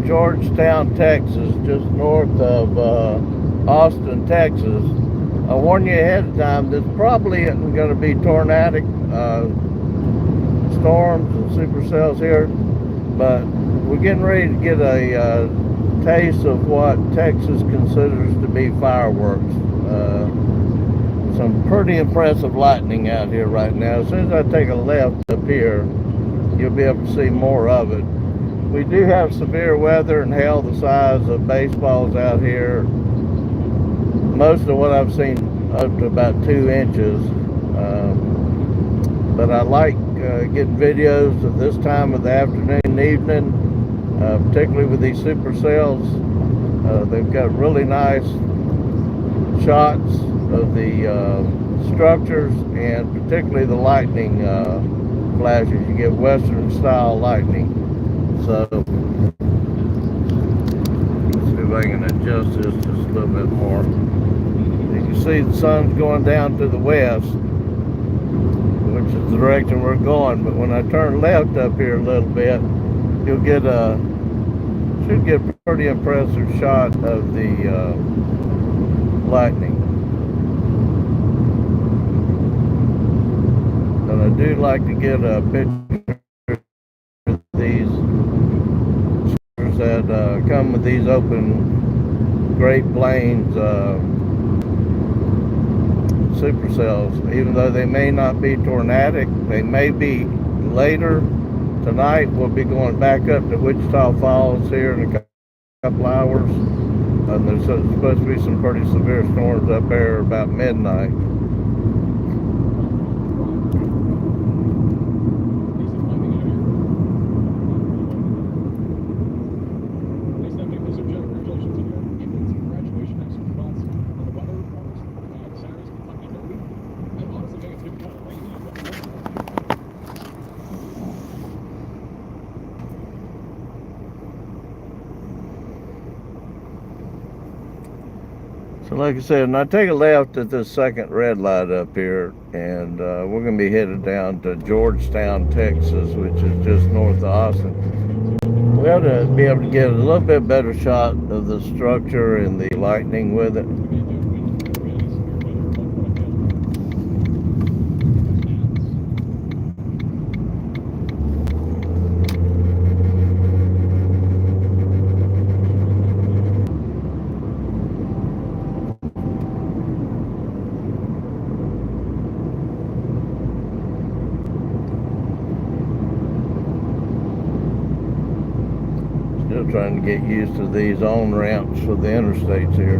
Georgetown, Texas, just north of Austin, Texas. I warn you ahead of time, there's probably going to be tornadic storms and supercells here, but we're getting ready to get a taste of what Texas considers to be fireworks. Some pretty impressive lightning out here right now. As soon as I take a left up here, you'll be able to see more of it. We do have severe weather and hail the size of baseballs out here. Most of what I've seen up to about 2 inches. But I like getting videos of this time of the afternoon and evening, particularly with these supercells. They've got really nice shots of the structures and particularly the lightning flashes. You get western style lightning. So let's see if I can adjust this just a little bit more. You can see the sun's going down to the west, which is the direction we're going. But when I turn left up here a little bit, you'll get should get a pretty impressive shot of the lightning. And I do like to get a picture of these that come with these open Great Plains supercells. Even though they may not be tornadic, they may be later tonight. We'll be going back up to Wichita Falls here in a couple hours. And there's supposed to be some pretty severe storms up there about midnight. So like I said, and I take a left at this second red light up here, and we're going to be headed down to Georgetown, Texas, which is just north of Austin. We ought to be able to get a little bit better shot of the structure and the lightning with it. Still trying to get used to these on-ramps for the interstates here.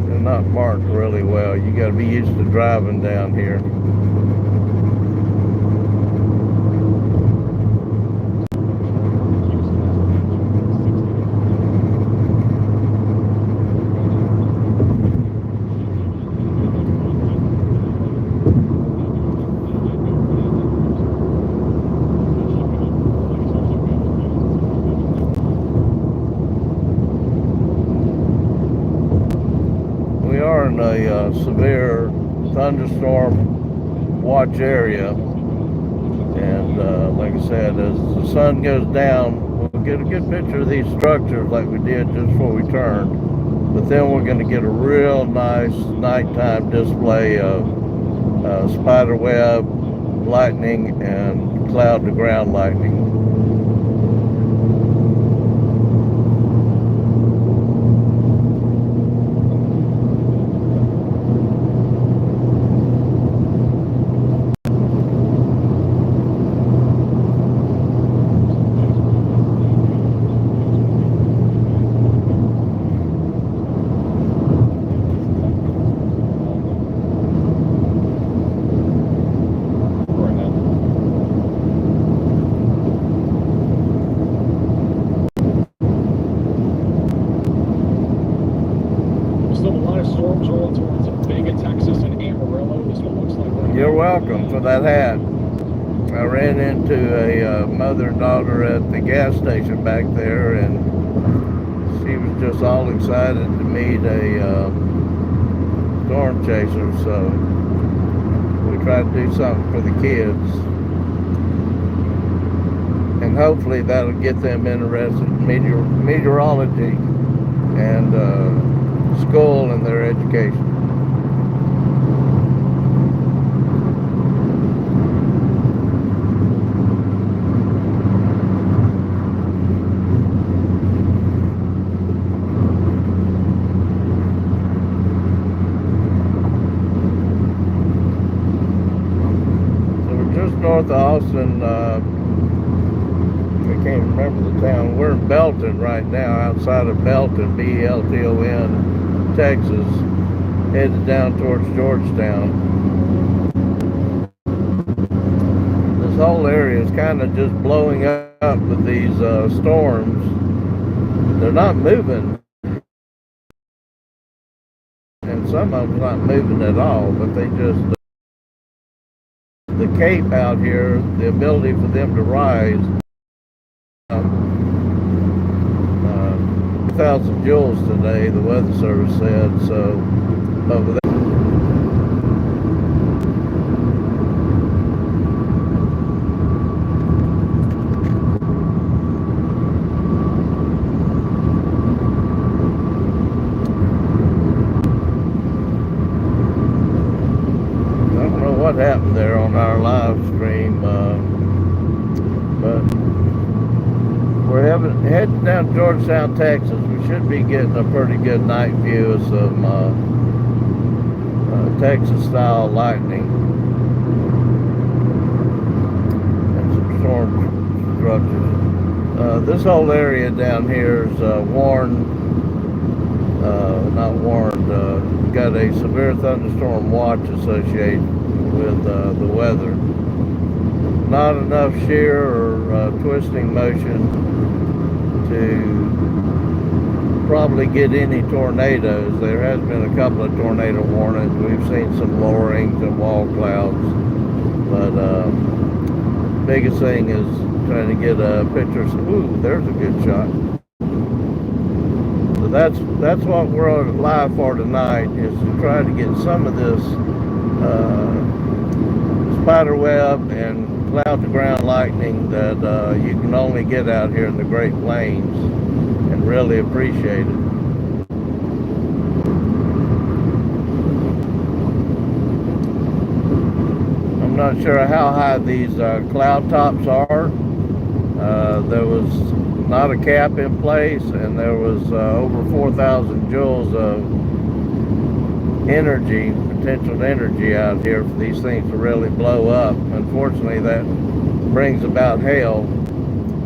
They're not marked really well. You got to be used to driving down here. A severe thunderstorm watch area, and like I said, as the sun goes down, we'll get a good picture of these structures like we did just before we turned, but then we're going to get a real nice nighttime display of spider web lightning and cloud to ground lightning. You're welcome for that hat. I ran into a mother and daughter at the gas station back there, and she was just all excited to meet a storm chaser, so we tried to do something for the kids. And and hopefully that'll get them interested in meteorology and school and their education. North of Austin, I can't remember the town. We're in Belton right now, outside of Belton, Belton, Texas, headed down towards Georgetown. This whole area is kind of just blowing up with these storms. They're not moving, and some of them not moving at all, but they just the Cape out here, the ability for them to rise, 1,000 joules today, the weather service said, so over there. What happened there on our live stream, but we're heading down to Georgetown, Texas. We should be getting a pretty good night view of some Texas-style lightning and some storm structures. This whole area down here is not warned, got a severe thunderstorm watch associated with the weather. Not enough shear or twisting motion to probably get any tornadoes. There has been a couple of tornado warnings. We've seen some lowerings and wall clouds, but biggest thing is trying to get a picture. Ooh, there's a good shot. So that's what we're live for tonight, is to try to get some of this spider web and cloud to ground lightning that you can only get out here in the Great Plains, and really appreciate it. I'm not sure how high these cloud tops are. There was not a cap in place, and there was over 4,000 joules of energy, potential energy out here for these things to really blow up. Unfortunately, that brings about hail.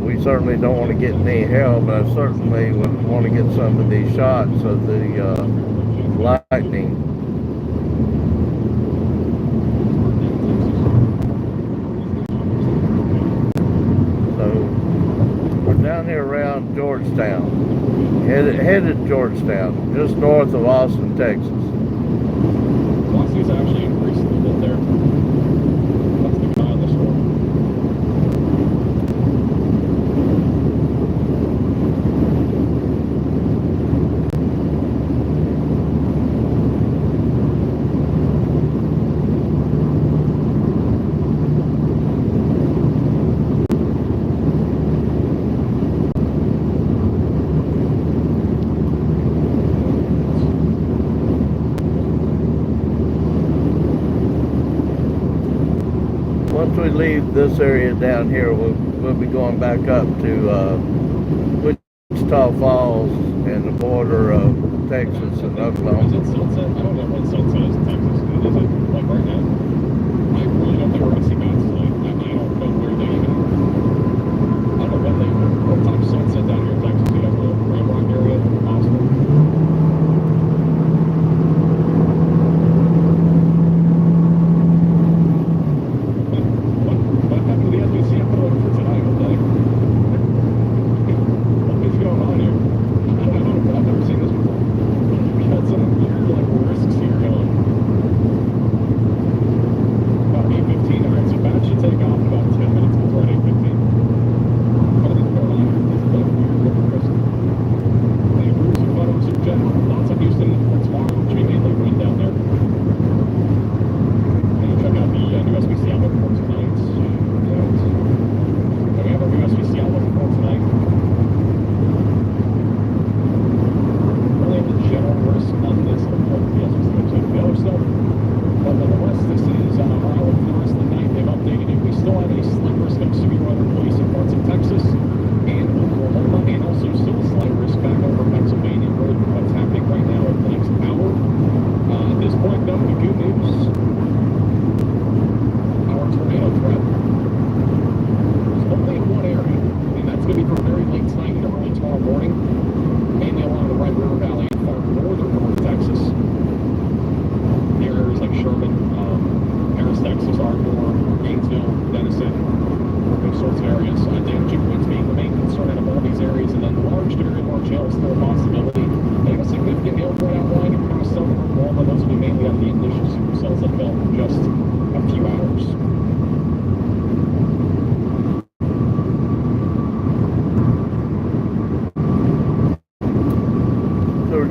We certainly don't want to get any hail, but I certainly would want to get some of these shots of the lightning. So we're down here around Georgetown, headed Georgetown, just north of Austin, Texas. Velocity's actually increased a little bit there. That's the guy on the storm. Once we leave this area down here, we'll be going back up to Wichita Falls and the border of Texas and Oklahoma. Is it sunset? I don't know when sunset is in Texas. Is it like right now? I really don't think we're going to see bats tonight. I don't know where they even... I don't know what time sunset down here in Texas. You have the Ram Rock area, Austin. What happened to the SBC upload for tonight? What is going on here? I don't know, but I've never seen this before. We had some weird risks here going. About 8:15, I heard some bad shit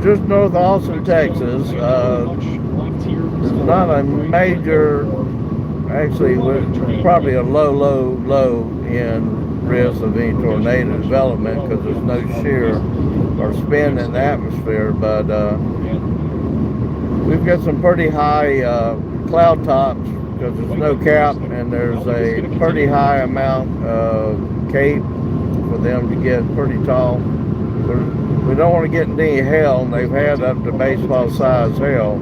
just north of Austin, Texas. It's not a major, actually, we're probably a low in risk of any tornado development because there's no shear or spin in the atmosphere. But we've got some pretty high cloud tops because there's no cap, and there's a pretty high amount of cape for them to get pretty tall. We don't want to get into any hail, and they've had up to baseball size hail,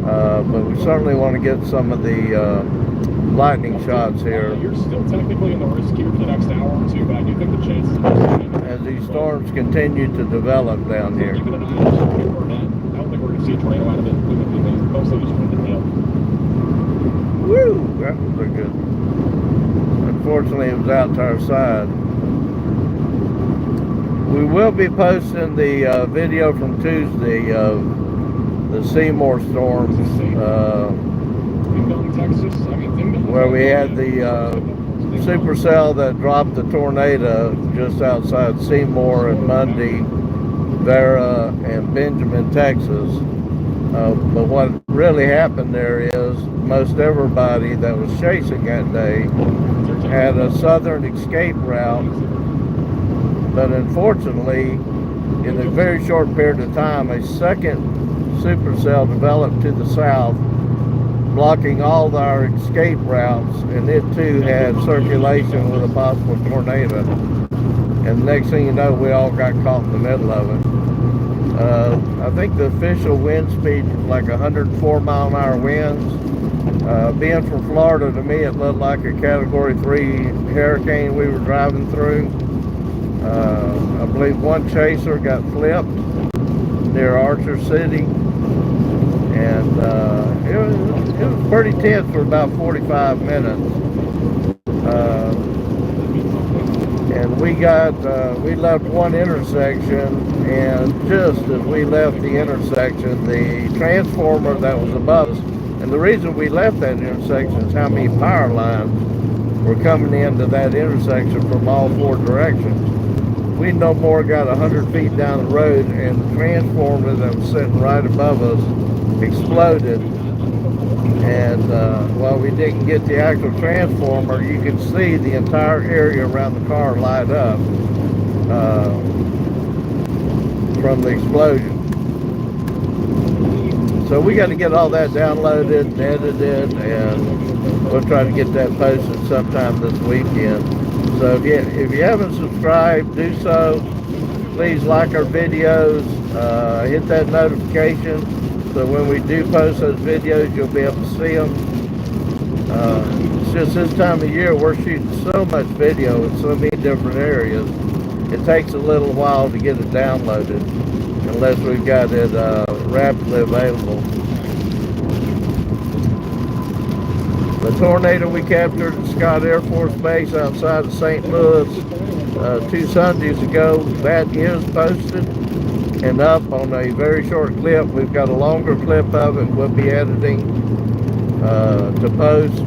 but we certainly want to get some of the lightning shots here. You're still technically in the risk here for the next hour or two, but I do think the chances are as these storms continue to develop down here. Keep an eye on it. I don't think we're going to see a tornado out of it. Mostly just wind and hail. Woo! That was a good. Unfortunately, it was out to our side. We will be posting the video from Tuesday of the Seymour storms, where we had the supercell that dropped the tornado just outside Seymour and Mundy, Vera, and Benjamin, Texas. But what really happened there is most everybody that was chasing that day had a southern escape route, but unfortunately, in a very short period of time, a second supercell developed to the south, blocking all our escape routes, and it too had circulation with a possible tornado. And the next thing you know, we all got caught in the middle of it. I think the official wind speed was like 104 mile-an-hour winds. Being from Florida, to me, it looked like a Category 3 hurricane we were driving through. I believe one chaser got flipped near Archer City, and it was pretty tense for about 45 minutes. And we left one intersection, and just as we left the intersection, the transformer that was above us, and the reason we left that intersection is how many power lines were coming into that intersection from all four directions. We no more got 100 feet down the road, and the transformer that was sitting right above us exploded. And while we didn't get the actual transformer, you could see the entire area around the car light up from the explosion. So we got to get all that downloaded and edited, and we'll try to get that posted sometime this weekend. So if you haven't subscribed, do so. Please like our videos, hit that notification, so when we do post those videos, you'll be able to see them. It's just this time of year, we're shooting so much video in so many different areas. It takes a little while to get it downloaded, unless we've got it rapidly available. The tornado we captured at Scott Air Force Base outside of St. Louis 2 Sundays ago, that is posted and up on a very short clip. We've got a longer clip of it we'll be editing to post.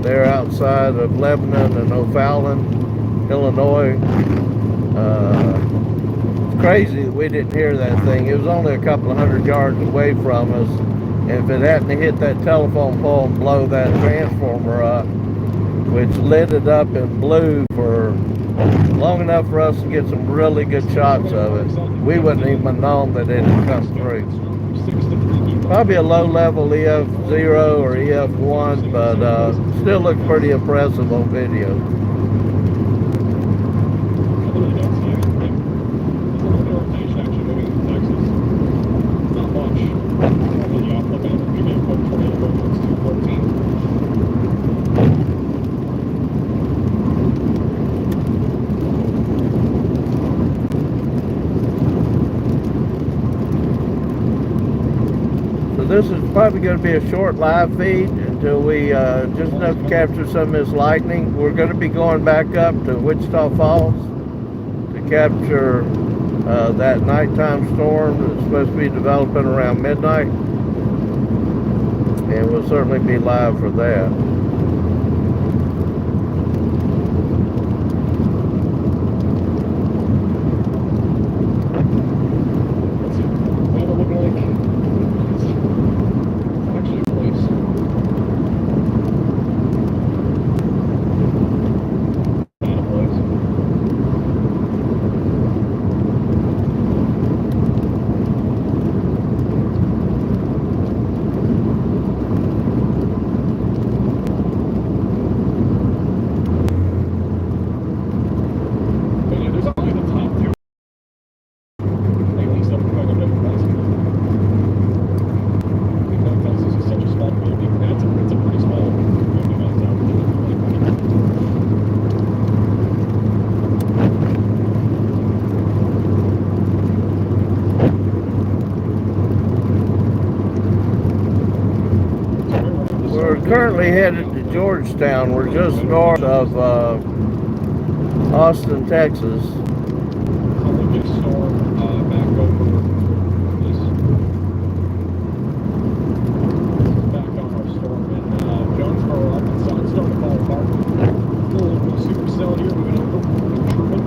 They're outside of Lebanon and O'Fallon, Illinois. It's crazy that we didn't hear that thing. It was only a couple of 100 yards away from us, and if it hadn't hit that telephone pole and blow that transformer up, which lit it up and blew for long enough for us to get some really good shots of it, we wouldn't even known that it had come through. Probably a low-level EF0 or EF1, but still looks pretty impressive on video. This is probably going to be a short live feed until we just enough to capture some of this lightning. We're going to be going back up to Wichita Falls to capture that nighttime storm that's supposed to be developing around midnight, and we'll certainly be live for that. Georgetown. We're just north of Austin, Texas. Probably big storm back over this. Back on our storm in Jonesboro, Arkansas. It's starting to fall apart. Little supercell here moving over. Truman.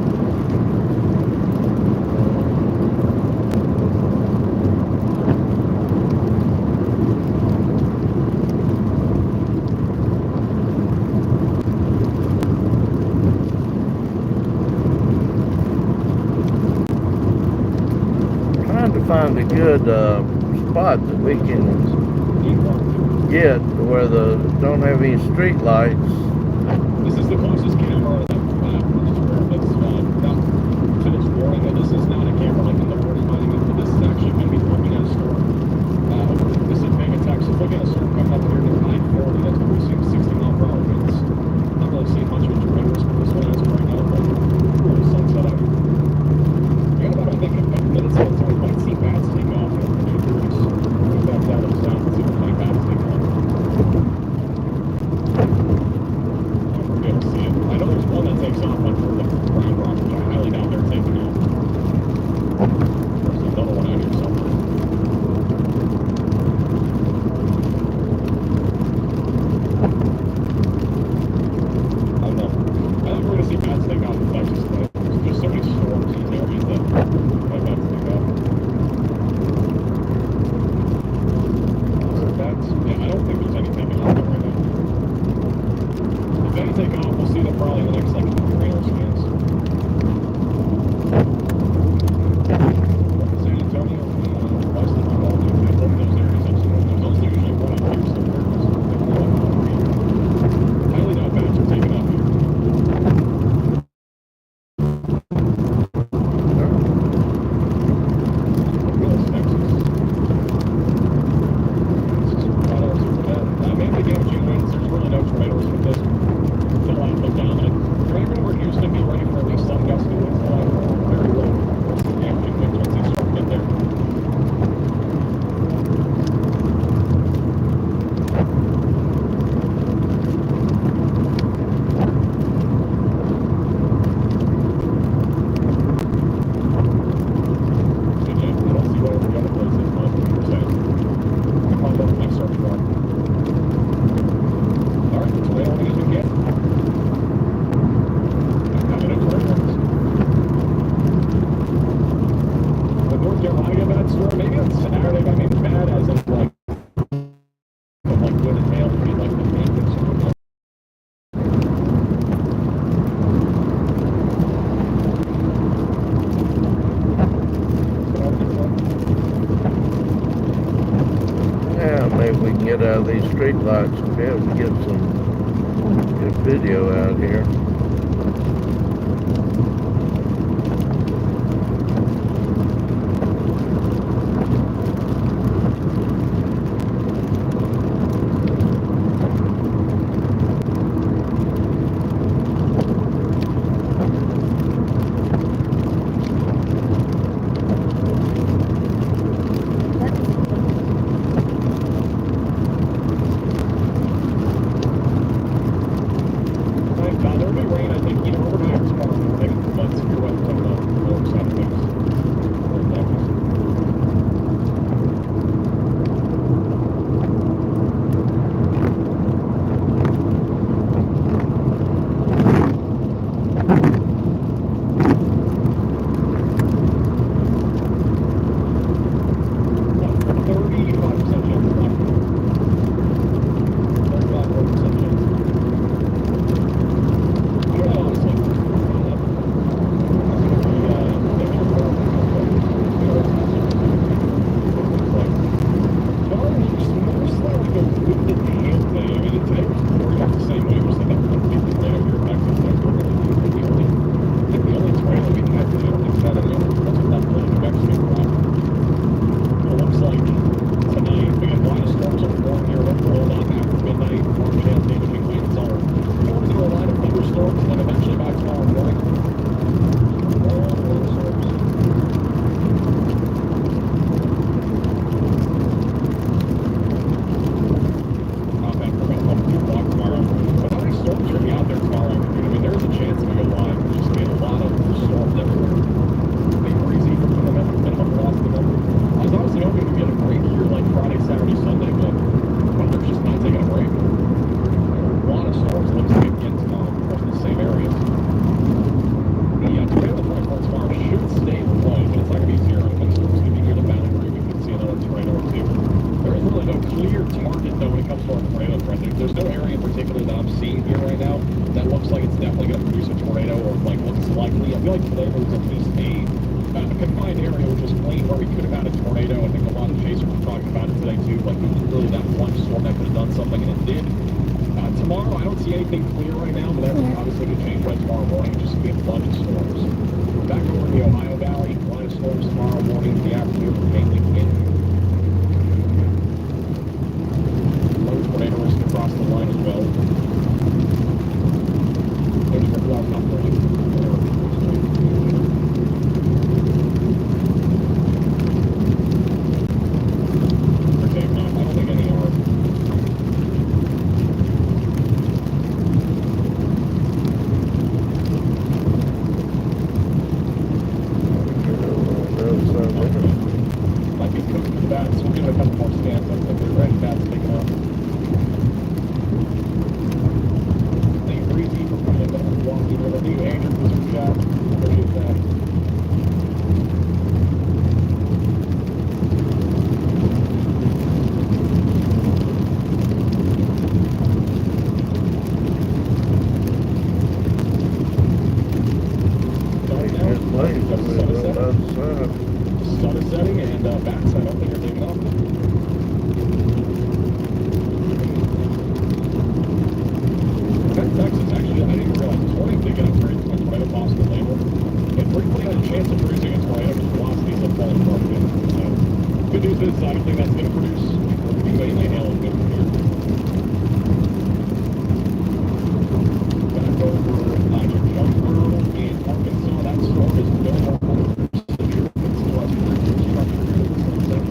Trying to find a good spot that we can get where the don't have any street lights. This is the closest camera that's not finished warning, and this is not a camera like in the warning mining, but this is actually going to be looking at a storm. This is Mega Texas, looking at a storm coming up here near 940. That's what we're seeing 60-mile-per-hour winds. Not really seeing much of a tornadoes for this one as of right now, but the sunset out here. We got about, I think, a minute so we might see bats take off. Go back down to the south and see if we might bats take off. We're able to see it. I know there's one that takes off on the ground rock, which I highly doubt they're taking off. There's another one out here somewhere. I don't know. I think we're going to see bats take off in Texas today. There's just so many storms in these areas that might bats take off. Bats? Yeah, I don't think there's any taking off there right now. If any take off, we'll see them probably in the next like 3 radar scans. San Antonio, west of the ball, look at those areas up some of those. Those are usually one up here, so I highly doubt bats are taking off here. Wheels, Texas. Mainly damaging winds. There's really no tornadoes with this. Until I look down at it. You're not going to work Houston, be ready for at least some gusty winds. Very low. Damaging winds once they start to get there. And yeah, I don't see what every other place is, but 100%. I'll find out the next search warrant. Alright, so way over as we get. Coming in for airports. But North Carolina got bad storm. Maybe on Saturday got maybe bad as in like wind and hail would be like the main concern. Yeah, maybe we can get out of these street lights and be able to get some good video out here. There will be likely. I feel like today there was at least a confined area, which was plain where we could have had a tornado. I think a lot of chasers were talking about it today too. Like, it was really that one storm that could have done something, and it did. Tomorrow, I don't see anything clear right now, but everything obviously could change by tomorrow morning. Just be a bunch of storms. Back over in the Ohio Valley, a lot of storms tomorrow morning, the afternoon, mainly in. Low tornado risk across the line as well. Well, not really. Okay, no, I don't think any are. Might be cooking the bats. We'll give it a couple more scans. I think they're ready. Bats taking off. Thank you, Breezy, for coming in and walking with a new Andrew for some chat. Appreciate that. Sun is setting, and bats, I don't think are taking off. Texas, actually, I didn't realize this morning they get upgrades to a tornado possible label. It frequently has a chance of producing a tornado because velocities have fallen from it. So, good news is, I don't think that's going to produce. We're going to mainly hail and wind from here. Back over to Kempner in Arkansas. That storm is no more severe. It still has pretty good structure here. This makes sense.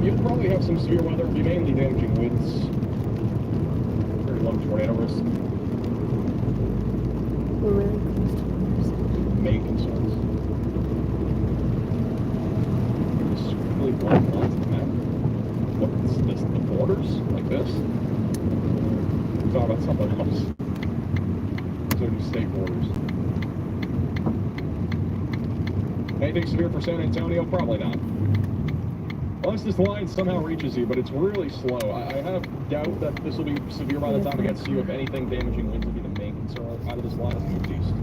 You'll probably have some severe weather, be mainly damaging winds. Very low tornado risk. We're really close to Main concerns. Really blank lines of the map. What's this? The borders? Like this? We're talking about something else. Those are just state borders. Anything severe for San Antonio? Probably not. Unless this line somehow reaches you, but it's really slow. I have doubt that this will be severe by the time it gets to you. If anything, damaging winds will be the main concern out of this line as it moves east.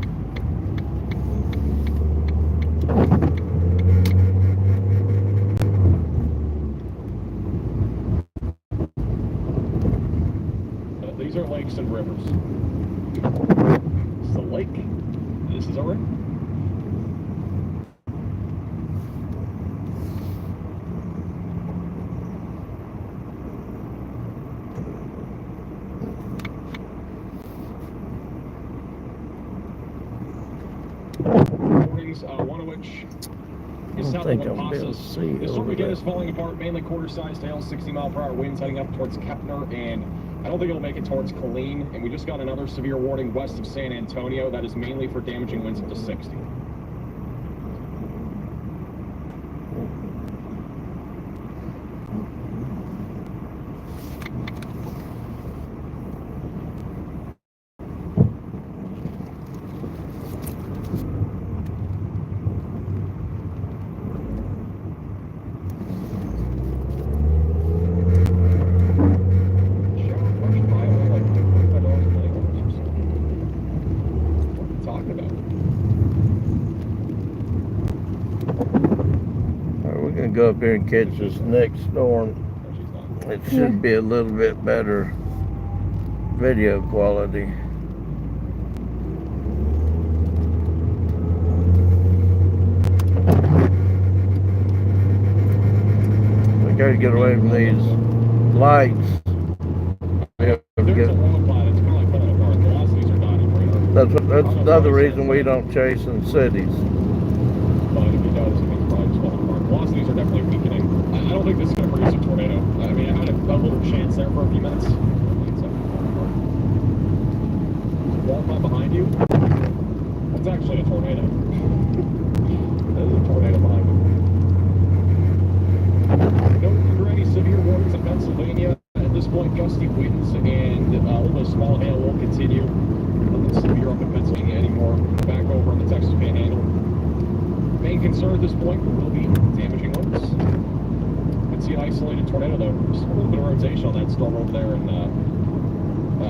These are lakes and rivers. This is a lake. This is a river. One of which is south of Lampasas. The storm again is falling apart, mainly quarter-sized hail, 60-mile-per-hour winds heading up towards Kempner, and I don't think it'll make it towards Killeen. And we just got another severe warning west of San Antonio that is mainly for damaging winds up to 60. Go up here and catch this next storm. It should be a little bit better video quality. We gotta get away from these lights. That's another reason we don't chase in cities. But if he does, he's probably just falling apart. velocities are definitely weakening. I don't think this is going to produce a tornado. I mean, I had a little chance there for a few minutes. Wall climb behind you? That's actually a tornado. That is a tornado behind you. No longer any severe warnings in Pennsylvania. At this point, gusty winds and a little bit of small hail will continue. Nothing severe up in Pennsylvania anymore. Back over in the Texas Panhandle. Main concern at this point will be damaging winds. You can see an isolated tornado though. Just a little bit of rotation on that storm over there, and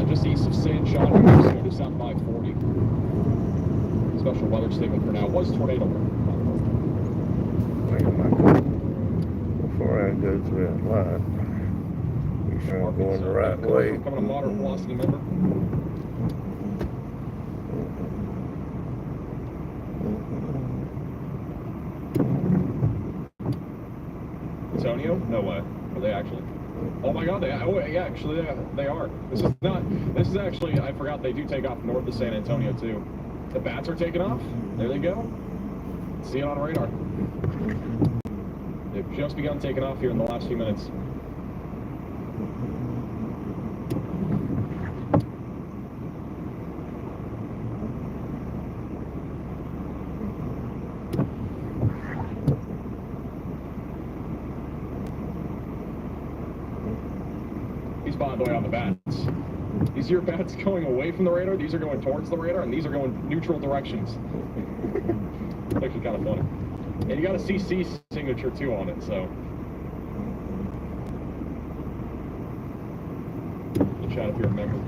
just east of San John, just out 540. Special weather statement for now was tornado warning. Before I go through that line, be sure I'm going the right way. Coming a moderate velocity member. Antonio? No way. Are they actually? Oh my God! Yeah, actually, they are. This is actually. I forgot they do take off north of San Antonio too. The bats are taking off. There they go. See it on radar. They've just begun taking off here in the last few minutes. By the way, on the bats. These are your bats going away from the radar, these are going towards the radar, and these are going neutral directions. It's actually kind of funny. And you got a CC signature too on it, so. The chat if you remember.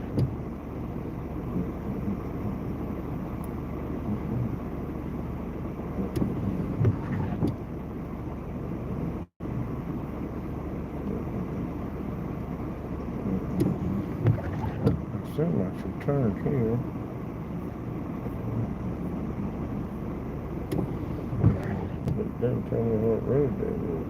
I should turn here. But it doesn't tell me what road that is.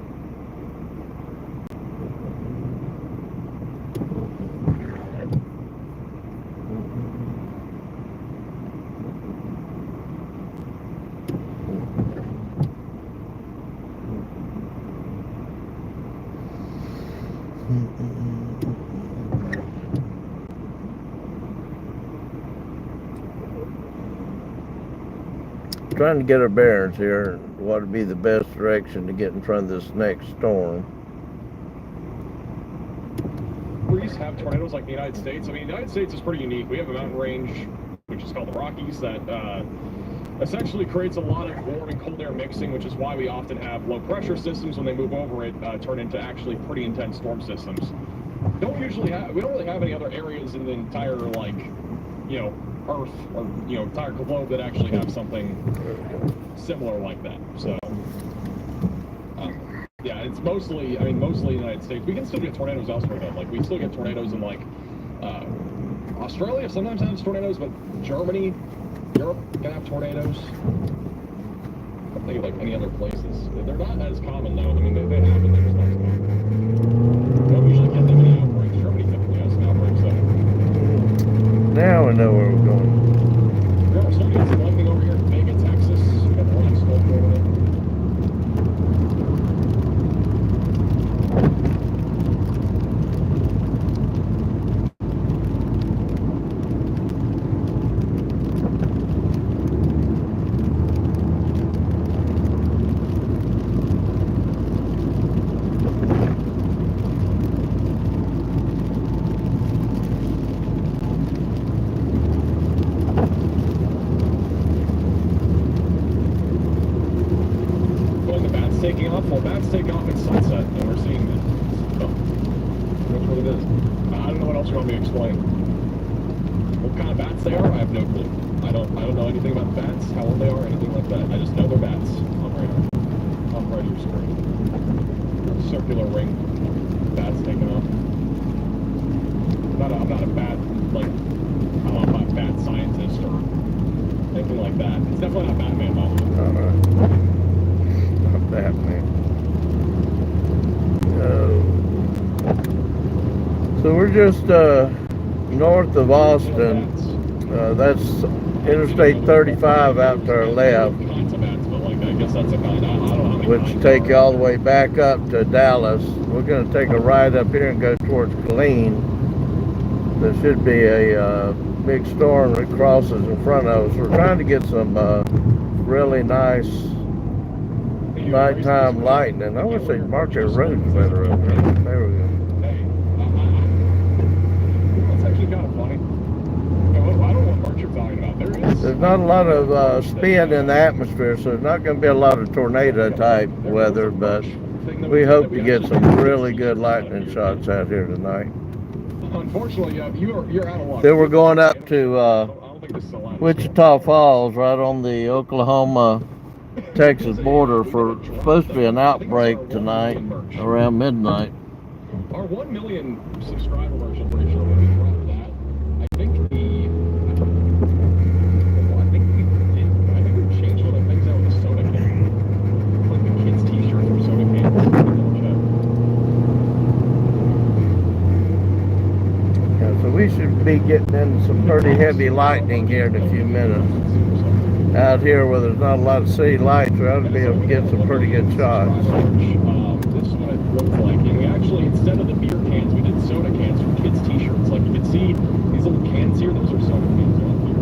Trying to get our bearings here, what would be the best direction to get in front of this next storm. We used to have tornadoes like the United States. I mean, the United States is pretty unique. We have a mountain range, which is called the Rockies, that essentially creates a lot of warm and cold air mixing, which is why we often have low pressure systems when they move over it turn into actually pretty intense storm systems. We don't really have any other areas in the entire, like, you know, Earth or, you know, entire globe that actually have something similar like that. So yeah, it's mostly, I mean, mostly the United States. We can still get tornadoes elsewhere though. Like, we still get tornadoes in, like, Australia sometimes has tornadoes, but Germany, Europe can have tornadoes. I think of, like, any other places. They're not as common though. I mean, they happen, they're just not as common. We don't usually get them in outbreaks. Germany typically has some outbreaks though. Now I know where we're going. We're starting to get some lightning over here in Vega, Texas. We got the line storm over there. Taking off, well, bats take off at sunset, and we're seeing that. So, that's what it is. I don't know what else you want me to explain. What kind of bats they are, I have no clue. I don't know anything about bats, how old they are, anything like that. I just know they're bats on radar. On right of your screen. Circular ring. Bats taking off. I'm not a bat, like, I'm not a bat scientist or anything like that. It's definitely not Batman, though. Batman. So we're just north of Austin. That's Interstate 35 out to our left. Kinds of bats, but like I guess that's a kind. I don't know how many which kinds take there you are. all the way back up to Dallas. We're going to take a ride up here and go towards Killeen. There should be a big storm that crosses in front of us. We're trying to get some really nice nighttime lightning. I wish they'd mark their roads better up there. There we go. Hey, that's actually kind of funny. I don't know what you're talking about. There's not a lot of spin in the atmosphere, so there's not going to be a lot of tornado type weather, but we hope to get some really good lightning shots out here tonight. Unfortunately, you're out of luck. Then we're going up to I don't think this is allowed. Wichita Falls, right on the Oklahoma-Texas border, for supposed to be an outbreak tonight around midnight. Our 1 million subscriber merch, I'm pretty sure when we dropped that, I think we changed one of the things out with the soda can. Like the kids' t-shirts or soda cans. Yeah, so we should be getting in some pretty heavy lightning here in a few minutes. Out here where there's not a lot of city lights, we ought to be able to get some pretty good shots. This is what it looks like. And we actually, instead of the beer cans, we did soda cans for kids' t-shirts. Like you can see these little cans here, those are soda cans on here.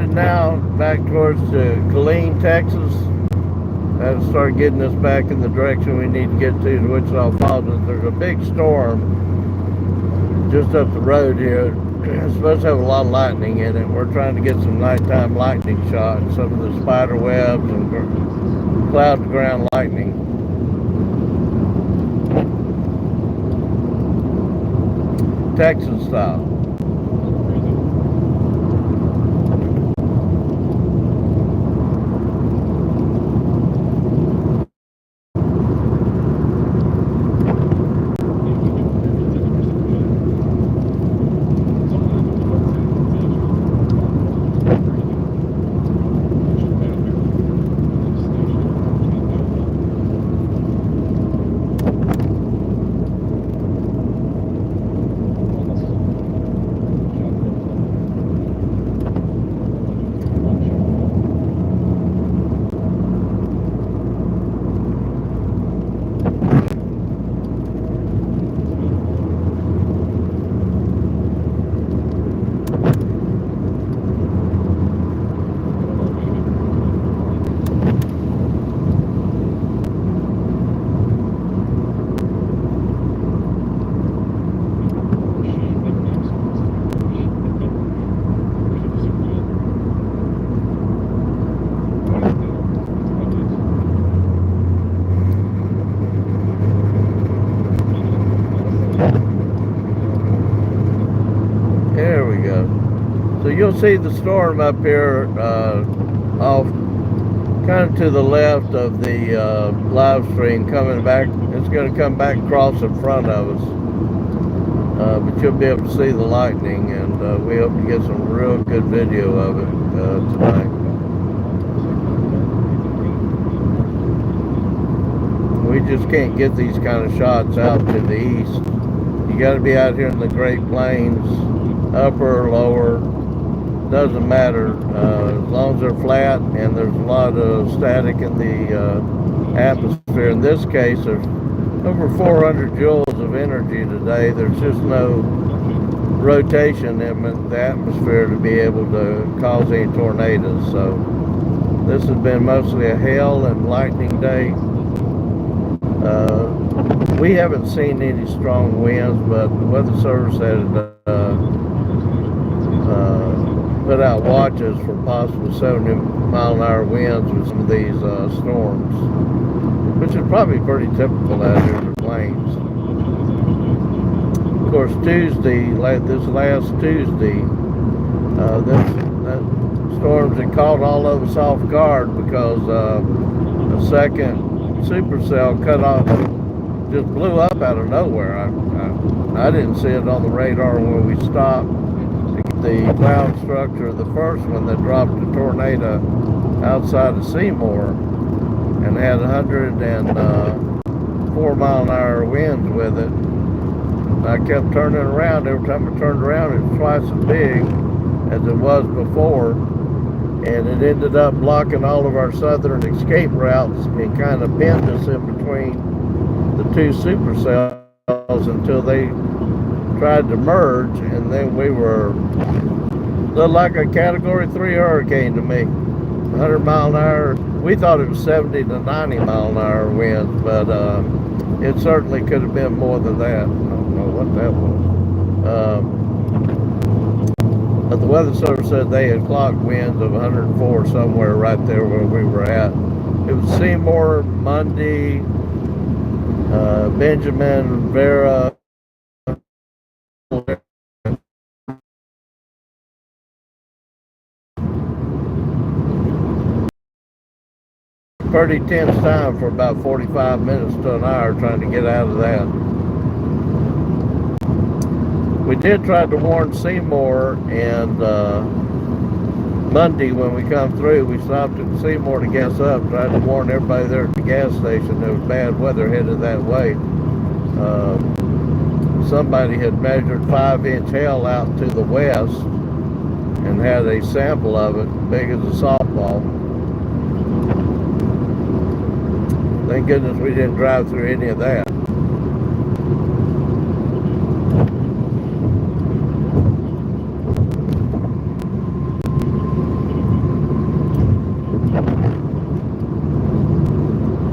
Now back towards Killeen, Texas. That'll start getting us back in the direction we need to get to Wichita Falls. There's a big storm just up the road here. It's supposed to have a lot of lightning in it. We're trying to get some nighttime lightning shots, some of the spider webs and cloud to ground lightning. Texas style. So you'll see the storm up here off kind of to the left of the live stream coming back. It's going to come back across in front of us. But you'll be able to see the lightning, and we hope to get some real good video of it tonight. We just can't get these kind of shots out to the east. You got to be out here in the Great Plains, upper or lower, doesn't matter, as long as they're flat and there's a lot of static in the atmosphere. In this case, there's over 400 joules of energy today. There's just no rotation in the atmosphere to be able to cause any tornadoes. So this has been mostly a hail and lightning day. We haven't seen any strong winds, but the Weather Service had put out watches for possible 70-mile-an-hour winds with some of these storms, which is probably pretty typical out here in the plains. Of course, Tuesday, this last Tuesday, that storms had caught all of us off guard because a second supercell cut off, just blew up out of nowhere. I didn't see it on the radar when we stopped to the ground structure of the first one that dropped a tornado outside of Seymour and had 104-mile-an-hour winds with it. And I kept turning around. Every time I turned around, it was twice as big as it was before, and it ended up blocking all of our southern escape routes and kind of pinned us in between the two supercells until they tried to merge, and then we were looked like a Category 3 hurricane to me. 100-mile-an-hour. We thought it was 70 to 90-mile-an-hour winds, but it certainly could have been more than that. I don't know what that was. But the Weather Service said they had clocked winds of 104 somewhere right there where we were at. It was Seymour, Mundy, Benjamin, Vera. Pretty tense time for about 45 minutes to an hour trying to get out of that. We did try to warn Seymour and Monday when we come through. We stopped at Seymour to gas up, tried to warn everybody there at the gas station there was bad weather headed that way. Somebody had measured 5-inch hail out to the west and had a sample of it big as a softball. Thank goodness we didn't drive through any of that.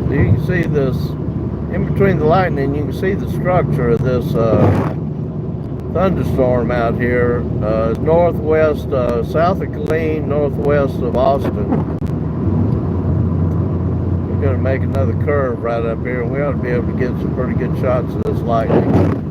So you can see this, in between the lightning, you can see the structure of this thunderstorm out here. Northwest, south of Killeen, northwest of Austin. Going to make another curve right up here, and we ought to be able to get some pretty good shots of this lightning.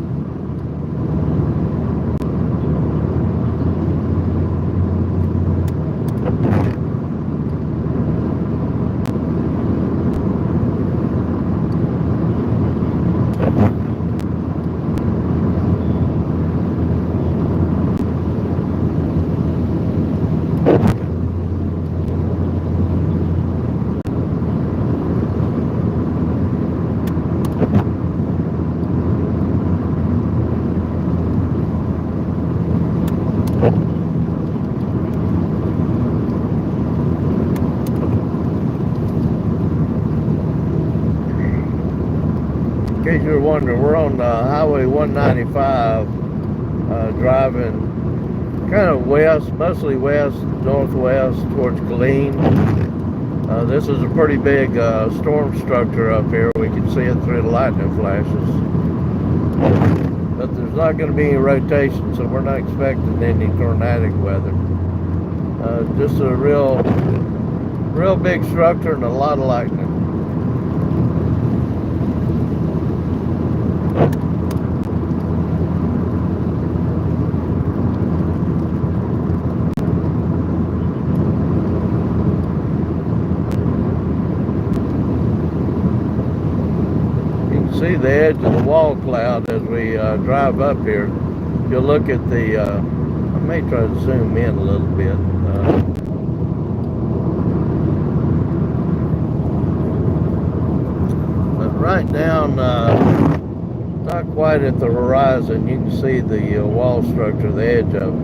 In case you're wondering, we're on Highway 195, driving kind of west, mostly west, northwest towards Killeen. This is a pretty big storm structure up here. We can see it through the lightning flashes. But there's not going to be any rotation, so we're not expecting any tornadic weather. Just a real big structure and a lot of lightning. See the edge of the wall cloud as we drive up here. If you look at the, I may try to zoom in a little bit. But right down, not quite at the horizon, you can see the wall structure, the edge of it.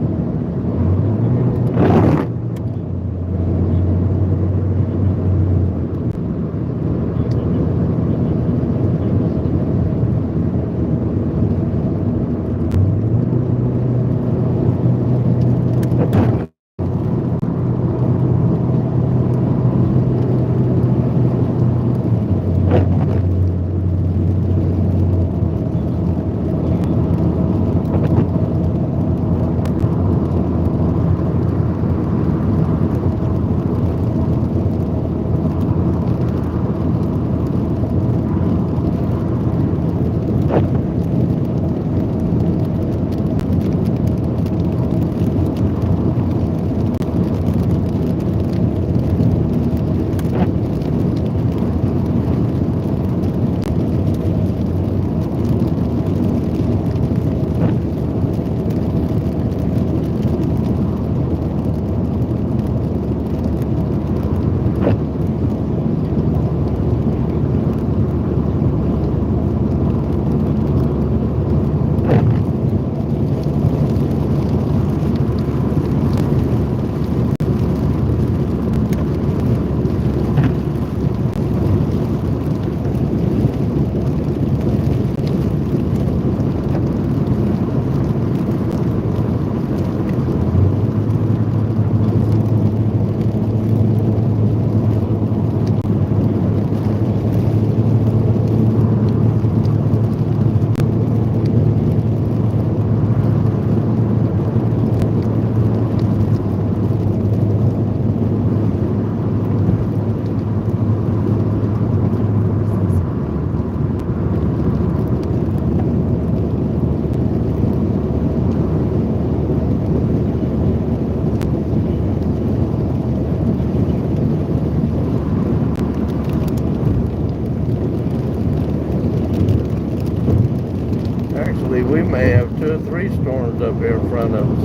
front of us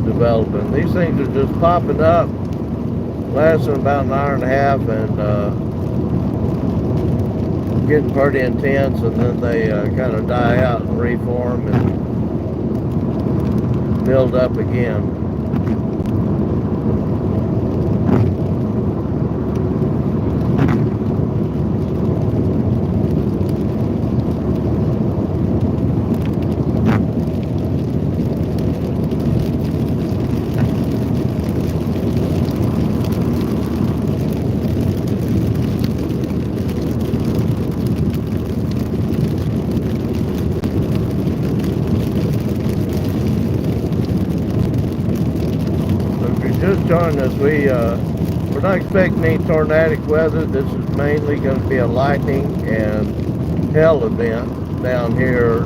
developing. These things are just popping up, lasting about an hour and a half, and getting pretty intense, and then they kind of die out and reform and build up again. Just joined us. We're not expecting any tornadic weather. This is mainly going to be a lightning and hail event down here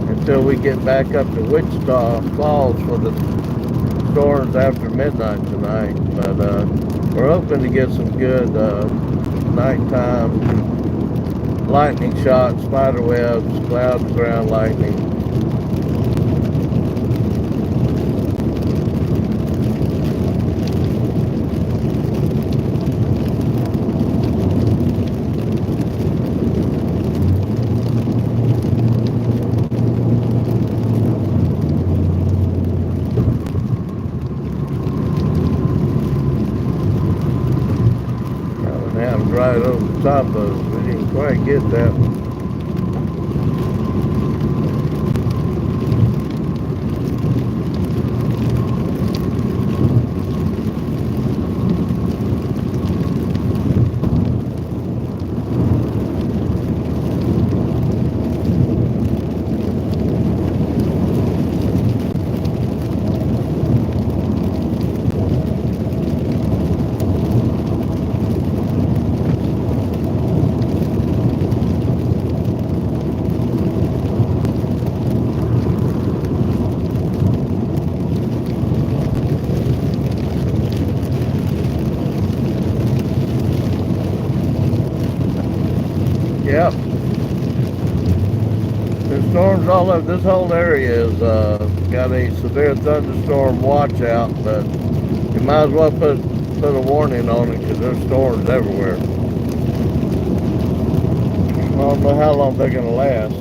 until we get back up to Wichita Falls for the storms after midnight tonight. But we're hoping to get some good nighttime lightning shots, spider webs, cloud to ground lightning. Right over the top of us. We didn't quite get that one. Yep. There's storms all over. This whole area is got a severe thunderstorm watch out, but you might as well put a warning on it because there's storms everywhere. I don't know how long they're going to last.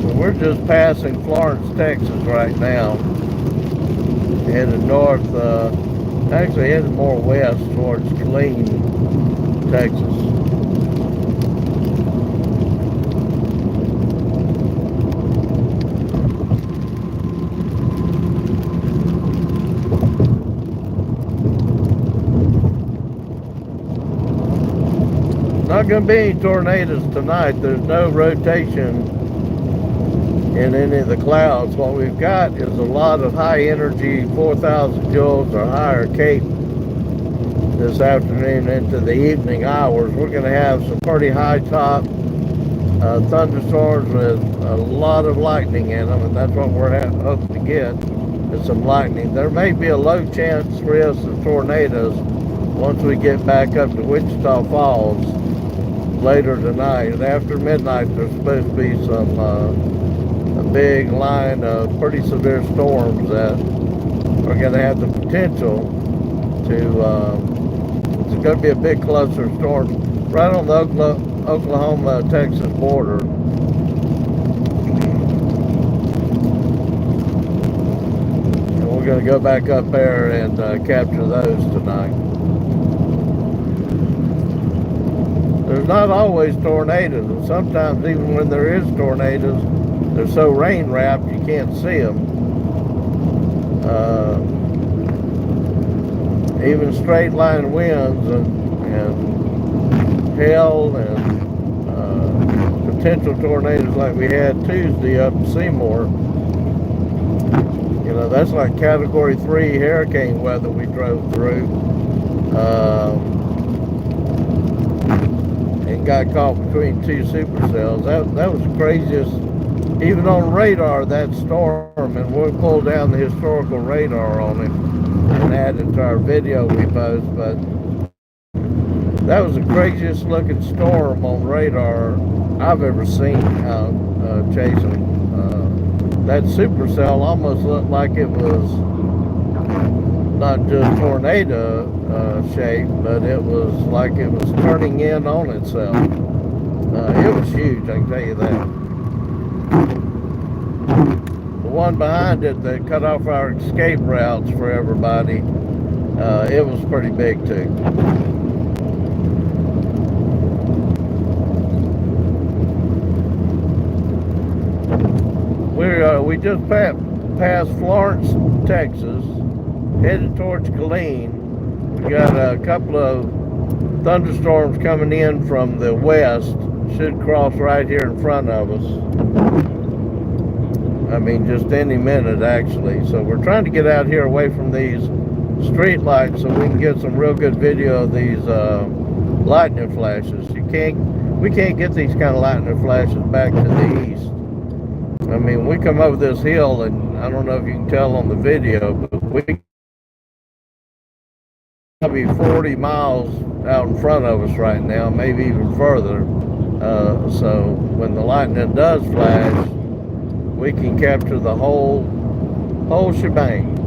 So we're just passing Florence, Texas right now. Headed north, actually headed more west towards Killeen, Texas. Not going to be any tornadoes tonight. There's no rotation in any of the clouds. What we've got is a lot of high energy 4,000 joules or higher cape this afternoon into the evening hours. We're going to have some pretty high top thunderstorms with a lot of lightning in them, and that's what we're hoping to get, is some lightning. There may be a low chance risk of tornadoes once we get back up to Wichita Falls later tonight. And after midnight there's supposed to be some a big line of pretty severe storms that are going to have the potential to it's going to be a big cluster of storms right on the Oklahoma-Texas border. And we're going to go back up there and capture those tonight. There's not always tornadoes, and sometimes even when there is tornadoes, they're so rain wrapped you can't see them. Even straight line winds and hail and potential tornadoes like we had Tuesday up in Seymour. You know, that's like Category 3 hurricane weather we drove through. And got caught between two supercells. That was the craziest, even on radar, that storm, and we'll pull down the historical radar on it and add it to our video we post, but that was the craziest looking storm on radar I've ever seen out chasing that supercell almost looked like it was not just tornado shape, but it was like it was turning in on itself. It was huge, I can tell you that. The one behind it that cut off our escape routes for everybody, it was pretty big too. We just passed Florence, Texas, headed towards Killeen. We got a couple of thunderstorms coming in from the west. Should cross right here in front of us. I mean, just any minute actually. So we're trying to get out here away from these street lights so we can get some real good video of these lightning flashes. We can't get these kind of lightning flashes back to the east. I mean, we come over this hill, and I don't know if you can tell on the video, but we probably 40 miles out in front of us right now, maybe even further. So when the lightning does flash, we can capture the whole shebang.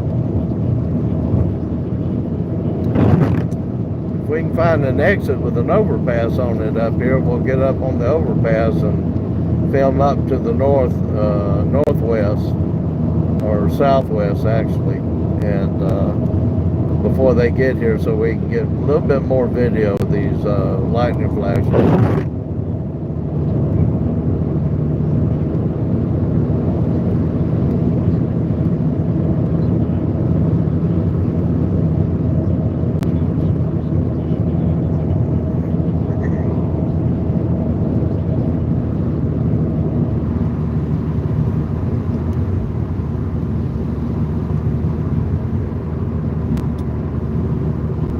If we can find an exit with an overpass on it up here, we'll get up on the overpass and film up to the northwest or southwest actually, and before they get here, so we can get a little bit more video of these lightning flashes.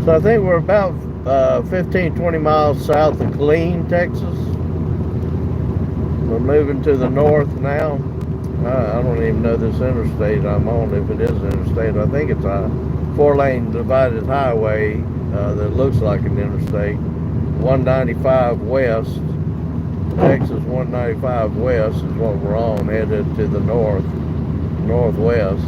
So I think we're about 15-20 miles south of Killeen, Texas. We're moving to the north now. I don't even know this interstate I'm on, if it is an interstate. I think it's a 4-lane divided highway that looks like an interstate. 195 west, Texas 195 west is what we're on, headed to the northwest.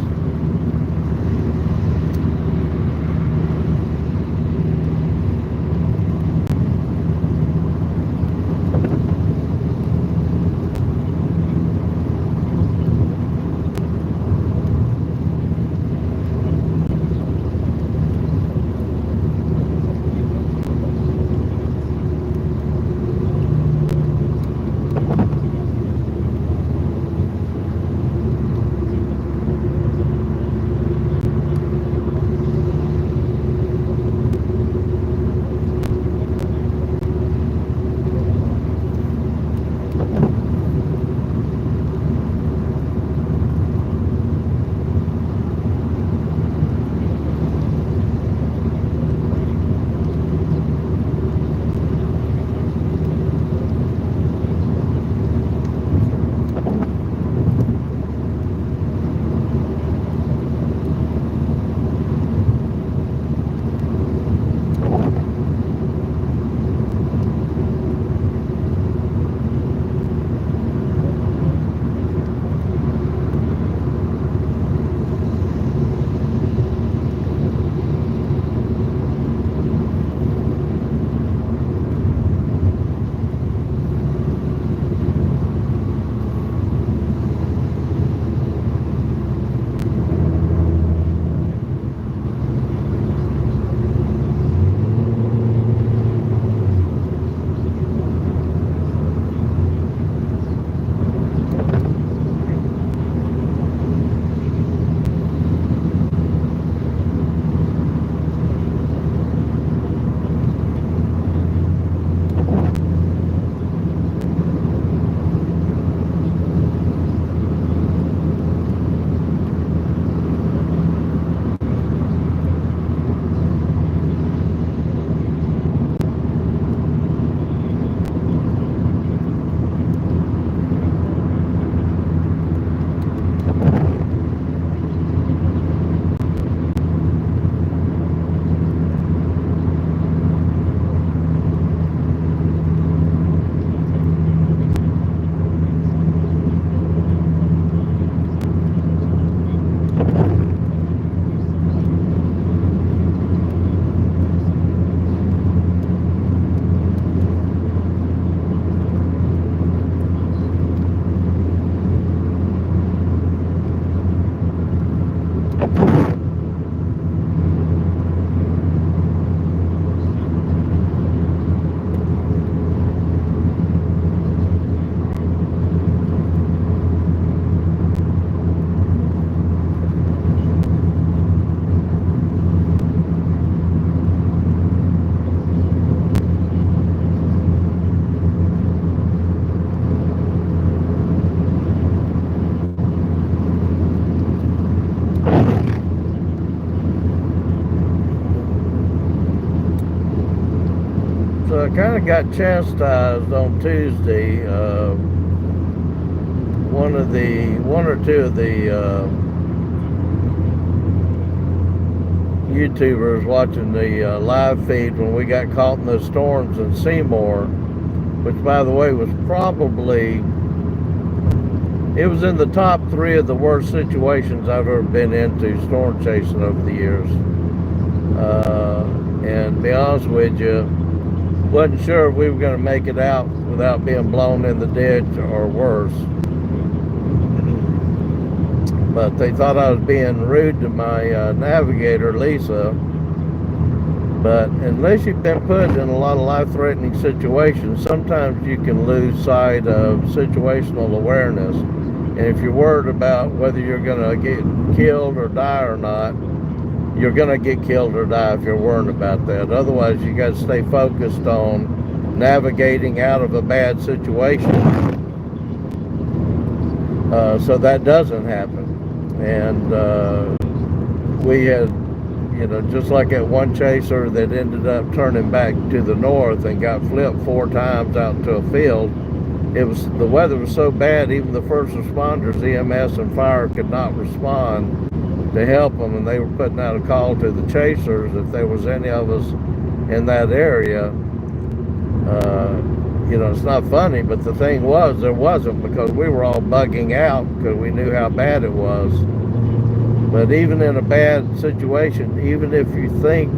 kind of got chastised on Tuesday. One or two of the YouTubers watching the live feed when we got caught in those storms in Seymour, which, by the way, was probably, it was in the top 3 of the worst situations I've ever been into storm chasing over the years. And to be honest with you, wasn't sure if we were going to make it out without being blown in the ditch or worse. But they thought I was being rude to my navigator, Lisa. But unless you've been put in a lot of life-threatening situations, sometimes you can lose sight of situational awareness. And if you're worried about whether you're going to get killed or die or not, you're going to get killed or die if you're worried about that. Otherwise, you got to stay focused on navigating out of a bad situation so that doesn't happen. And we had, you know, just like that one chaser that ended up turning back to the north and got flipped 4 times out into a field. The weather was so bad, even the first responders, EMS and fire, could not respond to help them, and they were putting out a call to the chasers if there was any of us in that area. You know, it's not funny, but the thing was, there wasn't, because we were all bugging out because we knew how bad it was. But even in a bad situation, even if you think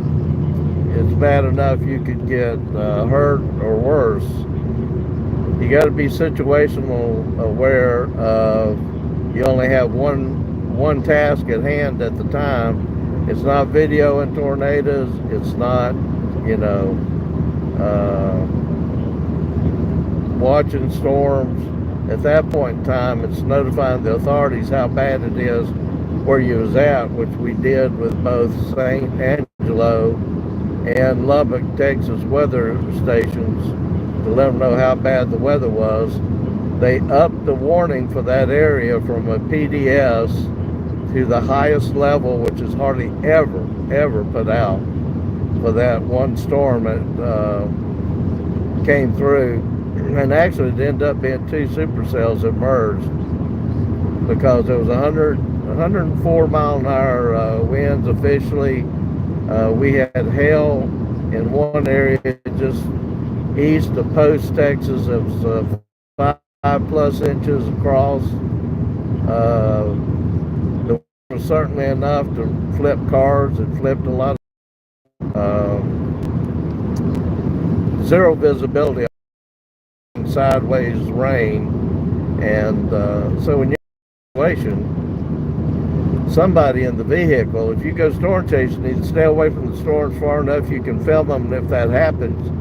it's bad enough you could get hurt or worse, you got to be situational aware of you only have one task at hand at the time. It's not videoing tornadoes. It's not, you know, watching storms. At that point in time, it's notifying the authorities how bad it is where you was at, which we did with both St. Angelo and Lubbock, Texas weather stations to let them know how bad the weather was. They upped the warning for that area from a PDS to the highest level, which is hardly ever put out for that one storm that came through. And actually it ended up being 2 supercells that merged, because there was 104 mile an hour winds officially. We had hail in one area just east of Post, Texas. It was 5+ inches across. It was certainly enough to flip cars. It flipped a lot of zero visibility, sideways rain. And so when you're in a situation, somebody in the vehicle, if you go storm chasing, you need to stay away from the storms far enough you can film them, and if that happens,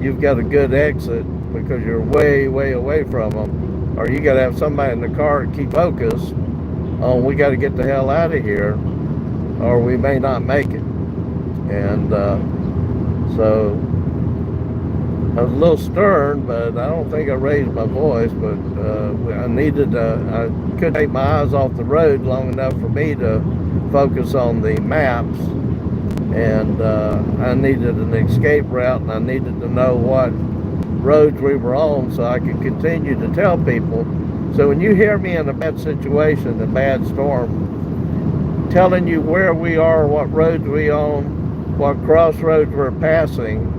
you've got a good exit because you're way away from them. Or you got to have somebody in the car to keep focused on, we got to get the hell out of here or we may not make it. And so I was a little stern, but I don't think I raised my voice. But I couldn't take my eyes off the road long enough for me to focus on the maps. And I needed an escape route, and I needed to know what roads we were on so I could continue to tell people. So when you hear me in a bad situation, a bad storm, telling you where we are, what roads we on, what crossroads we're passing,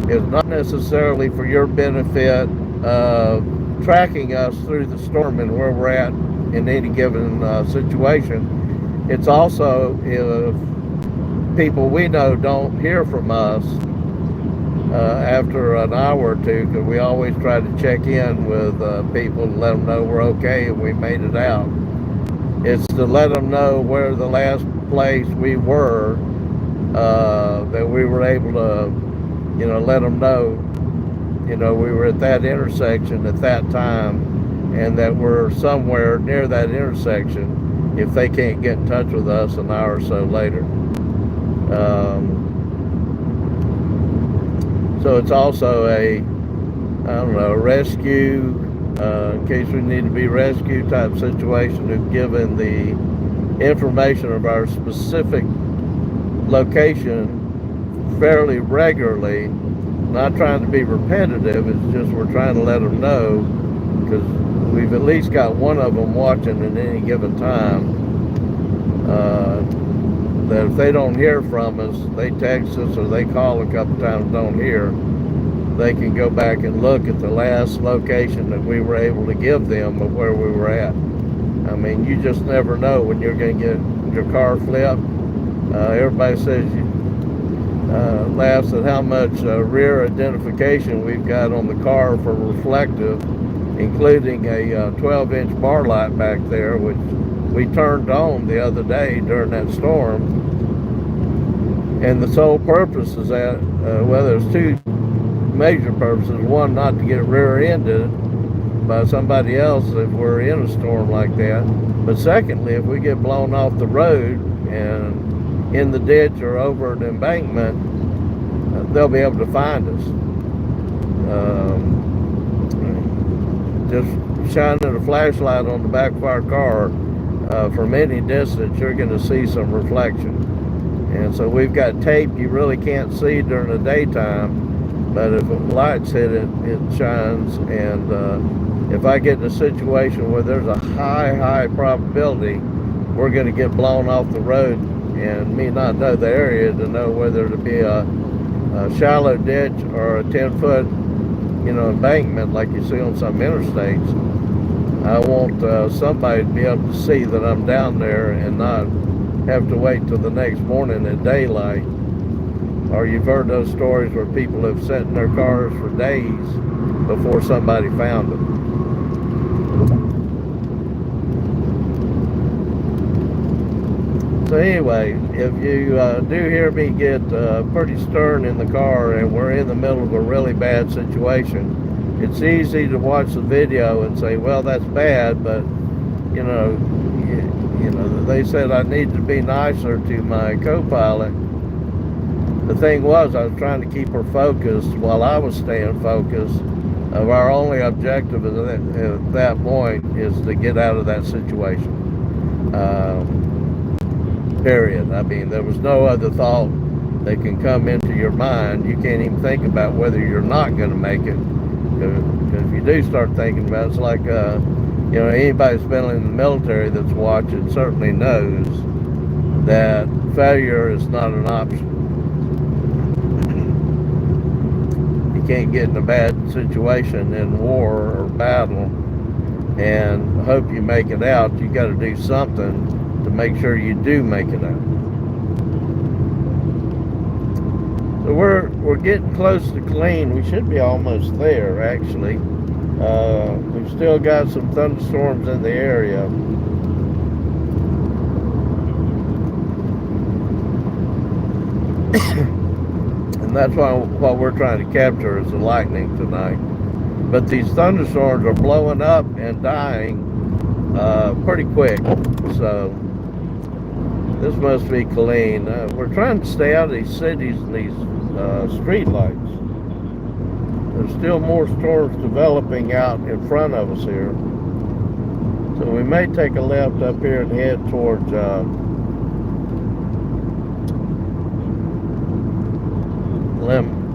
is not necessarily for your benefit of tracking us through the storm and where we're at in any given situation. It's also if people we know don't hear from us after an hour or two, because we always try to check in with people to let them know we're okay and we made it out. It's to let them know where the last place we were, that we were able to, you know, let them know, you know, we were at that intersection at that time, and that we're somewhere near that intersection if they can't get in touch with us an hour or so later. So it's also a, rescue, in case we need to be rescued type situation. We've given the information of our specific location fairly regularly not trying to be repetitive. It's just we're trying to let them know, because we've at least got one of them watching at any given time, that if they don't hear from us, they text us or they call a couple times, don't hear, they can go back and look at the last location that we were able to give them of where we were at. I mean, you just never know when you're going to get your car flipped. Everybody says laughs at how much rear identification we've got on the car for reflective, including a 12-inch bar light back there, which we turned on the other day during that storm. And the sole purpose is that, well, there's two major purposes. One, not to get rear-ended by somebody else if we're in a storm like that. But secondly, if we get blown off the road and in the ditch or over an embankment, they'll be able to find us. Just shining a flashlight on the back of our car, from any distance, you're going to see some reflection. And so we've got tape you really can't see during the daytime, but if lights hit it, it shines. And if I get in a situation where there's a high probability we're going to get blown off the road, and me not know the area to know whether to be a shallow ditch or a 10-foot, embankment like you see on some interstates, I want somebody to be able to see that I'm down there and not have to wait till the next morning at daylight. Or you've heard those stories where people have sat in their cars for days before somebody found them. So anyway, if you do hear me get pretty stern in the car and we're in the middle of a really bad situation, it's easy to watch the video and say, well, that's bad, but they said I need to be nicer to my co-pilot. The thing was, I was trying to keep her focused while I was staying focused. Our only objective at that point is to get out of that situation. Period. I mean, there was no other thought that can come into your mind. You can't even think about whether you're not going to make it. Because if you do start thinking about it, it's like, anybody that's been in the military that's watching certainly knows that failure is not an option. You can't get in a bad situation in war or battle and hope you make it out. You got to do something to make sure you do make it out. So we're getting close to Killeen. We should be almost there, actually. We've still got some thunderstorms in the area. And that's what we're trying to capture is the lightning tonight. But these thunderstorms are blowing up and dying pretty quick. So this must be Killeen. We're trying to stay out of these cities and these street lights. There's still more storms developing out in front of us here. So we may take a left up here and head towards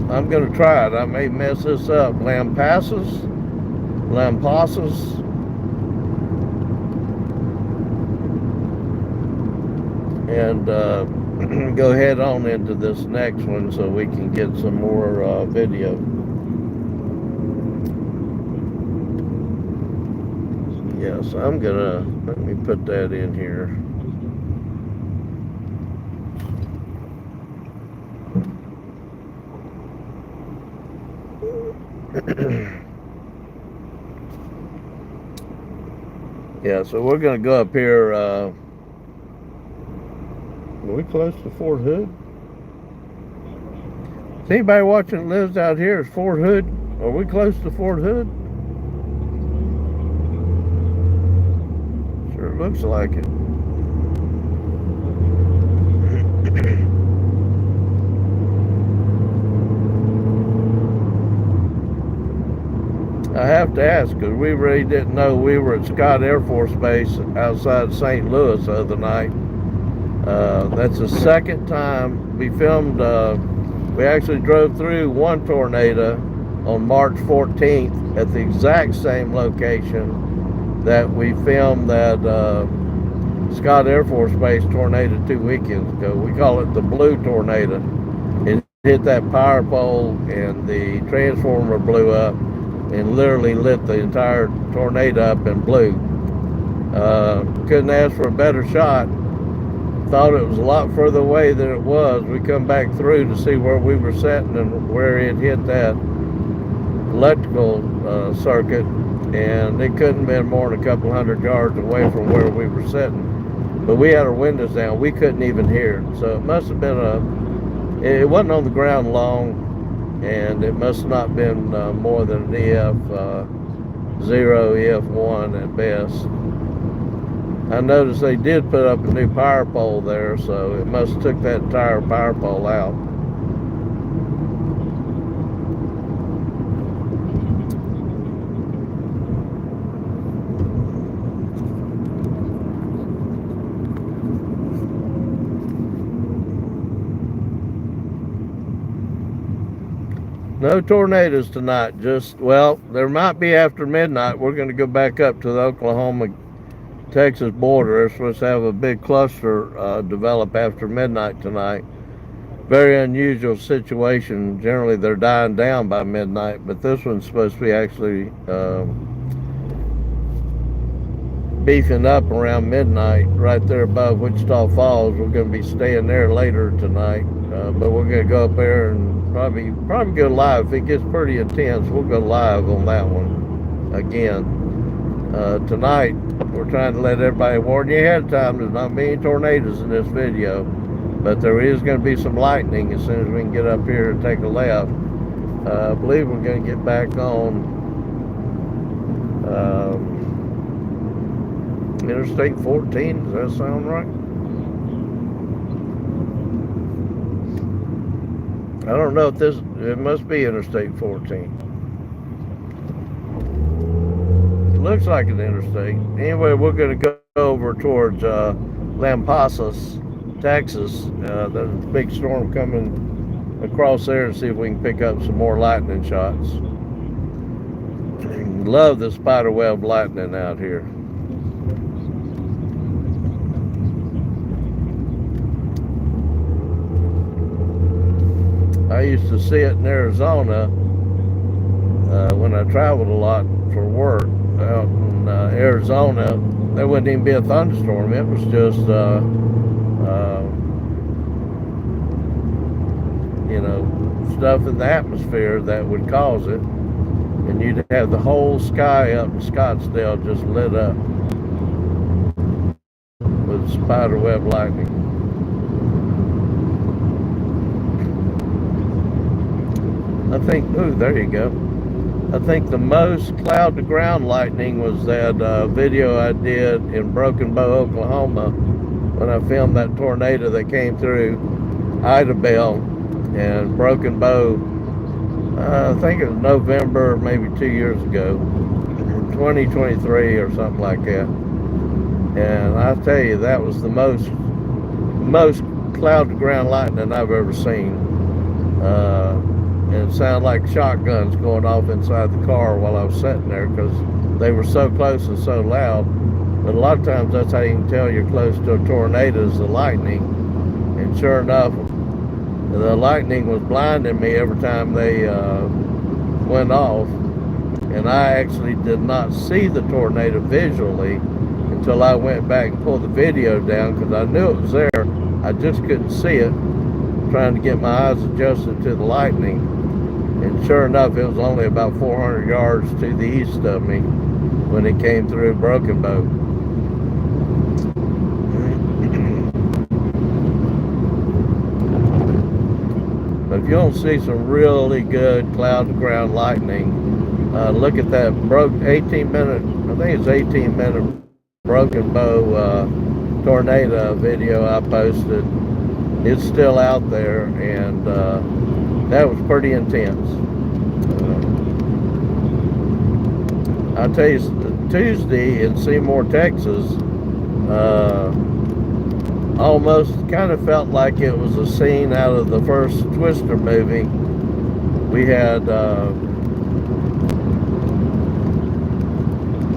I'm going to try it. I may mess this up. Lampasas. And go head on into this next one so we can get some more video. Yes, I'm gonna, let me put that in here. Yeah, so we're gonna go up here. Are we close to Fort Hood? Is anybody watching that lives out here? Is Fort Hood? Are we close to Fort Hood? Sure looks like it. I have to ask, because we really didn't know we were at Scott Air Force Base outside St. Louis the other night. That's the second time we filmed We actually drove through one tornado on March 14th at the exact same location that we filmed that Scott Air Force Base tornado 2 weekends ago. We call it the blue tornado. It hit that power pole and the transformer blew up and literally lit the entire tornado up in blue. Couldn't ask for a better shot. Thought it was a lot further away than it was. We come back through to see where we were sitting and where it hit that electrical circuit, and it couldn't have been more than a couple hundred yards away from where we were sitting. But we had our windows down. We couldn't even hear it. So it must have been it wasn't on the ground long, and it must not been more than an EF0, EF1 at best. I noticed they did put up a new power pole there, so it must have took that entire power pole out. No tornadoes tonight, well, there might be after midnight. We're going to go back up to the Oklahoma-Texas border. They're supposed to have a big cluster develop after midnight tonight. Very unusual situation. Generally, they're dying down by midnight, but this one's supposed to be actually beefing up around midnight right there above Wichita Falls. We're going to be staying there later tonight, but we're going to go up there and probably go live. If it gets pretty intense, we'll go live on that one again. Tonight, we're trying to let everybody warn you ahead of time. There's not many tornadoes in this video, but there is going to be some lightning as soon as we can get up here and take a left. I believe we're going to get back on Interstate 14. Does that sound right? I don't know if it must be Interstate 14. It looks like an interstate. Anyway, we're going to go over towards Lampasas, Texas. There's a big storm coming across there and see if we can pick up some more lightning shots. Love the spiderweb lightning out here. I used to see it in Arizona when I traveled a lot for work out in Arizona. There wouldn't even be a thunderstorm. It was just, stuff in the atmosphere that would cause it. And you'd have the whole sky up in Scottsdale just lit up with spiderweb lightning. I think, there you go. I think the most cloud to ground lightning was that video I did in Broken Bow, Oklahoma, when I filmed that tornado that came through Idabel and Broken Bow. I think it was November, maybe 2 years ago, 2023 or something like that. And I tell you, that was the most cloud to ground lightning I've ever seen. And it sounded like shotguns going off inside the car while I was sitting there because they were so close and so loud. But a lot of times that's how you can tell you're close to a tornado, is the lightning. And sure enough, the lightning was blinding me every time they went off. And I actually did not see the tornado visually until I went back and pulled the video down because I knew it was there. I just couldn't see it, trying to get my eyes adjusted to the lightning. And sure enough, it was only about 400 yards to the east of me when it came through Broken Bow. But if you want to see some really good cloud to ground lightning, look at that 18-minute, I think it's 18-minute Broken Bow tornado video I posted. It's still out there, and that was pretty intense. I'll tell you, Tuesday in Seymour, Texas, almost kind of felt like it was a scene out of the first Twister movie. We had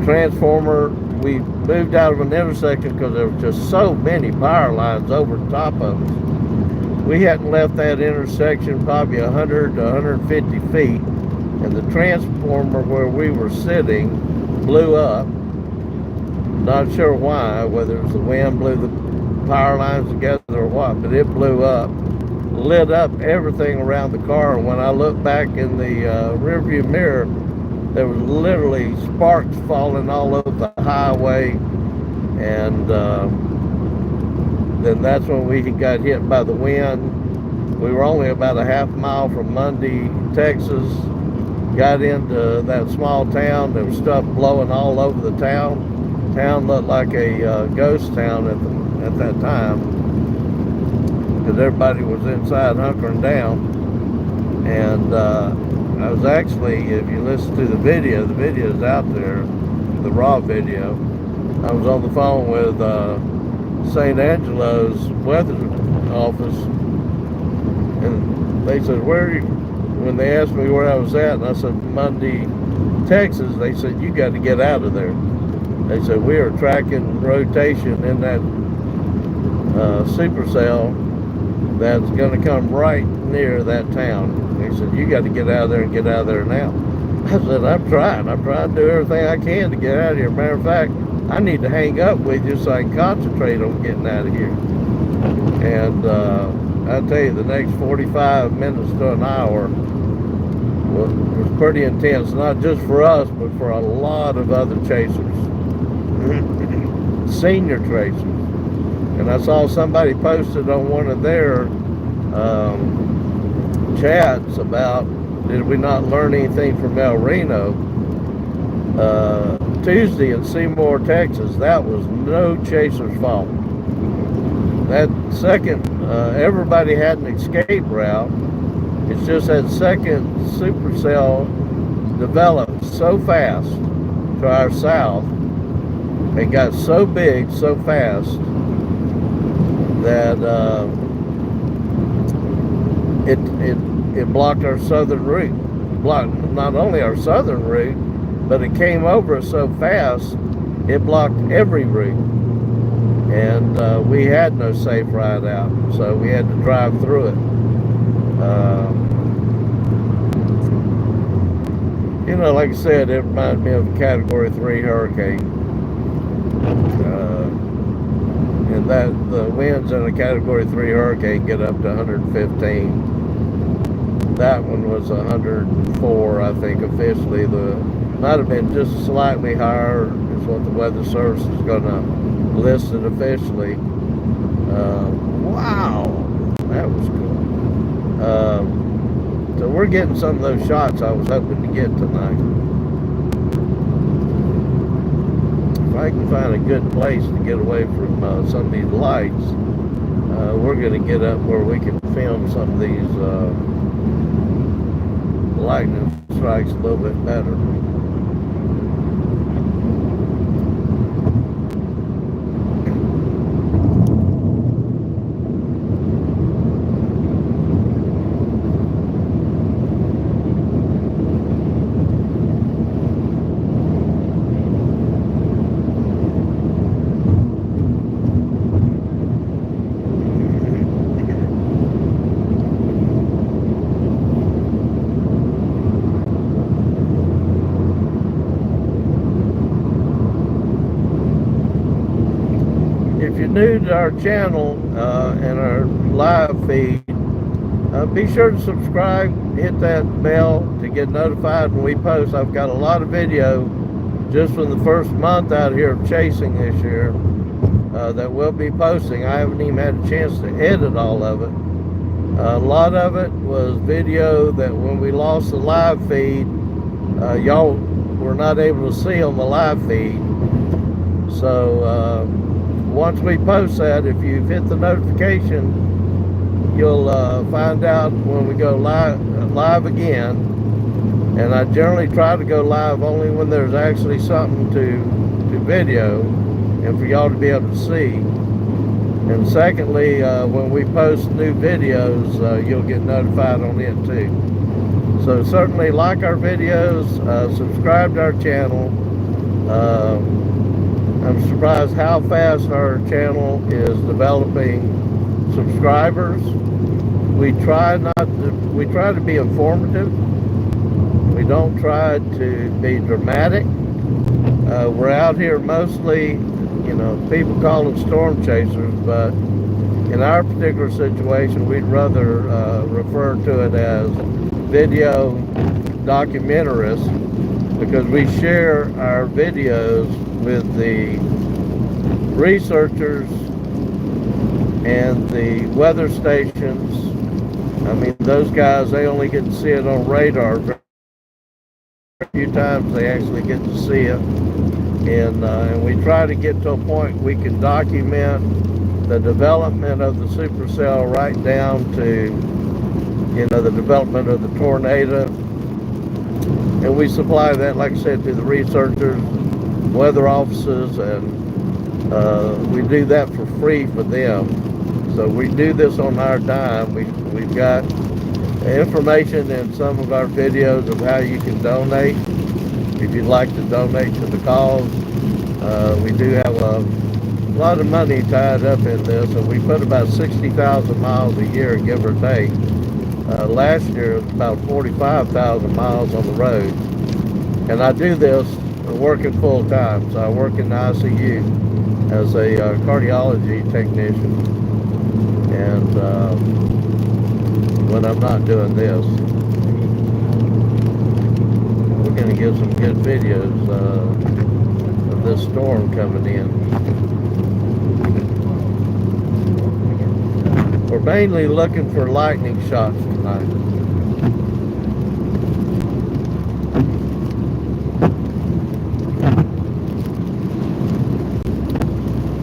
transformer. We moved out of an intersection because there was just so many power lines over the top of us. We hadn't left that intersection probably 100 to 150 feet, and the transformer where we were sitting blew up. Not sure why, whether it was the wind blew the power lines together or what, but it blew up, lit up everything around the car. And when I looked back in the rearview mirror, there was literally sparks falling all over the highway. And then that's when we got hit by the wind. We were only about a half mile from Mundy, Texas. Got into that small town. There was stuff blowing all over the town. Town looked like a ghost town at that time, because everybody was inside hunkering down. And I was actually, if you listen to the video's out there, the raw video. I was on the phone with St. Angelo's weather office, and they said, "Where are you?" When they asked me where I was at, and I said, "Mundy, Texas," they said, "You got to get out of there." They said, "We are tracking rotation in that supercell that's going to come right near that town." They said, "You got to get out of there and get out of there now." I said, I'm trying to do everything I can to get out of here. Matter of fact, I need to hang up with you so I can concentrate on getting out of here." And I tell you, the next 45 minutes to an hour was pretty intense, not just for us, but for a lot of other chasers. Senior tracers. And I saw somebody posted on one of their chats about, did we not learn anything from El Reno? Tuesday in Seymour, Texas, that was no chaser's fault. That second, everybody had an escape route. It's just that second supercell developed so fast to our south. It got so big, so fast, that it blocked our southern route. Blocked not only our southern route, but it came over us so fast, it blocked every route. And we had no safe ride out, so we had to drive through it. You know, like I said, it reminded me of a Category 3 hurricane. And that the winds in a Category 3 hurricane get up to 115. That one was 104, I think, officially. Might have been just slightly higher, is what the Weather Service is going to list it officially. Wow, that was cool. So we're getting some of those shots I was hoping to get tonight. If I can find a good place to get away from some of these lights, we're going to get up where we can film some of these lightning strikes a little bit better. If you're new to our channel and our live feed, be sure to subscribe, hit that bell to get notified when we post. I've got a lot of video just from the first month out here of chasing this year that we'll be posting. I haven't even had a chance to edit all of it. A lot of it was video that when we lost the live feed, y'all were not able to see on the live feed. So once we post that, if you've hit the notification, you'll find out when we go live again. And I generally try to go live only when there's actually something to video and for y'all to be able to see. And secondly, when we post new videos, you'll get notified on it too. So certainly like our videos, subscribe to our channel. I'm surprised how fast our channel is developing subscribers. We try to be informative. We don't try to be dramatic. We're out here mostly, you know, people call them storm chasers, but in our particular situation, we'd rather refer to it as video documentarists, because we share our videos with the researchers and the weather stations. I mean, those guys, they only get to see it on radar. Very few times they actually get to see it. And we try to get to a point we can document the development of the supercell right down to, you know, the development of the tornado. And we supply that, like I said, to the researchers, weather offices, and we do that for free for them. So we do this on our dime. We've got information in some of our videos of how you can donate if you'd like to donate to the cause. We do have a lot of money tied up in this, and we put about 60,000 miles a year, give or take. Last year it was about 45,000 miles on the road. And I do this working full time, so I work in the ICU as a cardiology technician. And when I'm not doing this, we're going to get some good videos of this storm coming in. We're mainly looking for lightning shots tonight.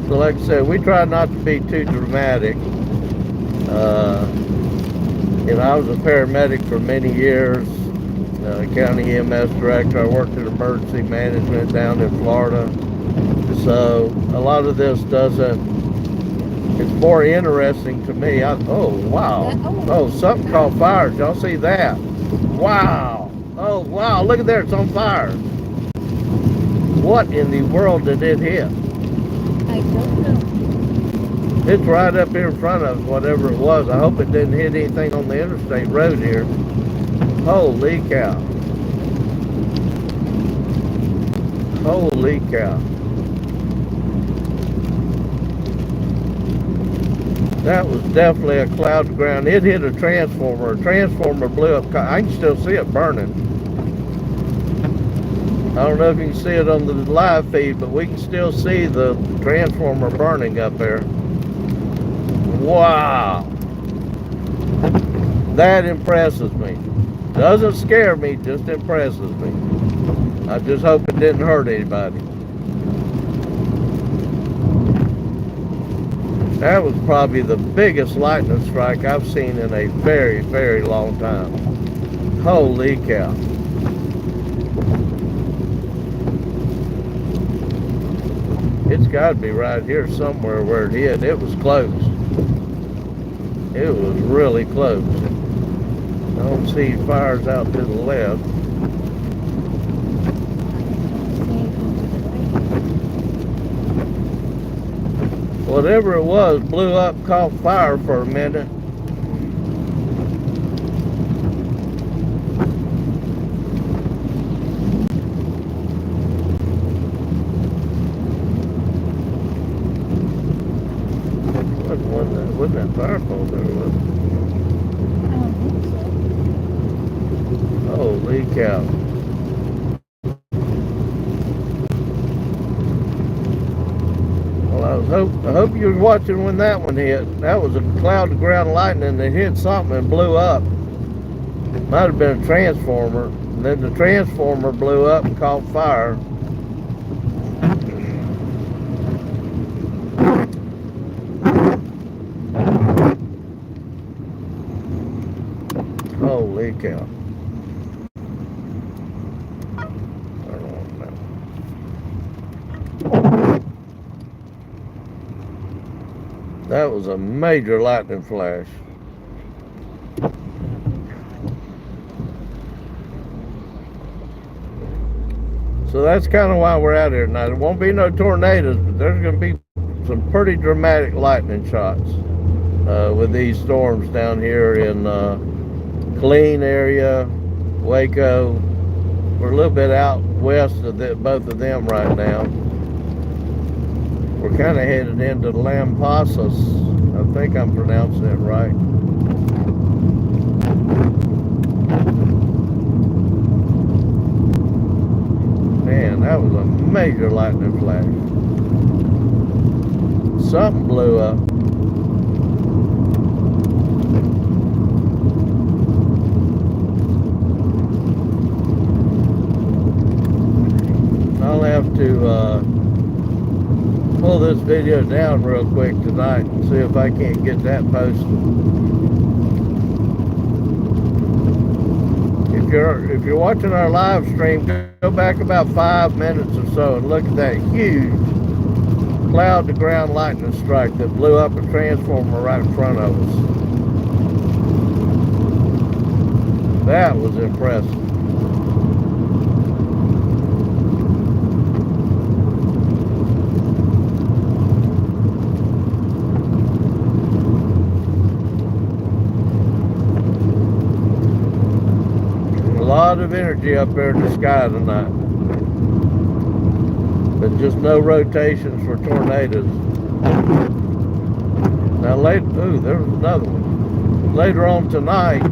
So like I said, we try not to be too dramatic. You know, I was a paramedic for many years, county EMS director. I worked in emergency management down in Florida. So a lot of this it's more interesting to me. Oh, wow. Oh, something caught fire. Did y'all see that? Wow. Oh, wow. Look at there. It's on fire. What in the world did it hit? I don't know. It's right up here in front of us, whatever it was. I hope it didn't hit anything on the interstate road here. Holy cow. Holy cow. That was definitely a cloud to ground. It hit a transformer. A transformer blew up. I can still see it burning. I don't know if you can see it on the live feed, but we can still see the transformer burning up there. Wow. That impresses me. Doesn't scare me, just impresses me. I just hope it didn't hurt anybody. That was probably the biggest lightning strike I've seen in a very, very long time. Holy cow. It's got to be right here somewhere where it hit. It was close. It was really close. I don't see fires out to the left. Whatever it was blew up, caught fire for a minute. Wasn't that fire pole there, was it? I don't think so. Holy cow. Well, I hope you were watching when that one hit. That was a cloud to ground lightning that hit something and blew up. Might have been a transformer. And then the transformer blew up and caught fire. Holy cow. was a major lightning flash. So that's kind of why we're out here tonight. There won't be no tornadoes, but there's going to be some pretty dramatic lightning shots with these storms down here in Killeen area, Waco. We're a little bit out west of both of them right now. We're kind of headed into Lampasas. I think I'm pronouncing it right. Man, that was a major lightning flash. Something blew up. I'll have to pull this video down real quick tonight and see if I can't get that posted. If you're watching our live stream, go back about 5 minutes or so and look at that huge cloud to ground lightning strike that blew up a transformer right in front of us. That was impressive. A lot of energy up there in the sky tonight, but just no rotations for tornadoes. Now ooh, there was another one. Later on tonight,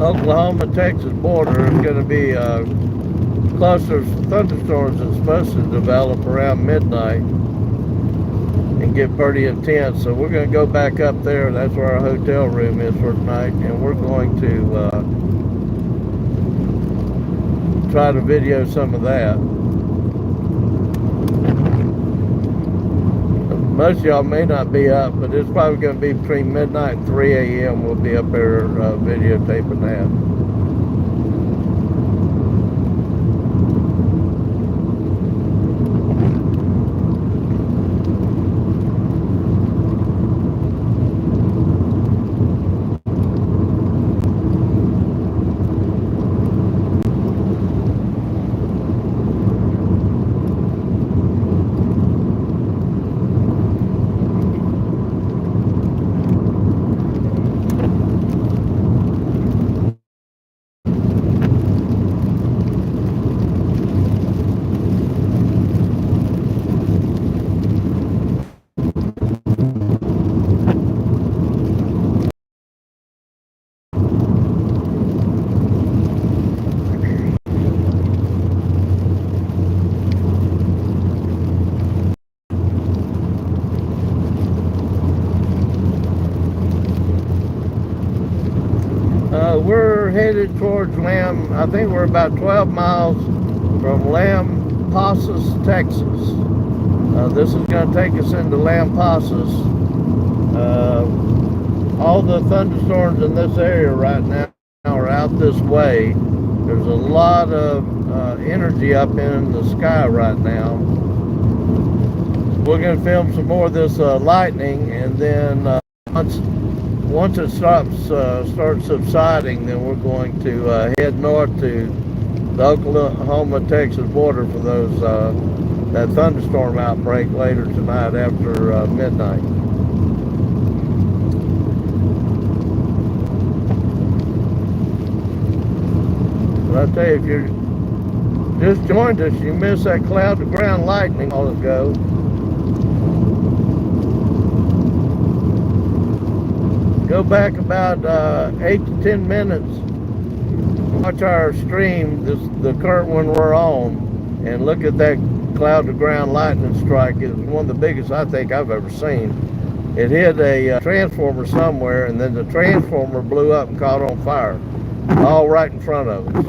Oklahoma-Texas border is going to be clusters of thunderstorms that's supposed to develop around midnight and get pretty intense. So we're going to go back up there. That's where our hotel room is for tonight, and we're going to try to video some of that. Most of y'all may not be up, but it's probably going to be between midnight and 3 a.m. We'll be up there videotaping that. We're headed towards I think we're about 12 miles from Lampasas, Texas. This is going to take us into Lampasas. All the thunderstorms in this area right now are out this way. There's a lot of energy up in the sky right now. We're going to film some more of this lightning, and then once it starts subsiding, then we're going to head north to the Oklahoma-Texas border for that thunderstorm outbreak later tonight after midnight. But I tell you, if you just joined us, you missed that cloud to ground lightning a while ago. Go back about 8 to 10 minutes, watch our stream, the current one we're on, and look at that cloud to ground lightning strike. It was one of the biggest I think I've ever seen. It hit a transformer somewhere, and then the transformer blew up and caught on fire, all right in front of us.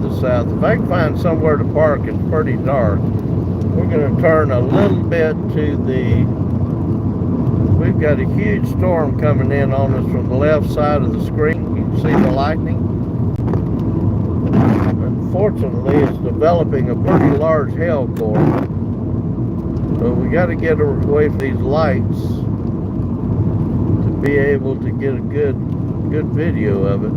the south. If I can find somewhere to park, it's pretty dark. We're going to turn a little bit to the... We've got a huge storm coming in on us from the left side of the screen. You can see the lightning. Unfortunately, it's developing a pretty large hail core. So we got to get away from these lights to be able to get a good video of it.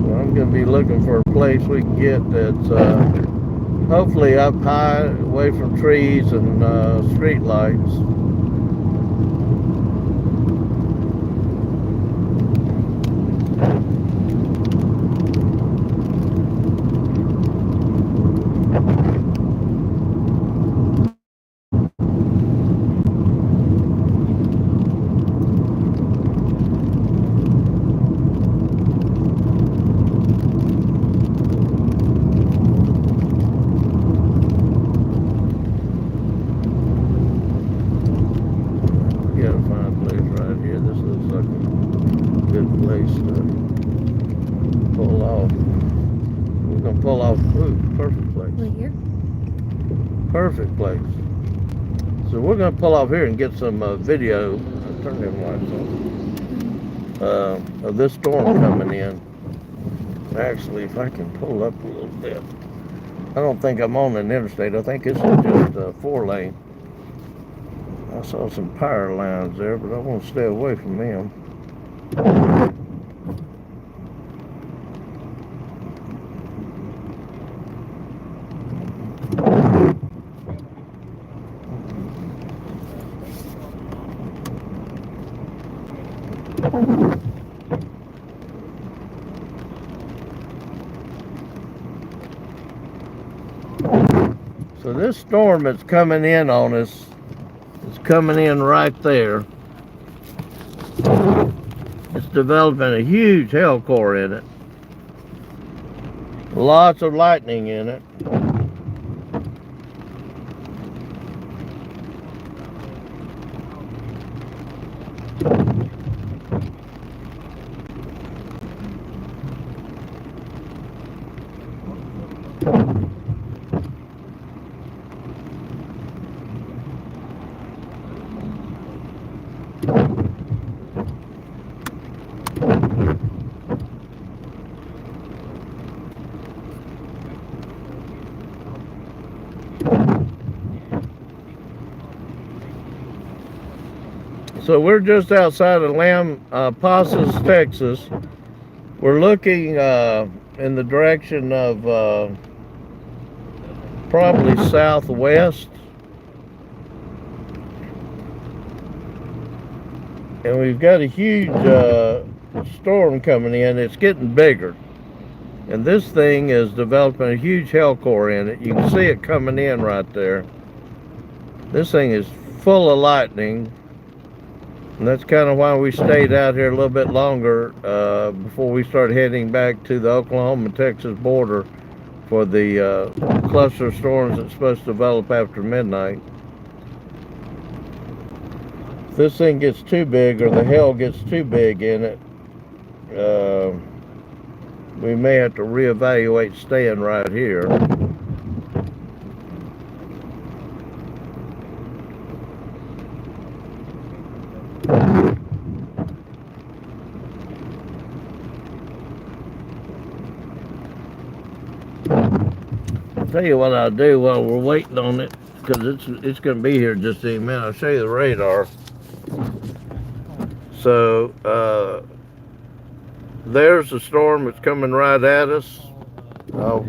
So I'm going to be looking for a place we can get that's hopefully up high, away from trees and street lights. Perfect place. So we're going to pull off here and get some video. I'll turn them lights on. Of this storm coming in. Actually, if I can pull up a little bit. I don't think I'm on an interstate. I think it's just a 4-lane. I saw some power lines there, but I want to stay away from them. So this storm that's coming in on us is coming in right there. It's developing a huge hail core in it. Lots of lightning in it. So we're just outside of Lampasas, Texas. We're looking in the direction of probably southwest. And we've got a huge storm coming in. It's getting bigger. And this thing is developing a huge hail core in it. You can see it coming in right there. This thing is full of lightning. And that's kind of why we stayed out here a little bit longer before we start heading back to the Oklahoma-Texas border for the cluster storms that's supposed to develop after midnight. If this thing gets too big or the hail gets too big in it, we may have to reevaluate staying right here. I'll tell you what I'll do while we're waiting on it, because it's going to be here just in a minute. I'll show you the radar. So there's the storm that's coming right at us. I'll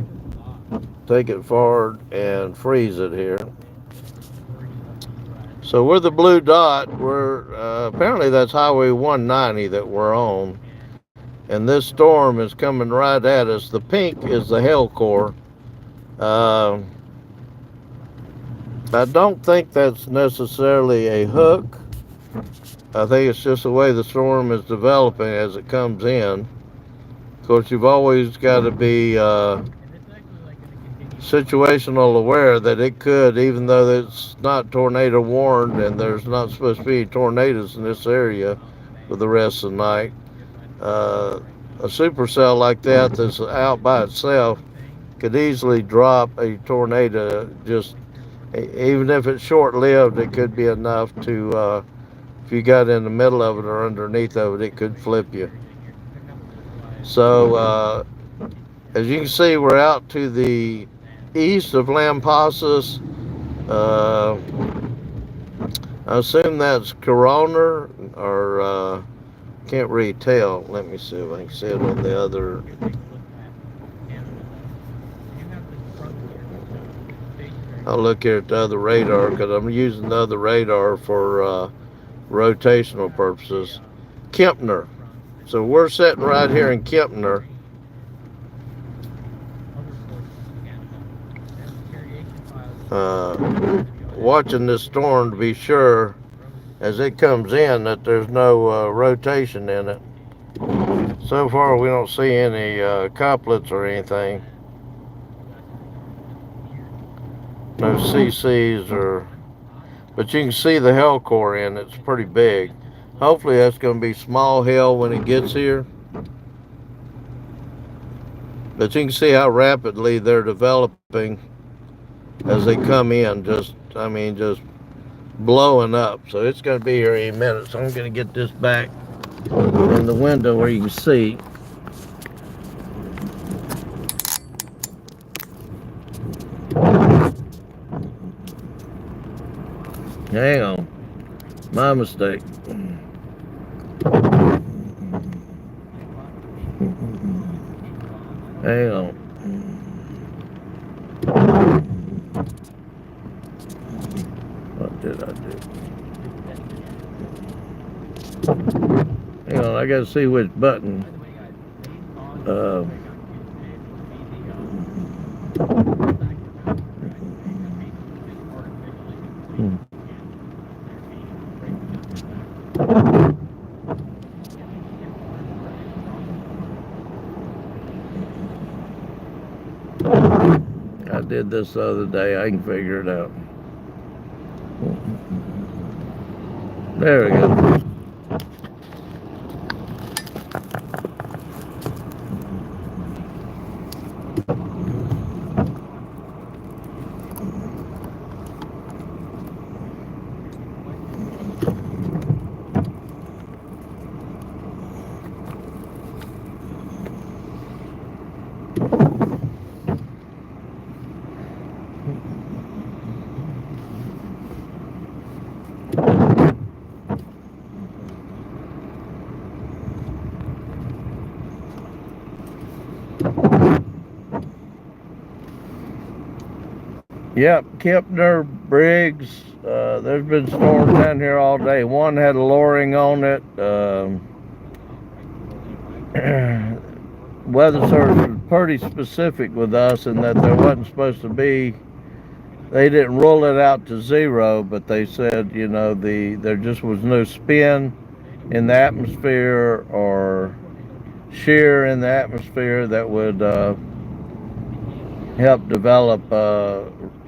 take it forward and freeze it here. So we're the blue dot. We're apparently that's Highway 190 that we're on, and this storm is coming right at us. The pink is the hail core. I don't think that's necessarily a hook. I think it's just the way the storm is developing as it comes in. Of course, you've always got to be situational aware that it could, even though it's not tornado warned and there's not supposed to be tornadoes in this area for the rest of the night, a supercell like that that's out by itself could easily drop a tornado. Just even if it's short-lived, it could be enough to, if you got in the middle of it or underneath of it, it could flip you. So as you can see, we're out to the east of Lampasas. I assume that's Corona, or can't really tell. Let me see if I can see it on the other. I'll look here at the other radar because I'm using the other radar for rotational purposes. Kempner. So we're sitting right here in Kempner. Watching this storm to be sure as it comes in that there's no rotation in it. So far we don't see any couplets or anything. No CCs but you can see the hail core in it. It's pretty big. Hopefully that's going to be small hail when it gets here. But you can see how rapidly they're developing as they come in. Just blowing up. So it's going to be here in a minute. So I'm going to get this back in the window where you can see. Hang on. My mistake. Hang on. What did I do? Hang on, I gotta see which button. I did this the other day. I can figure it out. There we go. Yep, Kempner, Briggs. There's been storms down here all day. One had a lowering on it. Weather service was pretty specific with us in that there wasn't supposed to be. They didn't rule it out to zero, but they said, you know, there just was no spin in the atmosphere or shear in the atmosphere that would help develop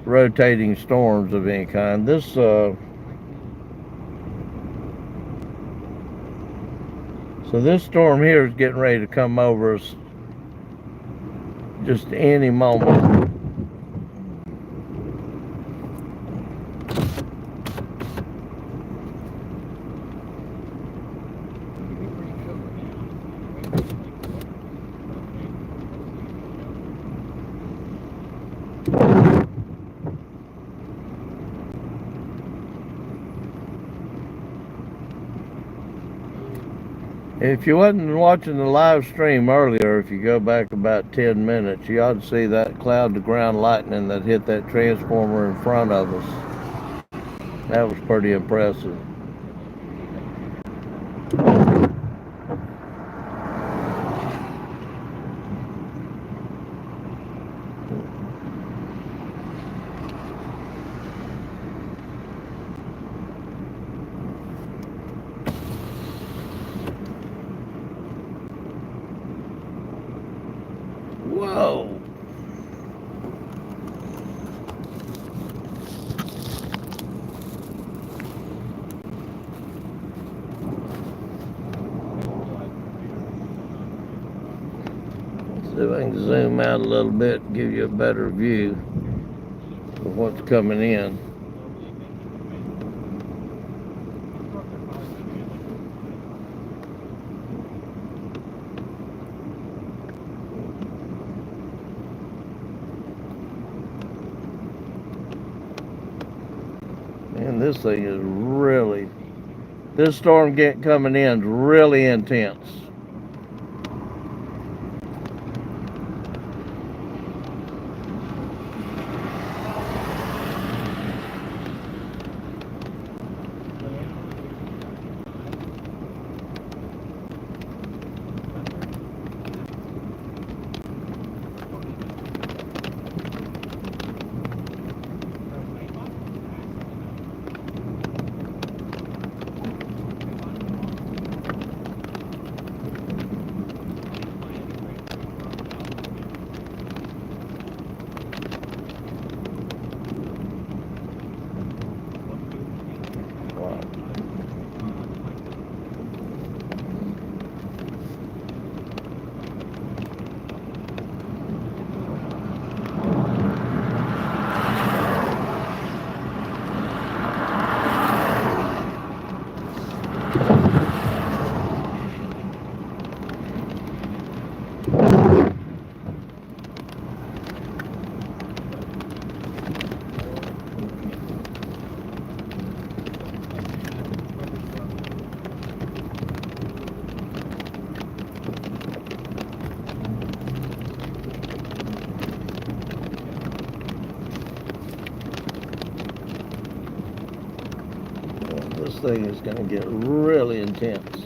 rotating storms of any kind. So this storm here is getting ready to come over us just any moment. If you wasn't watching the live stream earlier, if you go back about 10 minutes, you ought to see that cloud to ground lightning that hit that transformer in front of us. That was pretty impressive. Whoa. See if I can zoom out a little bit and give you a better view of what's coming in. And this thing is really, this storm coming in is really intense. This thing is going to get really intense.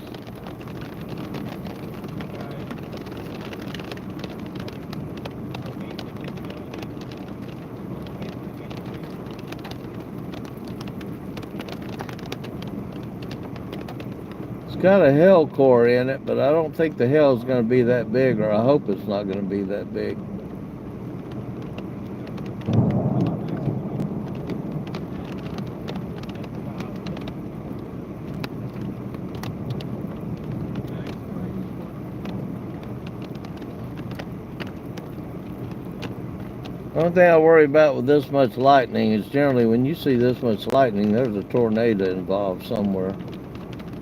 It's got a hail core in it, but I don't think the hail is going to be that big, or I hope it's not going to be that big. The only thing I worry about with this much lightning is generally when you see this much lightning, there's a tornado involved somewhere.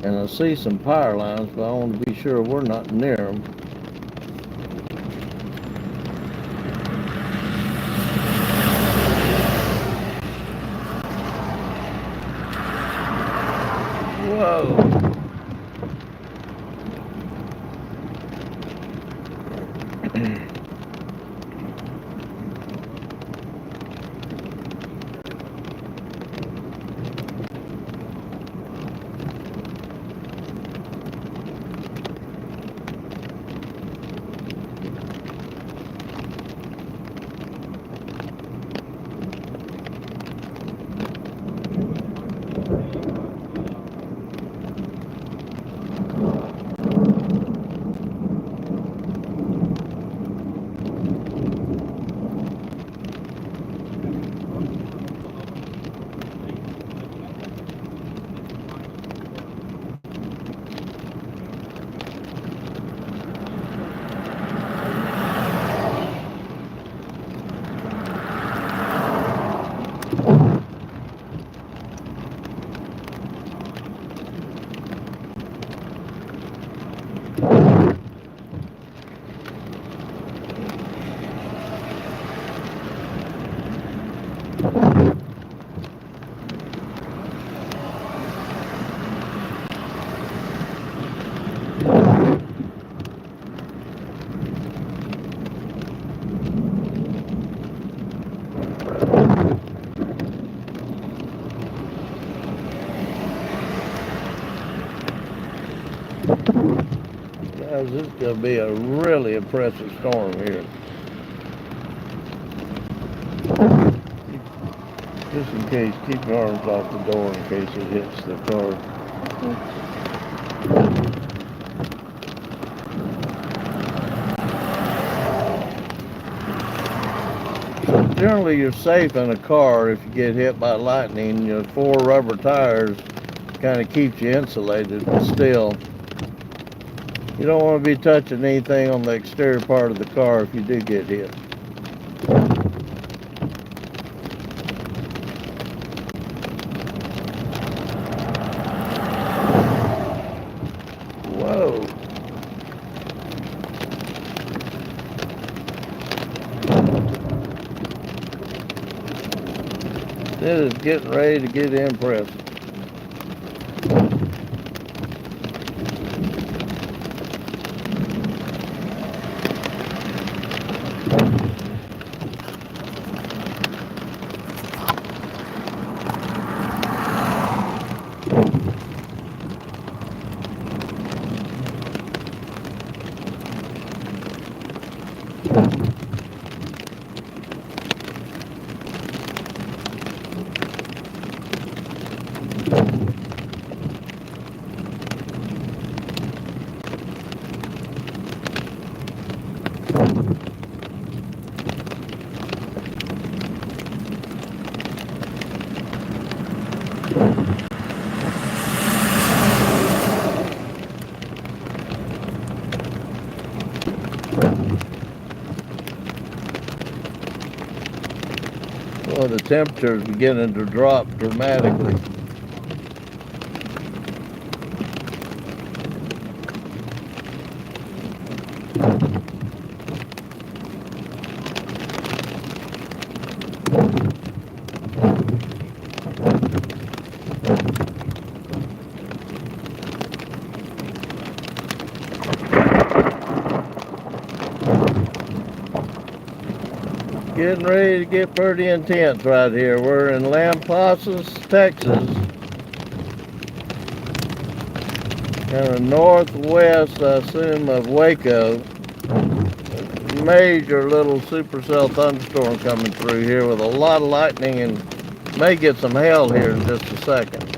And I see some power lines, but I want to be sure we're not near them. Whoa. Guys, this is going to be a really impressive storm here. Just in case, keep your arms off the door in case it hits the car. So generally you're safe in a car if you get hit by lightning. Your 4 rubber tires kind of keeps you insulated, but still, You don't want to be touching anything on the exterior part of the car if you do get hit. Whoa. It is getting ready to get impressive. Well, the temperature is beginning to drop dramatically. Getting ready to get pretty intense right here. We're in Lampasas, Texas. Kind of northwest, I assume, of Waco. Major little supercell thunderstorm coming through here with a lot of lightning, and may get some hail here in just a second.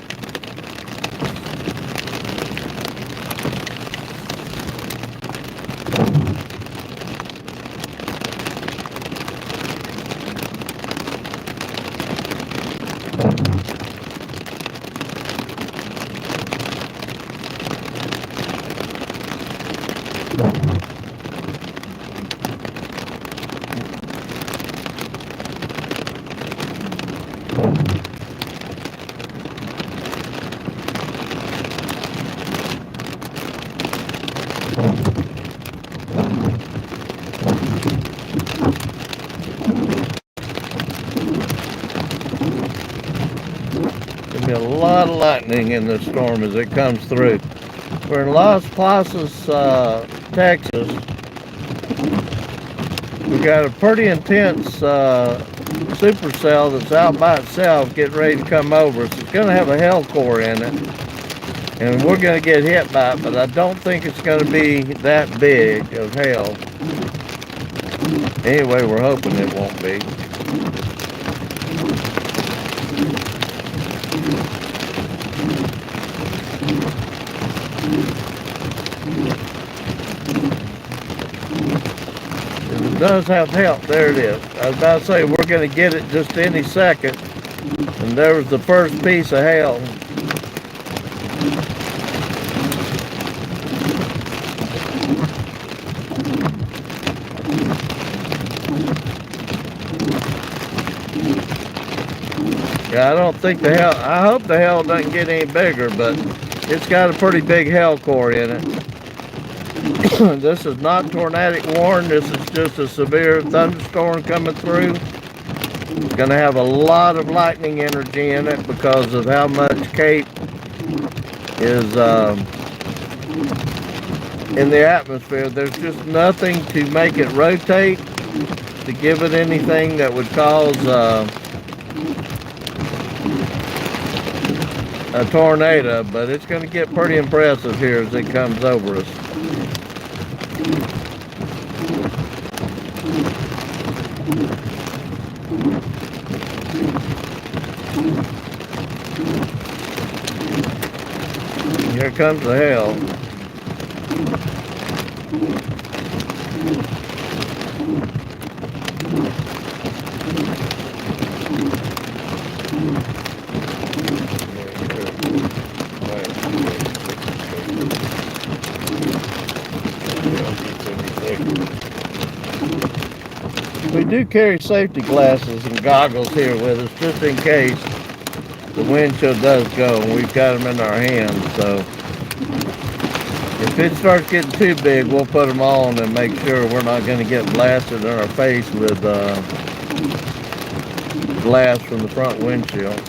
There'll be a lot of lightning in this storm as it comes through. We're in Las Places, Texas. We got a pretty intense supercell that's out by itself getting ready to come over. So it's going to have a hail core in it, and we're going to get hit by it, but I don't think it's going to be that big of hail. Anyway, we're hoping it won't be. It does have help. There it is. I was about to say we're going to get it just any second. And there was the first piece of hail. Yeah, I don't think the hail, I hope the hail doesn't get any bigger, but it's got a pretty big hail core in it. This is not tornadic warning. This is just a severe thunderstorm coming through. It's going to have a lot of lightning energy in it because of how much Cape is in the atmosphere. There's just nothing to make it rotate, to give it anything that would cause a tornado, but it's going to get pretty impressive here as it comes over us. Here comes the hail. We do carry safety glasses and goggles here with us just in case the windshield does go, and we've got them in our hands. So if it starts getting too big, we'll put them on and make sure we're not going to get blasted in our face with glass from the front windshield.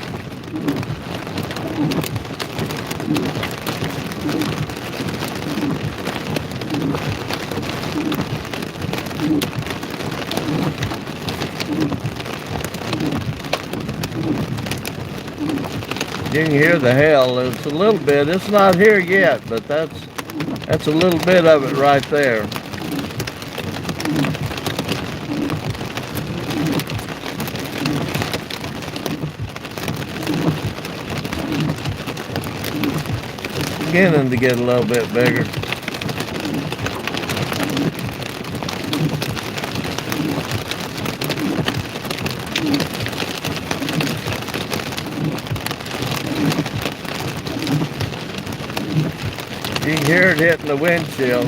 You can hear the hail. It's a little bit. It's not here yet, but that's a little bit of it right there. Beginning to get a little bit bigger. You can hear it hitting the windshield.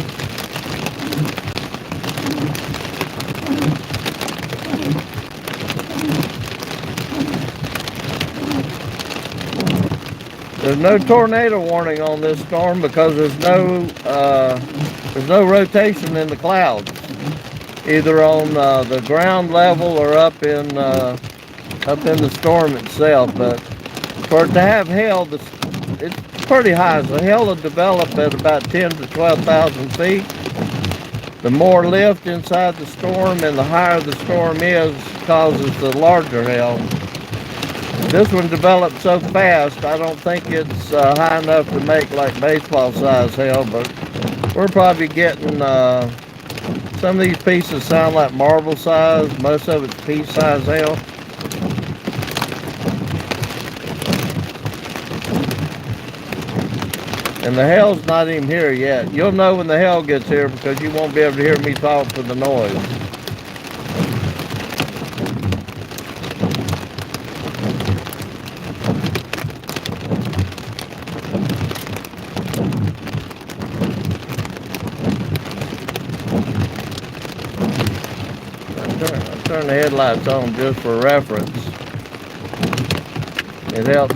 There's no tornado warning on this storm because there's no rotation in the clouds, either on the ground level or up in the storm itself. But for it to have hail, it's pretty high. So hail will develop at about 10 to 12,000 feet. The more lift inside the storm and the higher the storm is, causes the larger hail. This one developed so fast, I don't think it's high enough to make like baseball size hail, but we're probably getting, some of these pieces sound like marble size, most of it's pea size hail. And the hail's not even here yet. You'll know when the hail gets here because you won't be able to hear me talk for the noise. I'll turn the headlights on just for reference. It helps.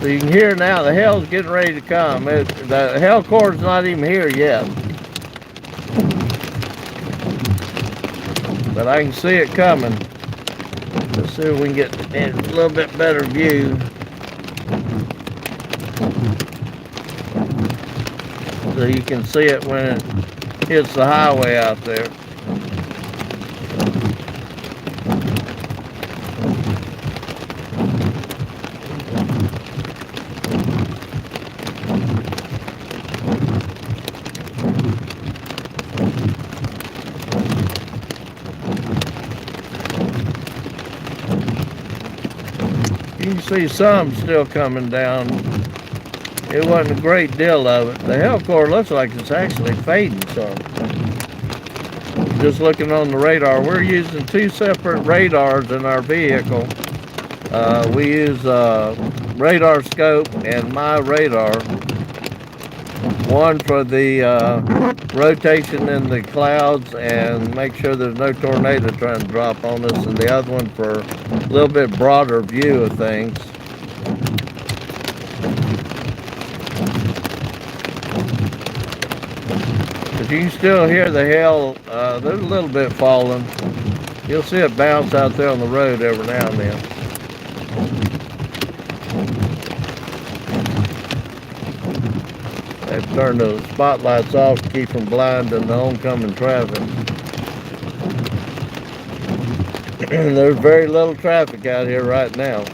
So you can hear now the hail's getting ready to come. The hail core's not even here yet. But I can see it coming. Let's see if we can get a little bit better view. So you can see it when it hits the highway out there. You can see some still coming down. It wasn't a great deal of it. The hail core looks like it's actually fading some. Just looking on the radar, we're using two separate radars in our vehicle. We use radar scope and my radar. One for the rotation in the clouds and make sure there's no tornado trying to drop on us, and the other one for a little bit broader view of things. But you can still hear the hail. There's a little bit falling. You'll see it bounce out there on the road every now and then. They've turned the spotlights off to keep from blinding the oncoming traffic. There's very little traffic out here right now.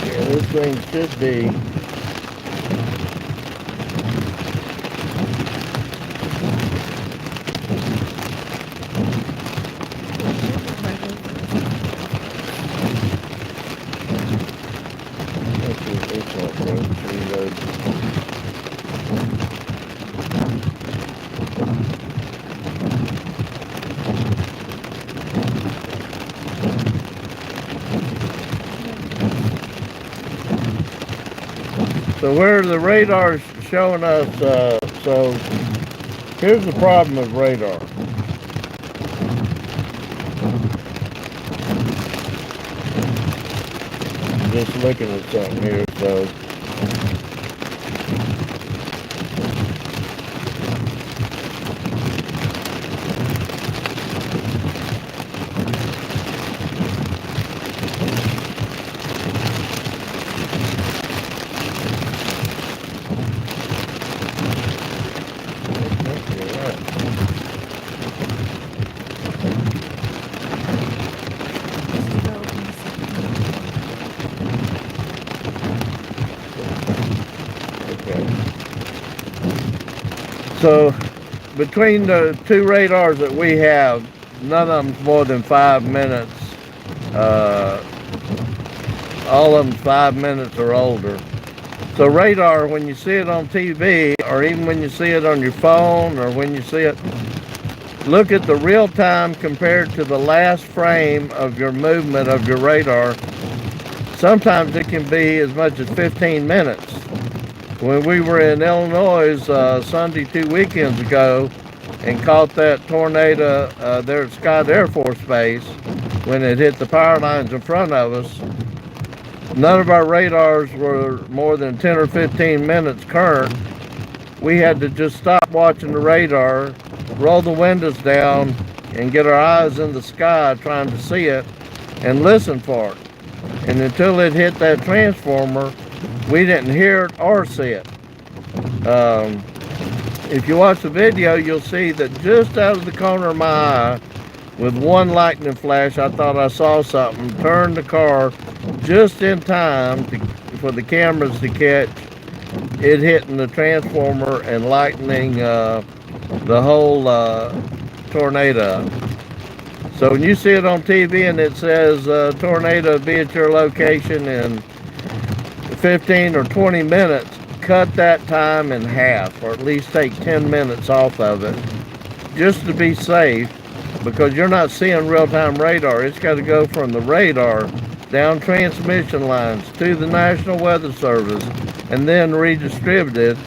Yeah, this thing should be so where the radar's showing us, so here's the problem with radar. Just looking at something here, so So between the two radars that we have, none of them's more than 5 minutes. All of them 5 minutes or older. So radar, when you see it on TV, or even when you see it on your phone, or when you see it, look at the real time compared to the last frame of your movement of your radar. Sometimes it can be as much as 15 minutes. When we were in Illinois Sunday 2 weekends ago and caught that tornado there at Scott Air Force Base, when it hit the power lines in front of us, none of our radars were more than 10 or 15 minutes current. We had to just stop watching the radar, roll the windows down, and get our eyes in the sky trying to see it and listen for it. And until it hit that transformer, we didn't hear it or see it. If you watch the video, you'll see that just out of the corner of my eye, with one lightning flash, I thought I saw something, turned the car just in time for the cameras to catch it hitting the transformer and lightening the whole tornado. So when you see it on TV and it says tornado be at your location in 15 or 20 minutes, cut that time in half, or at least take 10 minutes off of it, just to be safe, because you're not seeing real-time radar. It's got to go from the radar down transmission lines to the National Weather Service and then redistributed,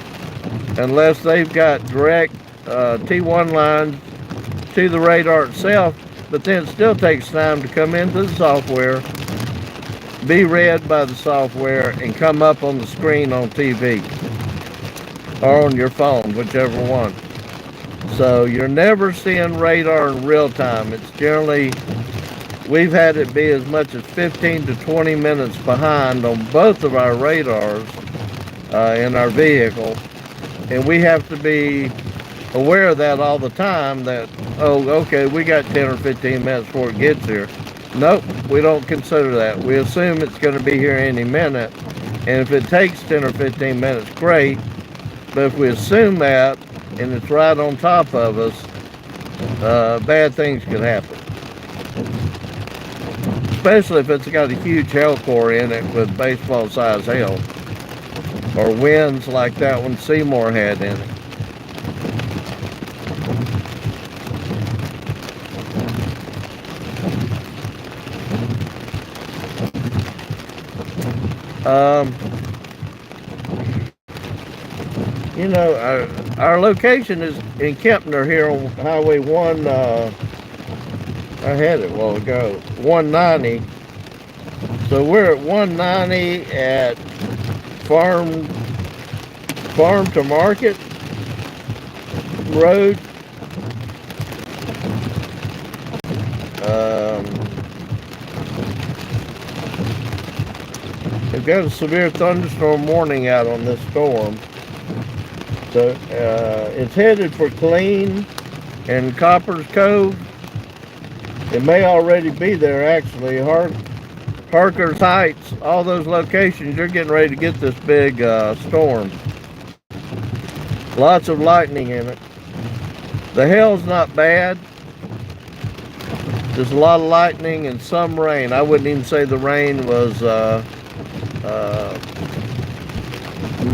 unless they've got direct T1 lines to the radar itself. But then it still takes time to come into the software, be read by the software, and come up on the screen on TV or on your phone, whichever one. So you're never seeing radar in real time. It's generally, we've had it be as much as 15 to 20 minutes behind on both of our radars in our vehicle. And we have to be aware of that all the time, that, oh, okay, we got 10 or 15 minutes before it gets here. Nope, we don't consider that. We assume it's going to be here any minute. And if it takes 10 or 15 minutes, great. But if we assume that and it's right on top of us, bad things could happen. Especially if it's got a huge hail core in it with baseball-sized hail, or winds like that one Seymour had in it. You know, Our location is in Kempner here on Highway 1. I had it a while ago. 190. So we're at 190 at Farm to Market Road. We've got a severe thunderstorm warning out on this storm. So it's headed for Killeen and Copperas Cove. It may already be there actually. Harker's Heights, all those locations, you're getting ready to get this big storm. Lots of lightning in it. The hail's not bad. There's a lot of lightning and some rain. I wouldn't even say the rain was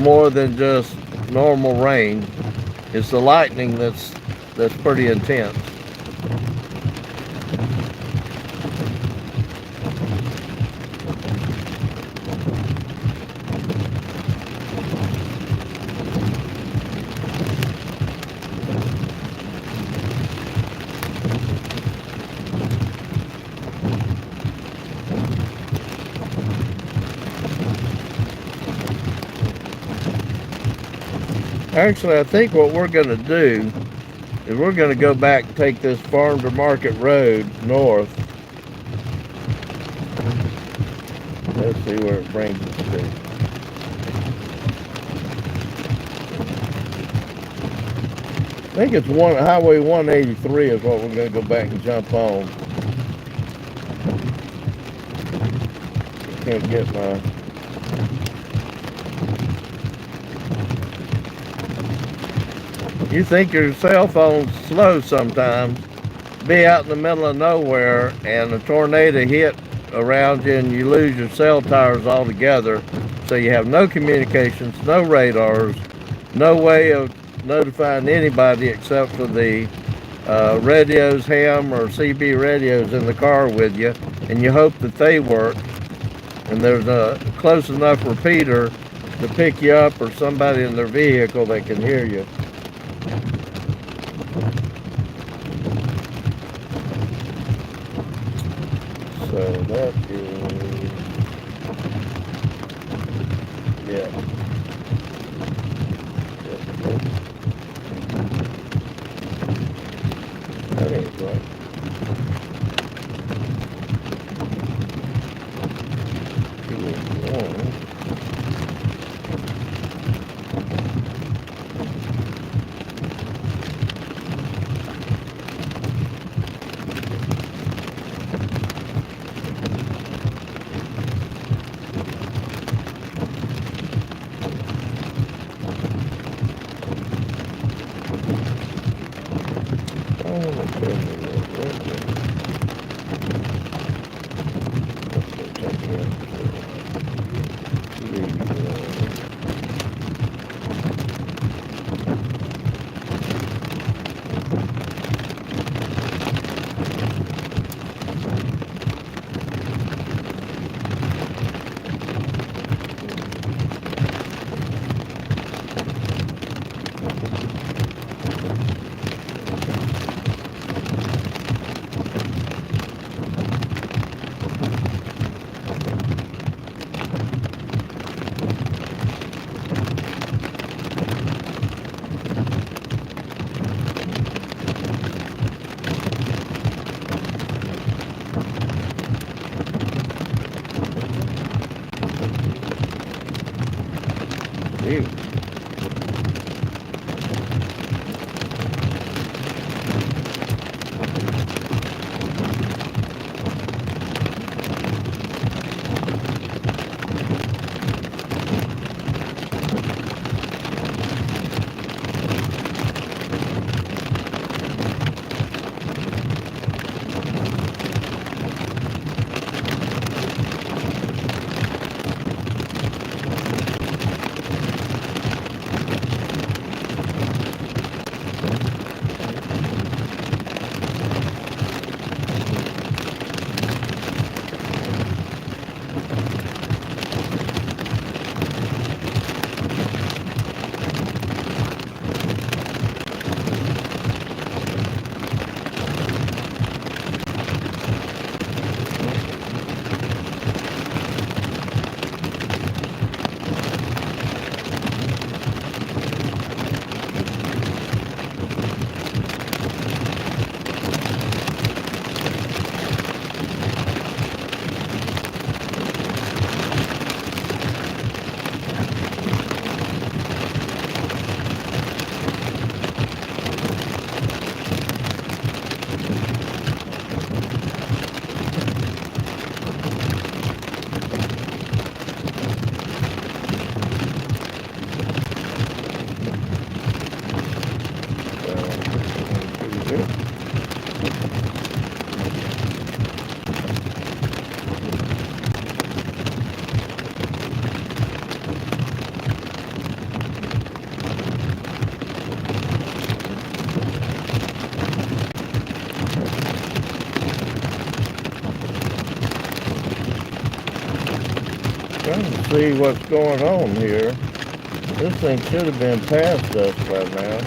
more than just normal rain. It's the lightning that's pretty intense. Actually, I think what we're going to do is we're going to go back and take this Farm to Market Road north. Let's see where it brings us to. I think it's Highway 183 is what we're going to go back and jump on. Can't get my... You think your cell phone's slow sometimes. Be out in the middle of nowhere and a tornado hit around you and you lose your cell towers altogether. So you have no communications, no radars, no way of notifying anybody except for the radios, ham or CB radios in the car with you. And you hope that they work. And there's a close enough repeater to pick you up or somebody in their vehicle that can hear you. So that is, yeah. That ain't right. Trying to see what's going on here. This thing should have been past us by now.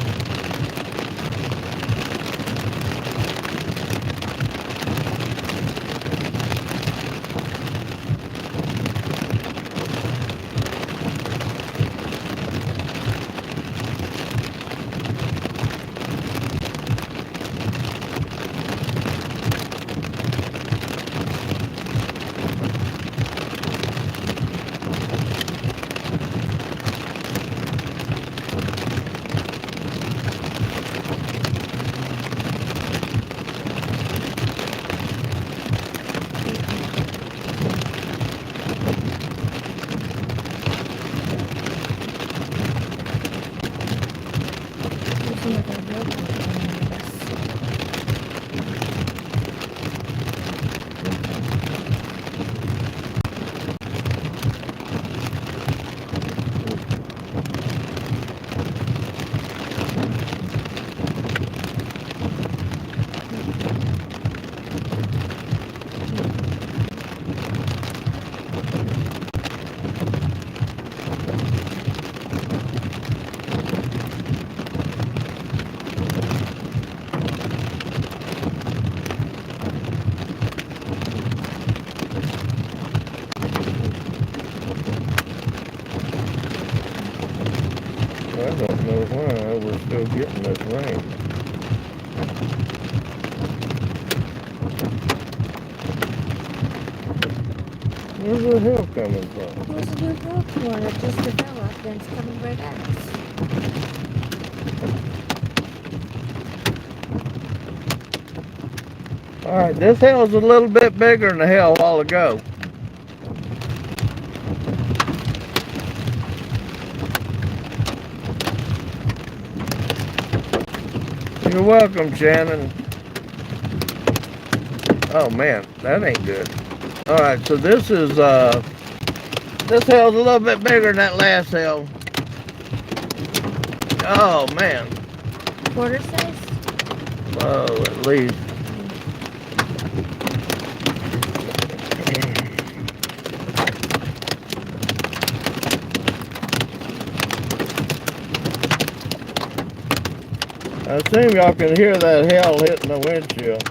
I don't know why we're still getting this rain. Where's the hill coming from? There's a new growth one that just developed and it's coming right at us. Alright, this hill's a little bit bigger than the hill a while ago. You're welcome, Shannon. Oh man, that ain't good. Alright, so this is this hill's a little bit bigger than that last hill. Oh man. Quarter size? Oh, at least. I assume y'all can hear that hail hitting the windshield.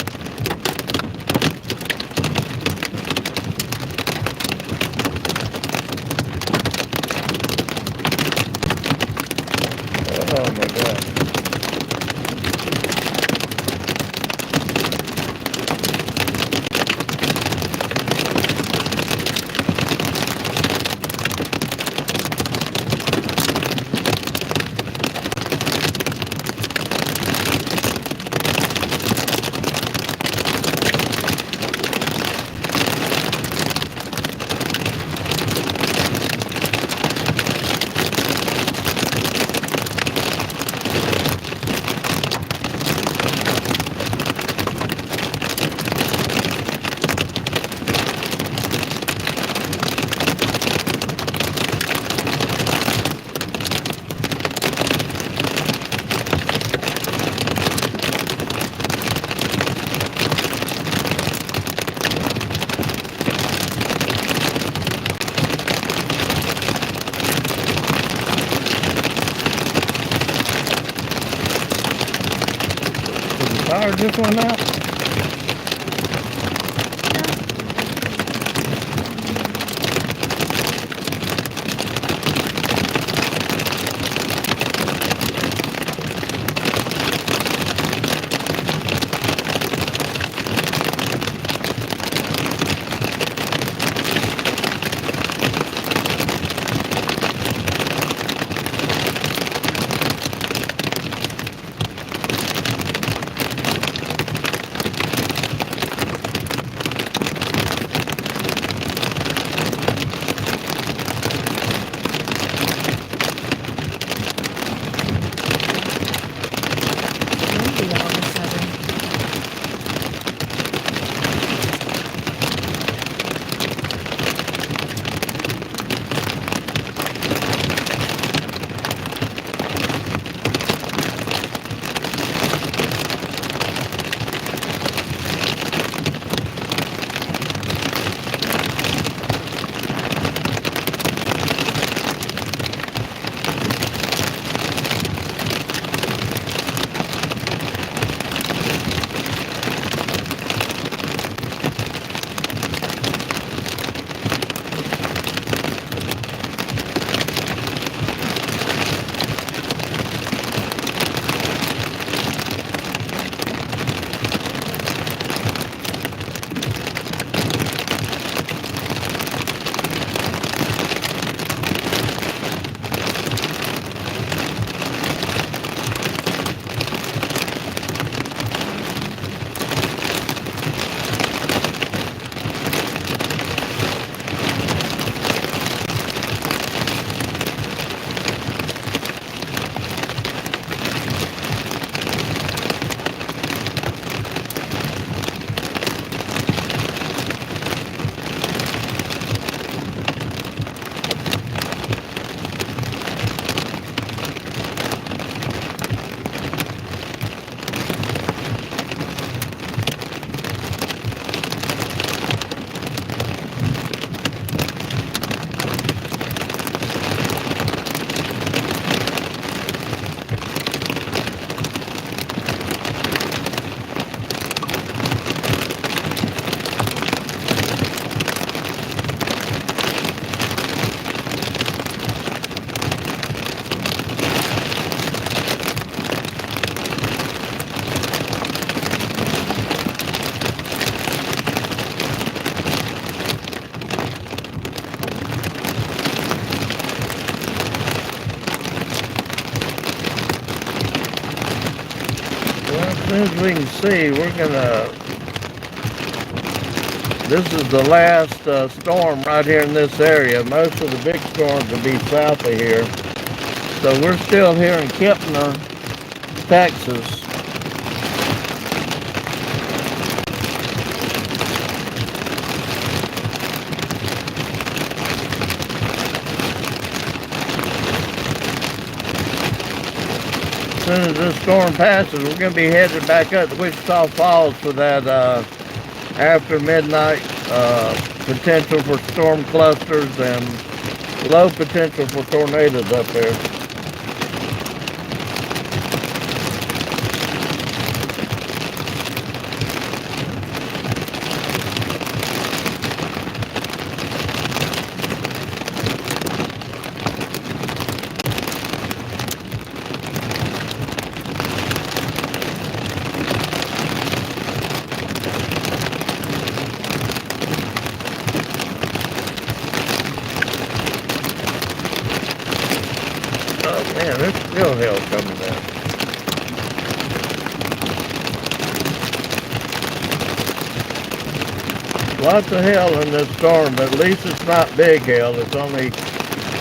Oh my God. Power just went out. Well, as soon as we can see, we're gonna. This is the last storm right here in this area. Most of the big storms will be south of here. So we're still here in Kempner, Texas. As soon as this storm passes, we're going to be headed back up to Wichita Falls for that after midnight potential for storm clusters and low potential for tornadoes up there. Man, there's still hail coming down. Lots of hail in this storm, but at least it's not big hail. It's only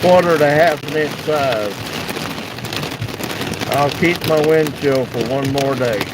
quarter to half an inch size. I'll keep my wind chill for one more day.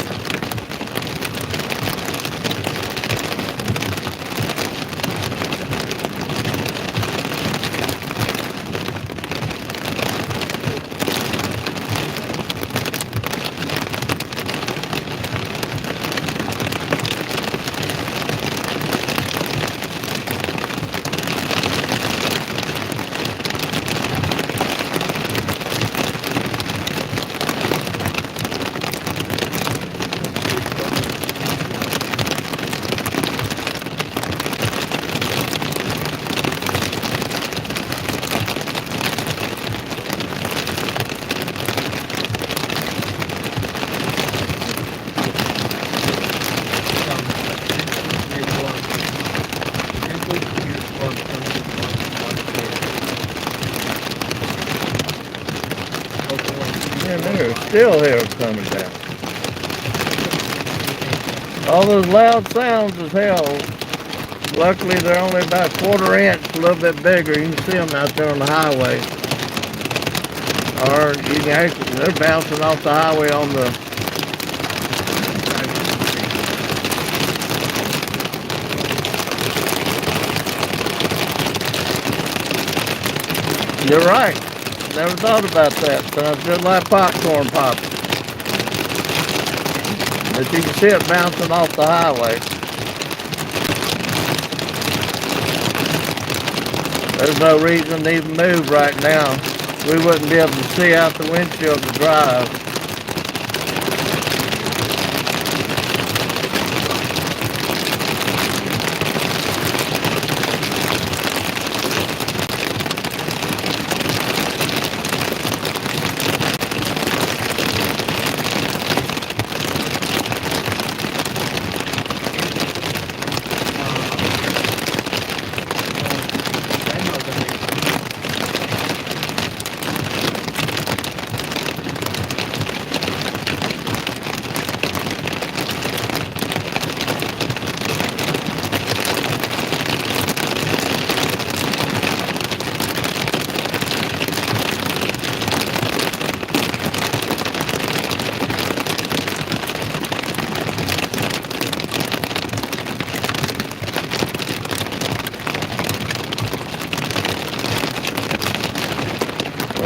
Man, there's still hail coming down. All those loud sounds is hail. Luckily, they're only about a quarter inch, a little bit bigger. You can see them out there on the highway. Or you can actually, they're bouncing off the highway on the. You're right. Never thought about that. Sounds just like popcorn popping. But you can see it bouncing off the highway. There's no reason to even move right now. We wouldn't be able to see out the windshield to drive.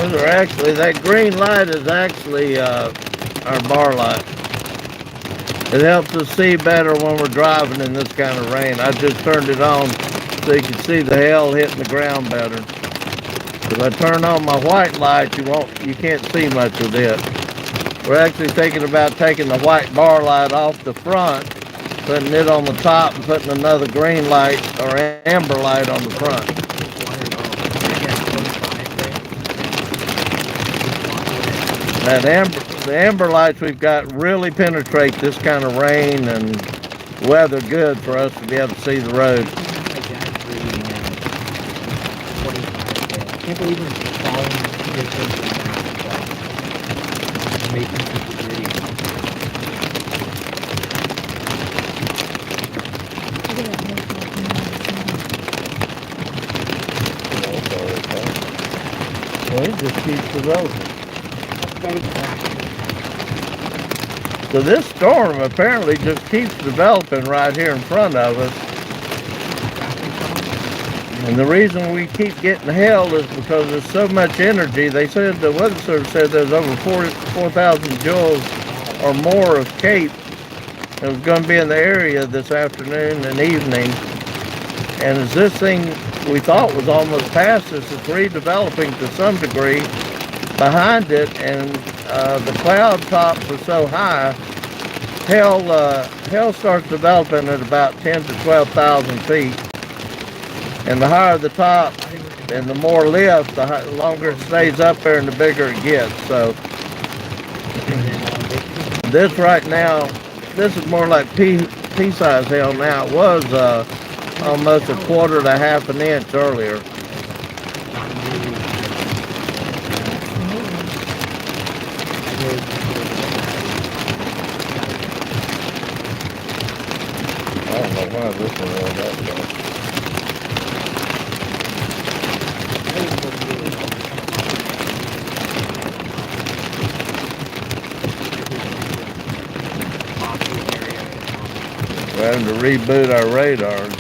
Those are actually, that green light is actually our bar light. It helps us see better when we're driving in this kind of rain. I just turned it on so you can see the hail hitting the ground better. If I turn on my white light, you can't see much of it. We're actually thinking about taking the white bar light off the front, putting it on the top, and putting another green light or amber light on the front. The amber lights we've got really penetrate this kind of rain and weather good for us to be able to see the road. I can't believe we're following this. just keeps developing. Very cracked. So this storm apparently just keeps developing right here in front of us. And the reason we keep getting held is because there's so much energy. They said, the weather service said there's over 4,000 joules or more of CAPE that was going to be in the area this afternoon and evening. And as this thing we thought was almost past us, it's redeveloping to some degree behind it, and the cloud tops are so high, hell starts developing at about 10 to 12,000 feet. And the higher the top and the more lift, the longer it stays up there and the bigger it gets. So this right now, this is more like pea-sized hail now. It was almost a quarter to half an inch earlier. I don't know why this one went that way. We're having to reboot our radars.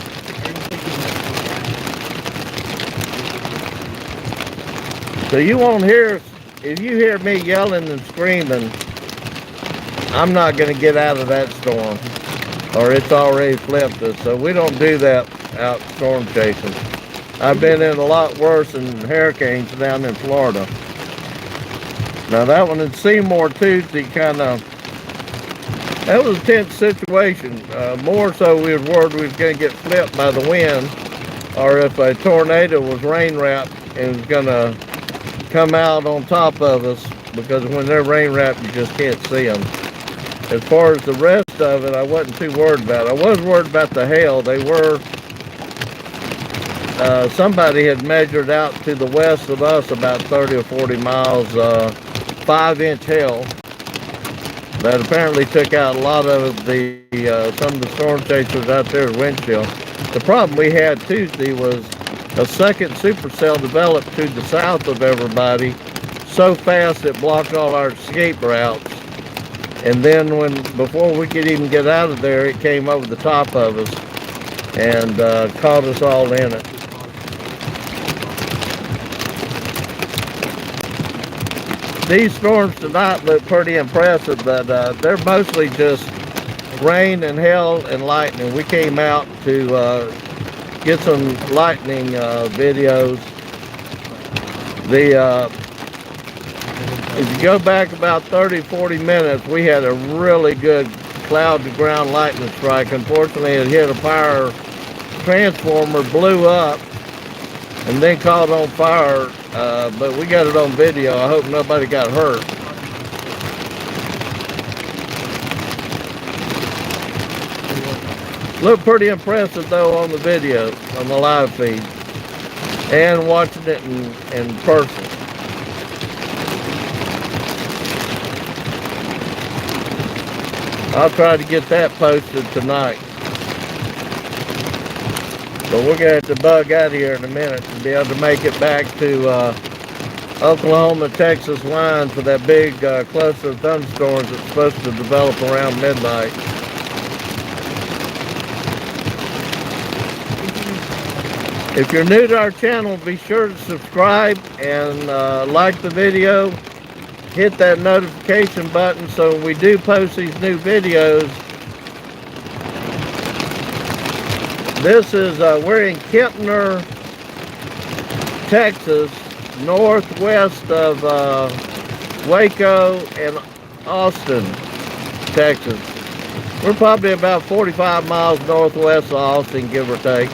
So you won't hear, if you hear me yelling and screaming, I'm not going to get out of that storm, or it's already flipped us. So we don't do that out storm chasing. I've been in a lot worse than hurricanes down in Florida. Now that one in Seymour Tuesday that was a tense situation. More so we were worried we was going to get flipped by the wind, or if a tornado was rain wrapped and was going to come out on top of us, because when they're rain wrapped you just can't see them. As far as the rest of it, I wasn't too worried about it. I was worried about the hail. They were, somebody had measured out to the west of us about 30 or 40 miles, 5-inch hail that apparently took out a lot of the some of the storm chasers out there at windshield. The problem we had Tuesday was a second supercell developed to the south of everybody so fast it blocked all our escape routes. And then before we could even get out of there, it came over the top of us and caught us all in it. These storms tonight look pretty impressive, but they're mostly just rain and hail and lightning. We came out to get some lightning videos. If you go back about 30-40 minutes, we had a really good cloud to ground lightning strike. Unfortunately, it hit a power transformer, blew up, and then caught on fire, but we got it on video. I hope nobody got hurt. Looked pretty impressive though on the video, on the live feed, and watching it in person. I'll try to get that posted tonight. But we're going to have to bug out of here in a minute to be able to make it back to Oklahoma-Texas line for that big cluster of thunderstorms that's supposed to develop around midnight. If you're new to our channel, be sure to subscribe and like the video. Hit that notification button so when we do post these new videos. This is, we're in Kempner, Texas, northwest of Waco and Austin, Texas. We're probably about 45 miles northwest of Austin, give or take.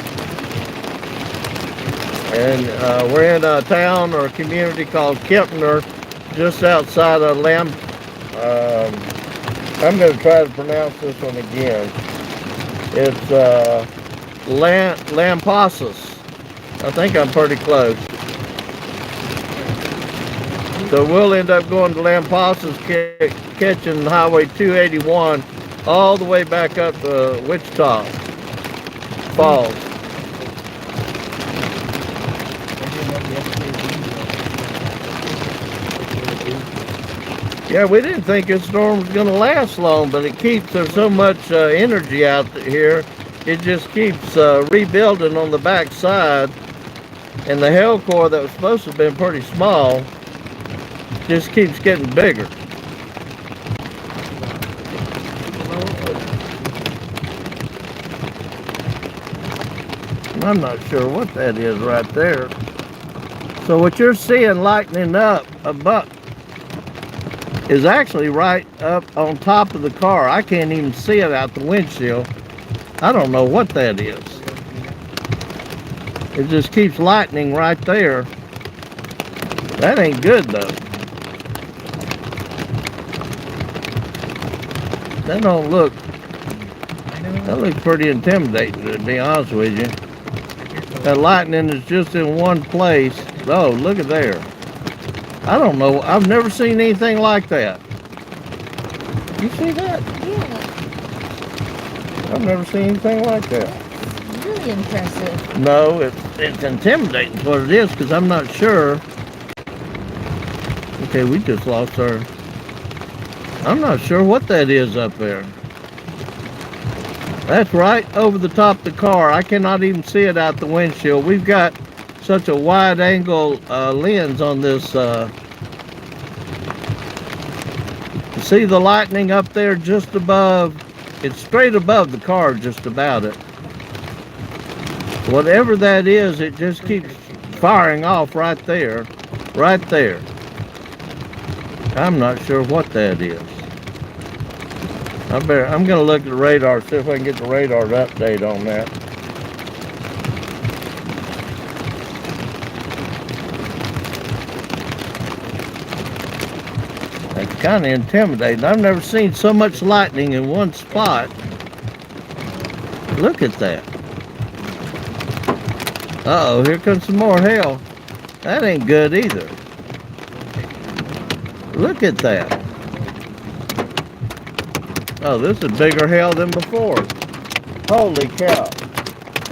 And we're in a town or a community called Kempner, just outside of I'm going to try to pronounce this one again. It's Lampasas. I think I'm pretty close. So we'll end up going to Lampasas, catching Highway 281 all the way back up to Wichita Falls. Yeah, we didn't think this storm was going to last long, but it keeps, there's so much energy out here, it just keeps rebuilding on the back side. And the hail core that was supposed to have been pretty small just keeps getting bigger. I'm not sure what that is right there. So what you're seeing lightening up above is actually right up on top of the car. I can't even see it out the windshield. I don't know what that is. It just keeps lightning right there. That ain't good though. That don't look, that looks pretty intimidating, to be honest with you. That lightning is just in one place. Oh, look at there. I don't know. I've never seen anything like that. You see that? Yeah. I've never seen anything like that. That's really impressive. No, it's intimidating is what it is, because I'm not sure. Okay, we just lost our... I'm not sure what that is up there. That's right over the top of the car. I cannot even see it out the windshield. We've got such a wide angle lens on this. See the lightning up there just above? It's straight above the car, just about it. Whatever that is, it just keeps firing off right there. Right there. I'm not sure what that is. I'm gonna look at the radar, see if I can get the radar update on that. That's kind of intimidating. I've never seen so much lightning in one spot. Look at that. Uh-oh, here comes some more hail. That ain't good either. Look at that. Oh, this is bigger hail than before. Holy cow.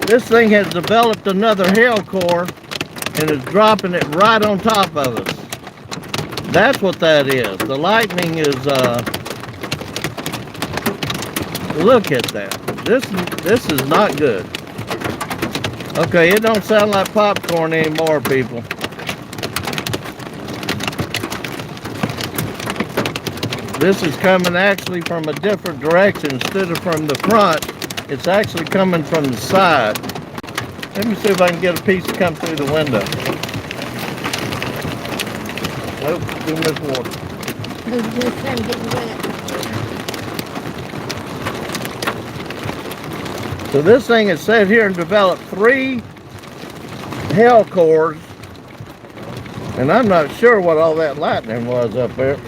This thing has developed another hail core and is dropping it right on top of us. That's what that is. The lightning is, look at that. This is not good. Okay, it don't sound like popcorn anymore, people. This is coming actually from a different direction instead of from the front. It's actually coming from the side. Let me see if I can get a piece to come through the window. Nope, too much water. Those good friend getting wet. So this thing has sat here and developed 3 hail cores, and I'm not sure what all that lightning was up there.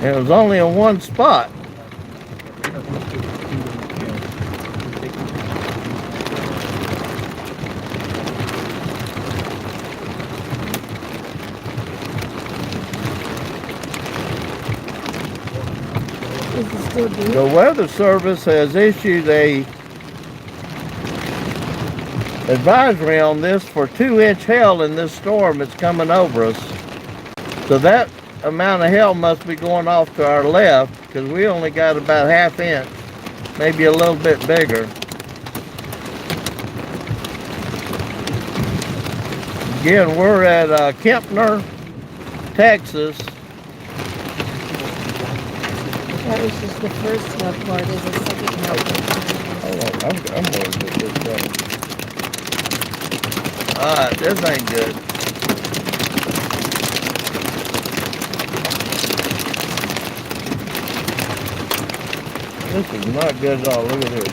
And it was only in one spot. Is it still deep? The Weather Service has issued a advisory on this for 2-inch hail in this storm that's coming over us. So that amount of hail must be going off to our left, because we only got about 1/2 inch, maybe a little bit bigger. Again, we're at Kempner, Texas. That was just the first hail core. There's a second hail core. Hold on, I'm gonna get this done. Alright, this ain't good. This is not good at all. Look at this.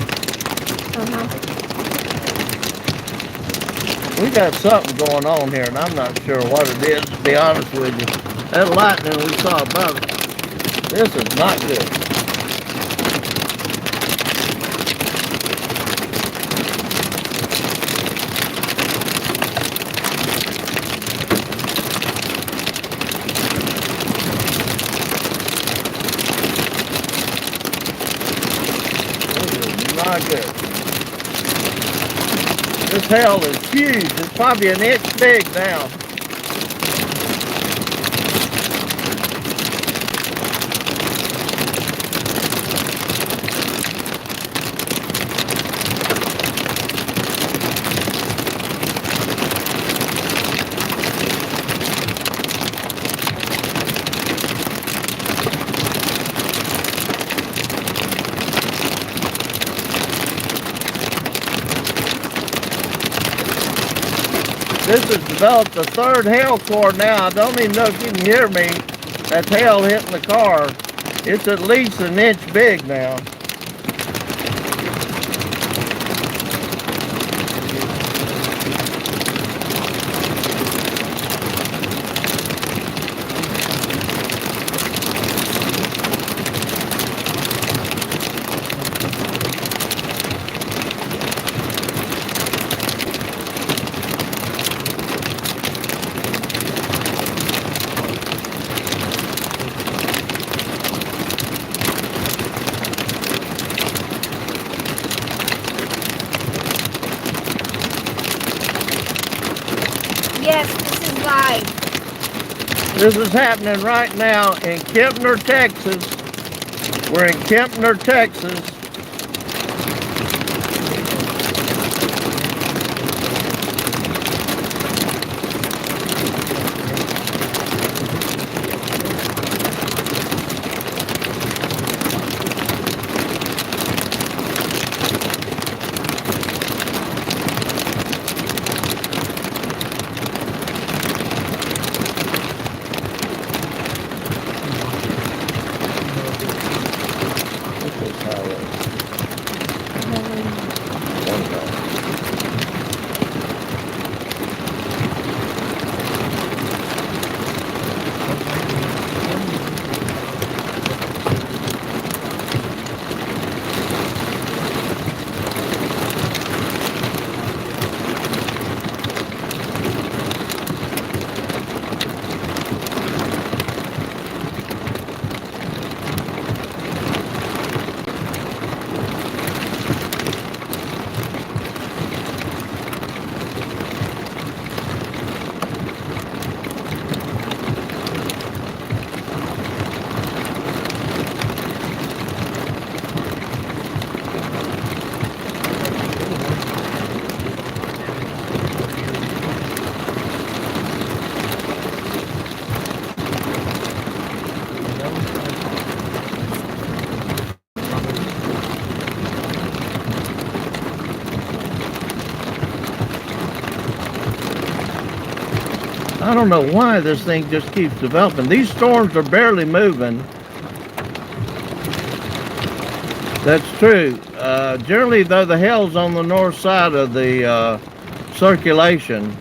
We got something going on here, and I'm not sure what it is, to be honest with you. That lightning we saw above it, this is not good. Not good. This hail is huge. It's probably 1 inch big now. This has developed a third hail core now. I don't even know if you can hear me. That's hail hitting the car. It's at least an inch big now. Yes, this is live. This is happening right now in Kempner, Texas. We're in Kempner, Texas. I don't know why this thing just keeps developing. These storms are barely moving. That's true. Generally, though, the hail's on the north side of the circulation,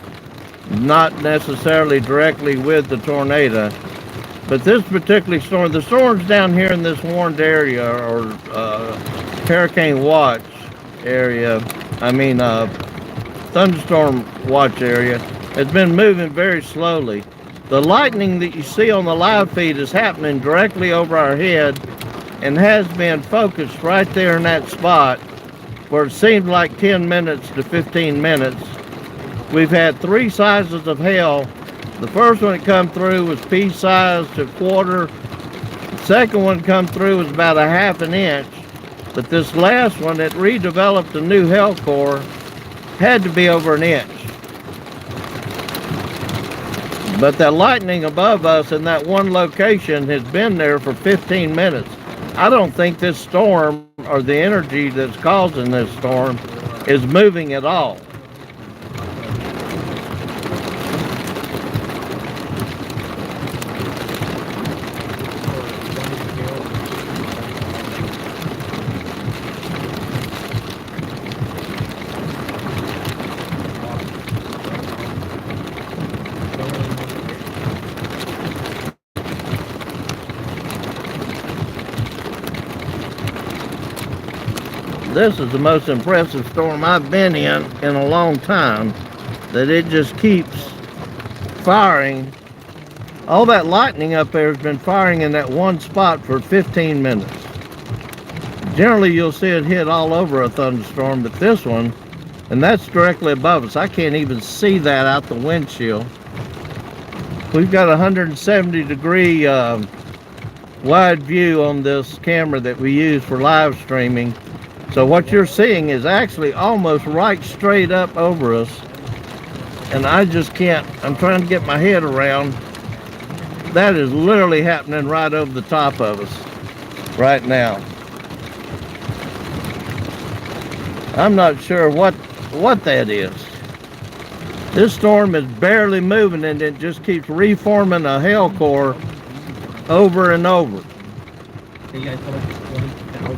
not necessarily directly with the tornado. But this particular storm, the storms down here in this warned area, or hurricane watch area, thunderstorm watch area, has been moving very slowly. The lightning that you see on the live feed is happening directly over our head and has been focused right there in that spot for it seemed like 10 minutes to 15 minutes. We've had three sizes of hail. The first one that come through was pea size to quarter. The second one come through was about a half an inch. But this last one that redeveloped a new hail core had to be over an inch. But that lightning above us in that one location has been there for 15 minutes. I don't think this storm or the energy that's causing this storm is moving at all. This is the most impressive storm I've been in a long time, that it just keeps firing. All that lightning up there has been firing in that one spot for 15 minutes. Generally, you'll see it hit all over a thunderstorm, but this one, and that's directly above us. I can't even see that out the windshield. We've got a 170-degree wide view on this camera that we use for live streaming. So what you're seeing is actually almost right straight up over us. And I just can't, I'm trying to get my head around. That is literally happening right over the top of us right now. I'm not sure what that is. This storm is barely moving and it just keeps reforming a hail core over and over. So you guys have like 20,000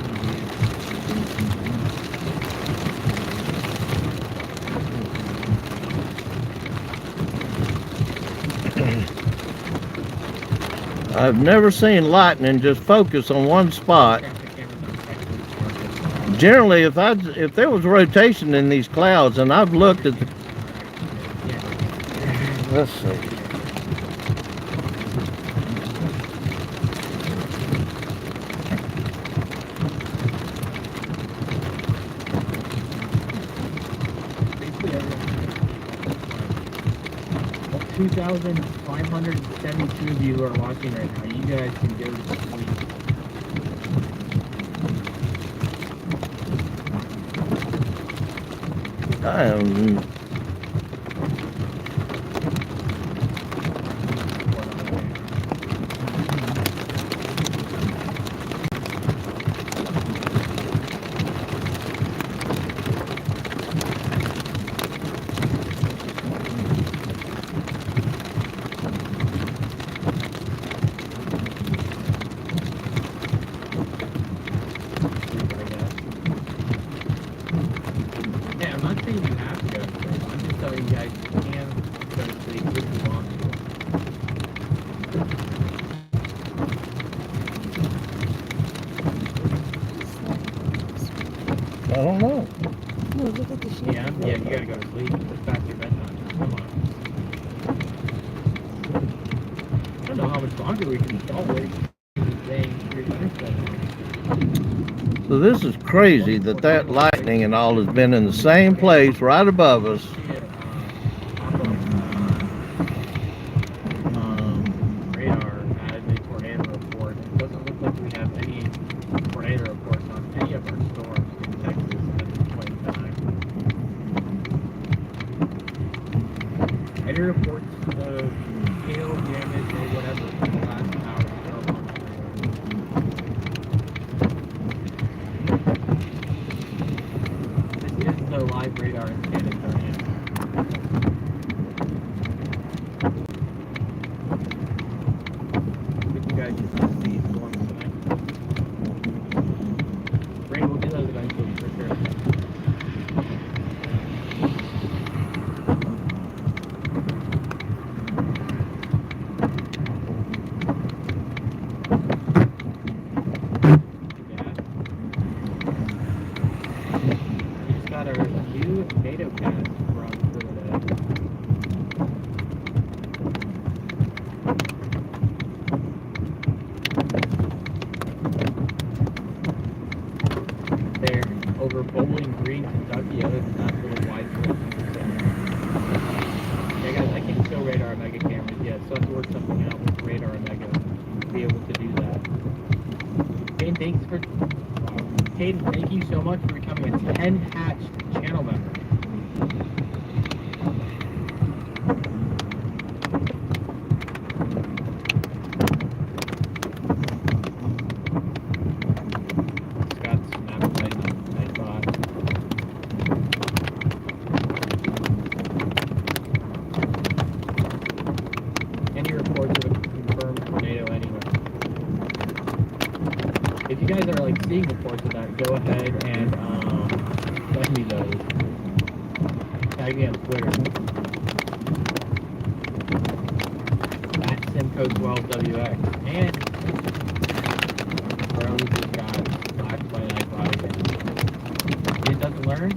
views. I've never seen lightning just focus on one spot. Generally, if there was rotation in these clouds, and I've looked at the, let's see. Well, 2,572 of you who are watching right now, you guys can go to sleep. I am. Yeah, I'm not saying you have to go to sleep. I'm just telling you guys you can go to sleep if you want to. I don't know. No, look at the shape. Yeah, you gotta go to sleep. It's past your bedtime. Come on. I don't know how much longer we can all wait. So this is crazy that lightning and all has been in the same place right above us. Radar as a tornado report. It doesn't look like we have any tornado reports on any of our storms in Texas at this point in time. Any reports of hail damage or whatever in the last hour or month? This is the live radar in San Antonio. I think you guys should see storms tonight. Rain will do those eventually for sure. We just got our new NATO cast from Philadelphia. There, over Bowling Green, Kentucky, other than that little wide open. Yeah, guys, I can show radar and mega cameras, yeah, so I have to work something out with radar and mega to be able to do that. Caden, thank you so much for becoming a 10 hatched channel member. Scott's not playing on my thought. Any reports of a confirmed tornado anywhere? If you guys are like seeing reports of that, go ahead and send me those. Tag me on Twitter. At Simco12WX. And bro, this guy Black by Night Body. It doesn't learn?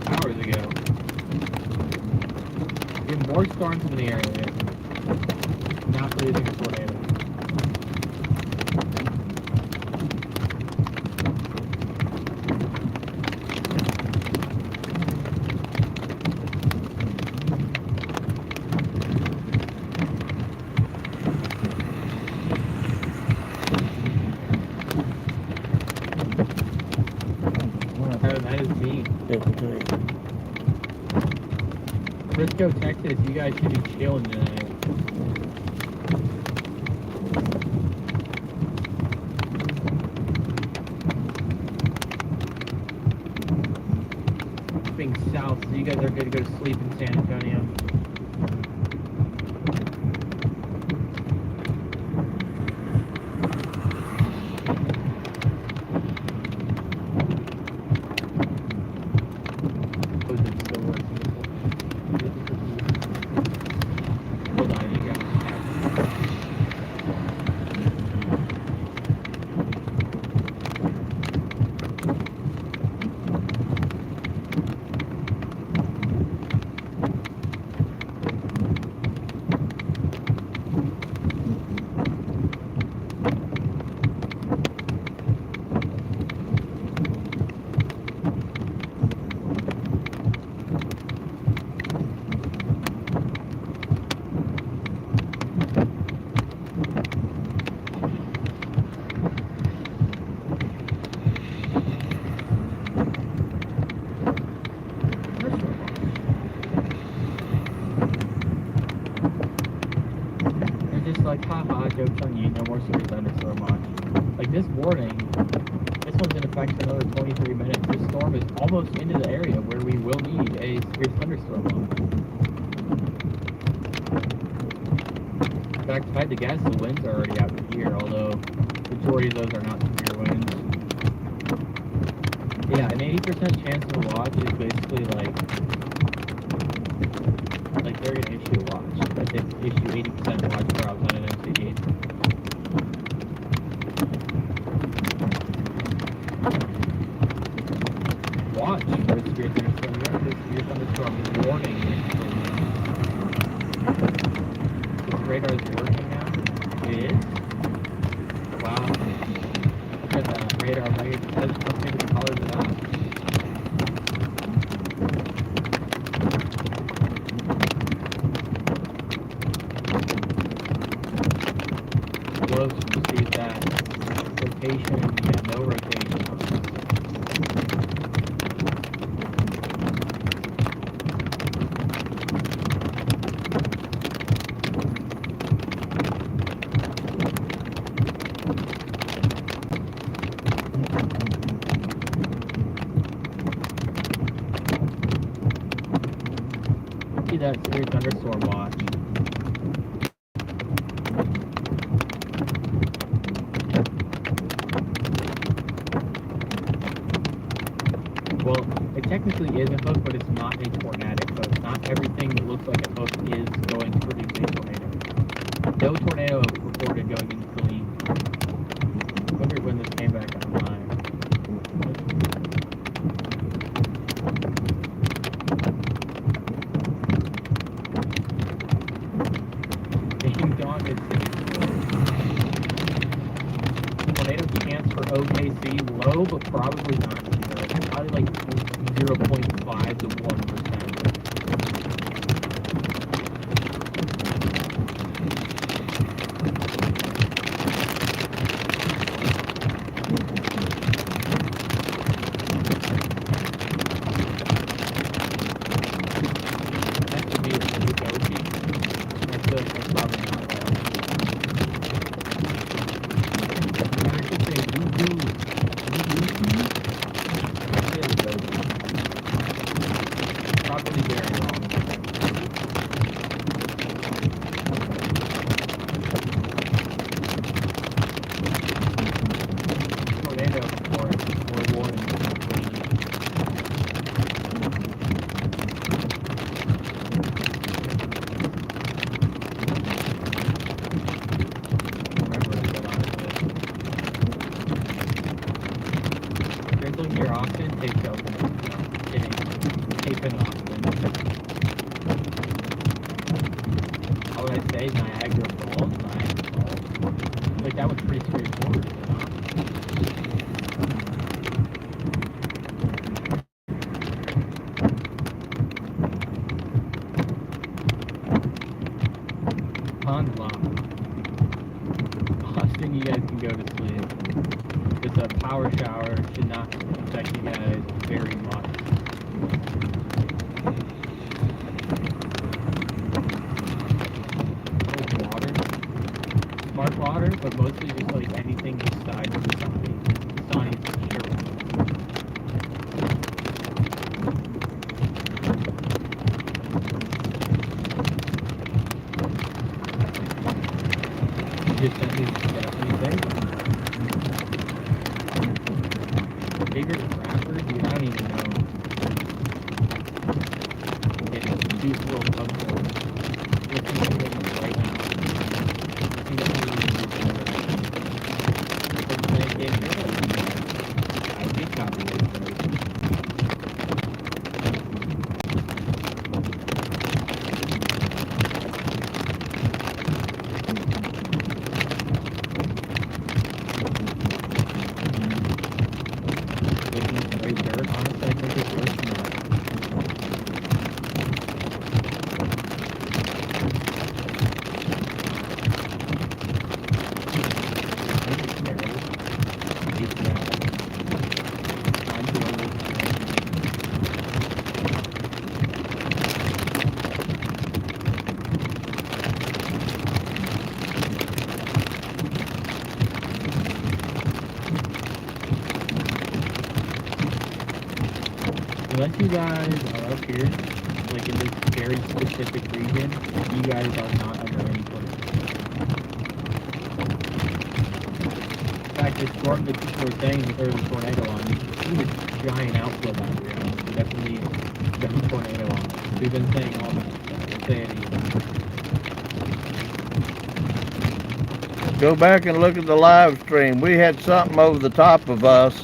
Hours ago. We have more storms in the area. Not losing a tornado. Oh, that is mean. Frisco, Texas, you guys should be chilling tonight. moving south, so you guys are good to go to sleep in San Antonio. Was it still working? Hold on, you guys. Like, haha, joke's on you, no more severe thunderstorm watch. Like, this warning, this one's in effect for another 23 minutes. This storm is almost into the area where we will need a severe thunderstorm watch. In fact, if I had to guess, the winds are already out here, although the majority of those are not severe winds. Yeah, an 80% chance of a watch is basically like they're going to issue a watch. But they issue 80% watch drops on an MCD. Watch for a severe thunderstorm. Remember, this severe thunderstorm warning. This radar is working now. It is? Wow. Look at that radar. Maybe the colors of that. Close to see that rotation, yeah, no rotation. See that severe thunderstorm watch. Well, it technically is a hook, but it's not a tornadic hook. Not everything that looks like a hook is going to produce a tornado. No tornado reported going into Killeen. I wonder when this came back online. Ding dong, it's tornado chance for OKC low, but probably not. Probably like 0.5 to 1%. That to me is pretty dopey. That's probably not right. I should say woo-hoo. Probably very wrong. Tornado report or warning. Remember to get on it. Drizzling near Austin, take Shelton. Kidding. Tape in Austin. How would I say Niagara Falls? Niagara Falls. Like, that was pretty straightforward. Pond Lock. Austin, you guys can go to sleep. It's a power shower. Should not affect you guys very much. Smart water, but mostly just like anything besides the Sonny's shirt. Sniper, dude, I don't even know. It's too slow up there. Looking at it right now. I think that's really good. It's like it is. I did copy it. Right there, honestly, I think it's worse than that. Unless you guys are up here, like in this very specific region, you guys are not under any tornado. In fact, the storm that people were saying that there was a tornado on, you see this giant outflow boundary on it. So definitely there's a tornado on it. We've been saying all that stuff. We'll say it again. Go back and look at the live stream. We had something over the top of us.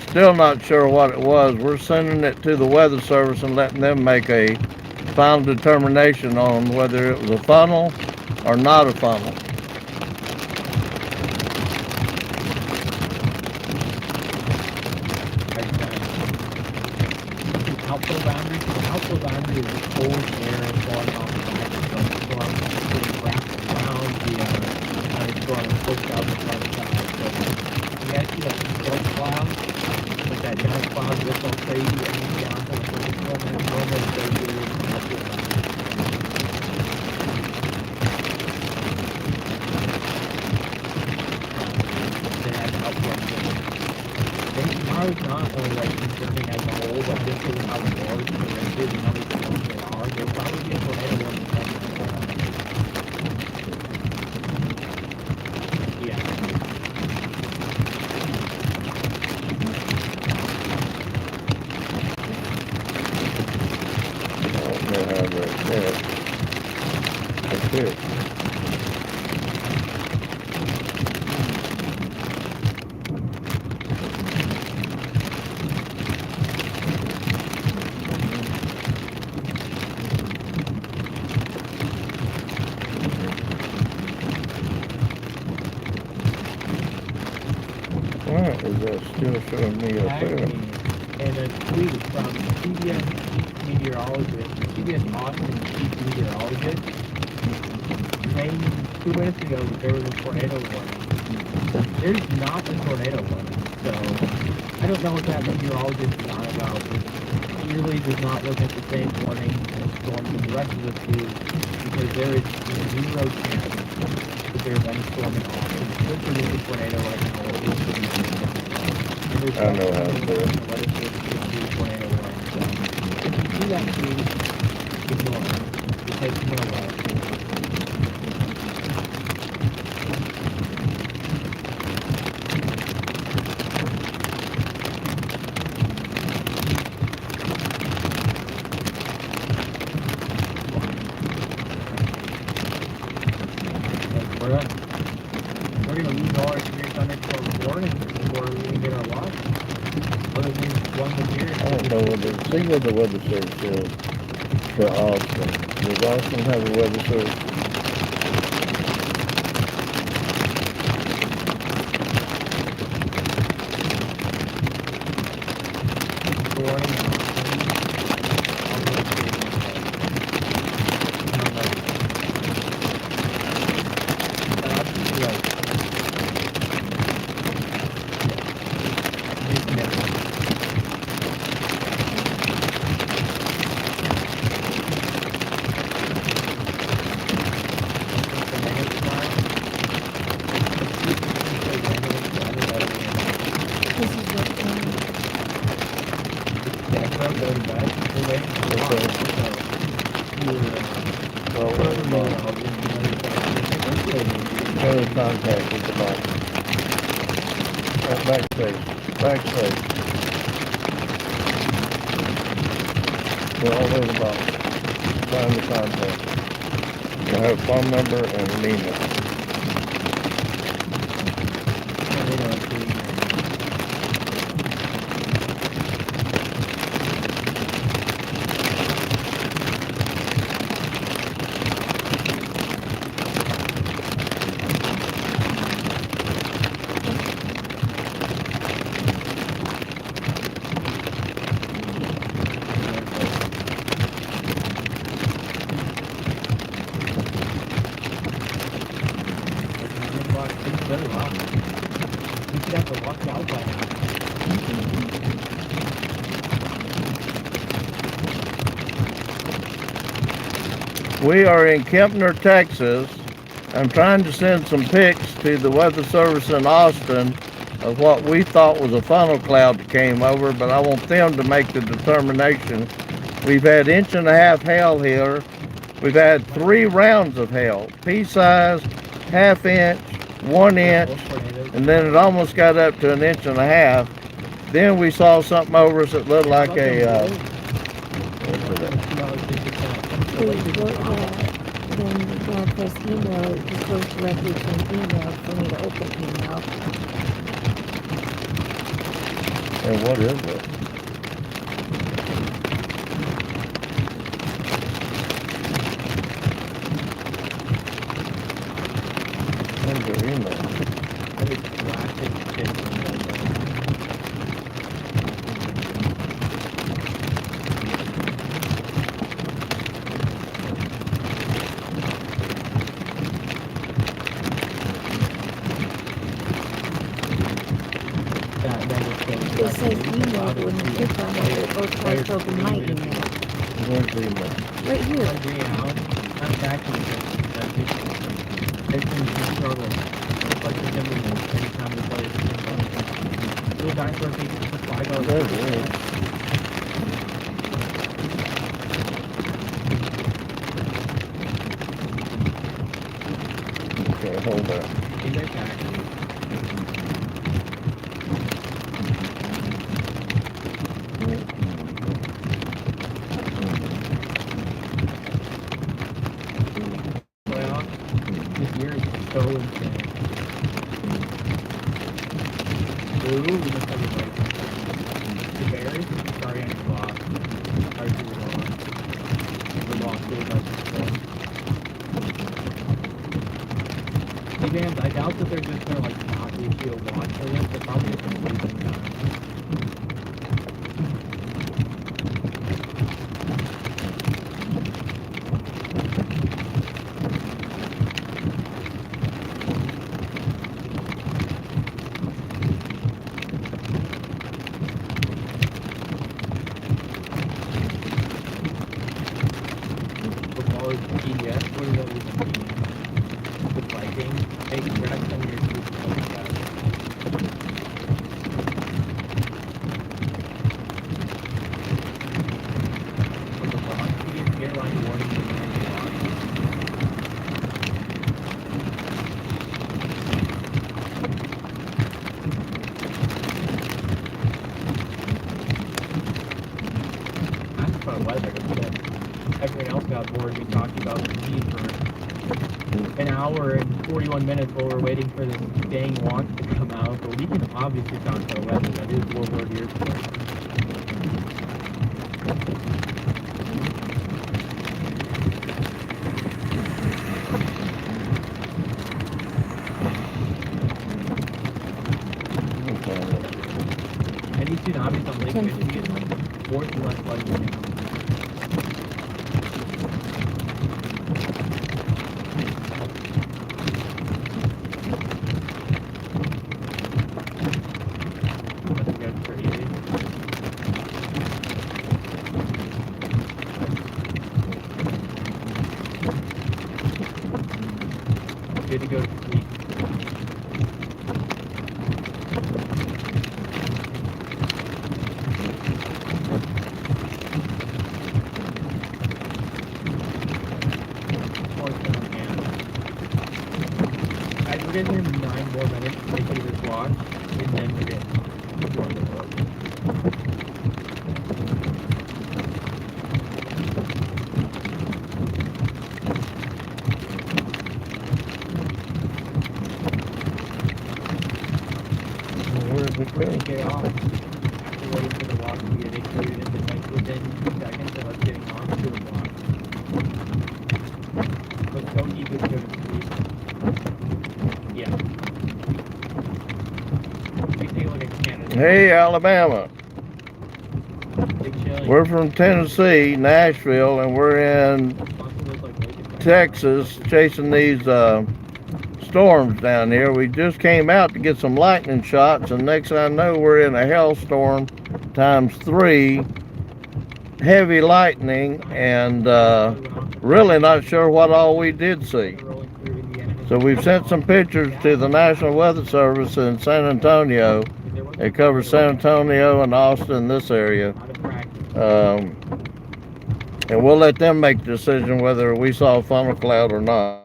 Still not sure what it was. We're sending it to the Weather Service and letting them make a final determination on whether it was a funnel or not a funnel. Outflow boundary is the cold air falling off the back of the storm, getting wrapped around the storm and pushed out the front side. So you guys see that storm cloud, like that giant cloud that's all crazy and down to the front storm, and it's almost so good. They had outflow. Tomorrow is not only like concerning as a whole, but just given how large the range is and how many storms there are, there'll probably be a tornado on the front. Yeah. I don't know how that's it. That's it. Why is that still showing me up there? And a tweet from CBS meteorologist, CBS Austin chief meteorologist, saying 2 minutes ago that there was a tornado warning. There's not a tornado warning, so I don't know what that meteorologist is on about. It clearly does not look at the same warning and storms as the rest of us do, because there is zero chance that there's any storm in Austin. Look for this tornado right now. I know how to do it. Tornado warning. So if you see that tweet, ignore it. Because you know what? We're going to lose all our severe thunderstorm warnings before we even get our watch. Other than one this year. I don't know what see what the weather service is for Austin. Does Austin have a weather service? Warning. Contact with the bottom. Backspace. They're all in the box. Time to contact. I have a phone number and an email. We are in Kempner, Texas. I'm trying to send some pics to the Weather Service in Austin of what we thought was a funnel cloud that came over, but I want them to make the determination. We've had 1.5 inch hail here. We've had 3 rounds of hail, pea-size, 1/2 inch, 1 inch, and then it almost got up to 1.5 inches. Then we saw something over us that looked like a, Please go then when I press email, it just goes directly to an email for me to open email. and what is it? Send your email. It says email, but when you click on it, it goes right to open my email. Where's the email? Right here. That's actually it's been a struggle. Like the difference anytime we play it. Little dinosaur pieces of fly goes. There it is. Okay, hold on. In their pack. So insane. Ooh, we must have a break. The Bears? Sorry, I lost. Sorry to the loss. We lost 2-0. Hey, Vans, I doubt that they're just gonna, like, not issue a watch for this. They're probably just gonna lose them time. Everyone else got bored. We talked about the need for an hour and 41 minutes while we're waiting for this dang watch to come out. But we can obviously talk about weather. That is what we're here for. Any tsunamis on Lake Michigan, like 4th and less likely now. Good to go to sleep. We're getting here 9 more minutes to take you this watch, and then we're getting going to work. get off. After waiting for the walk to get initiated into like within 2 seconds of us getting off to the block. But don't keep it good to sleep. Yeah. We take a look at Canada. Hey, Alabama. Big chilling. We're from Tennessee, Nashville, and we're in Texas chasing these storms down here. We just came out to get some lightning shots, and next thing I know, we're in a hailstorm times 3, heavy lightning, and really not sure what all we did see. So we've sent some pictures to the National Weather Service in San Antonio. It covers San Antonio and Austin, this area. And we'll let them make the decision whether we saw a funnel cloud or not.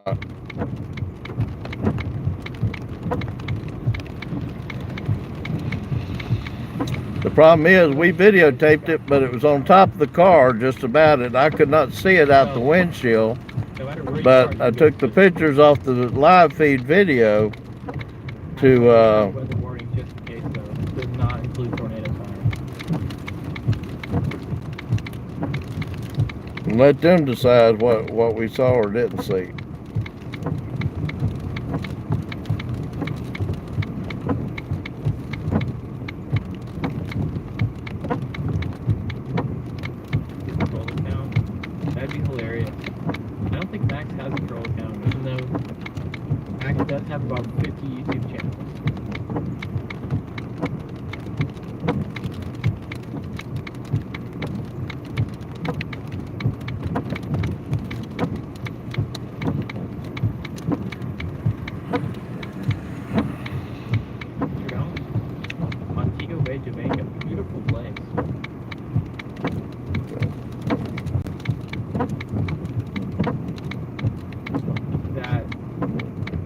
The problem is we videotaped it, but it was on top of the car just about it. I could not see it out the windshield, but I took the pictures off the live feed video to Weather warning just in case though. Does not include tornado fire. and let them decide what we saw or didn't see. Control account. That'd be hilarious. I don't think Max has a control account, even though Max does have about 50 YouTube channels. Montego Bay, Jamaica, beautiful place. That,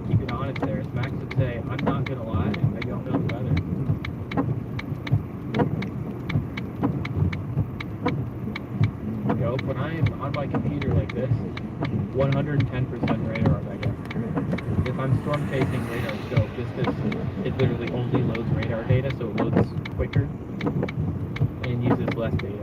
keep it honest there, as Max would say, I'm not gonna lie, I don't know the weather. When I am on my computer like this, 110% radar omega. If I'm storm chasing radar scope, it literally only loads radar data, so it loads quicker and uses less data.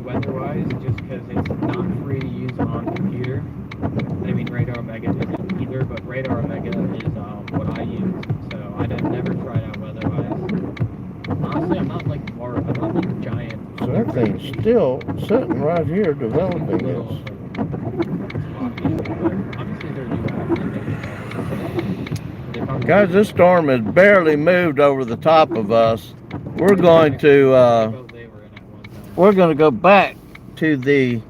Weather-wise, just because it's not free to use on computer. I mean, Radar Omega isn't either, but Radar Omega is what I use. So I've never tried out weather-wise. Honestly, I'm not like giant. So that thing's still sitting right here developing this. Obviously, they're new apps. Guys, this storm has barely moved over the top of us. We're going to go back to the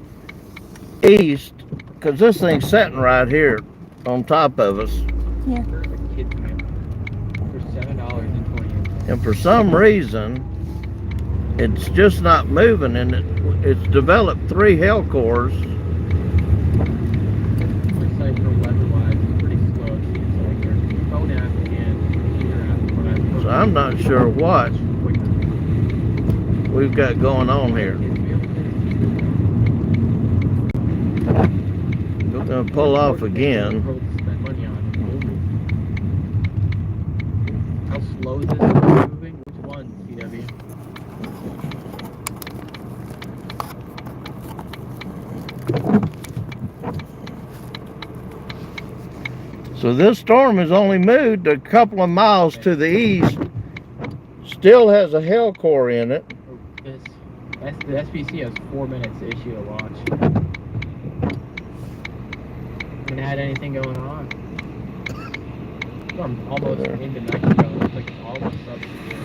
east because this thing's sitting right here on top of us. Yeah. For $7.28. And for some reason, it's just not moving, and it's developed 3 hail cores. So I'm not sure what we've got going on here. We're going to pull off again. How slow is this moving? Which one, CW? So this storm has only moved a couple of miles to the east. Still has a hail core in it. The SPC has 4 minutes to issue a watch. Haven't had anything going on. I'm almost into Mexico. It looks like it's almost substituted.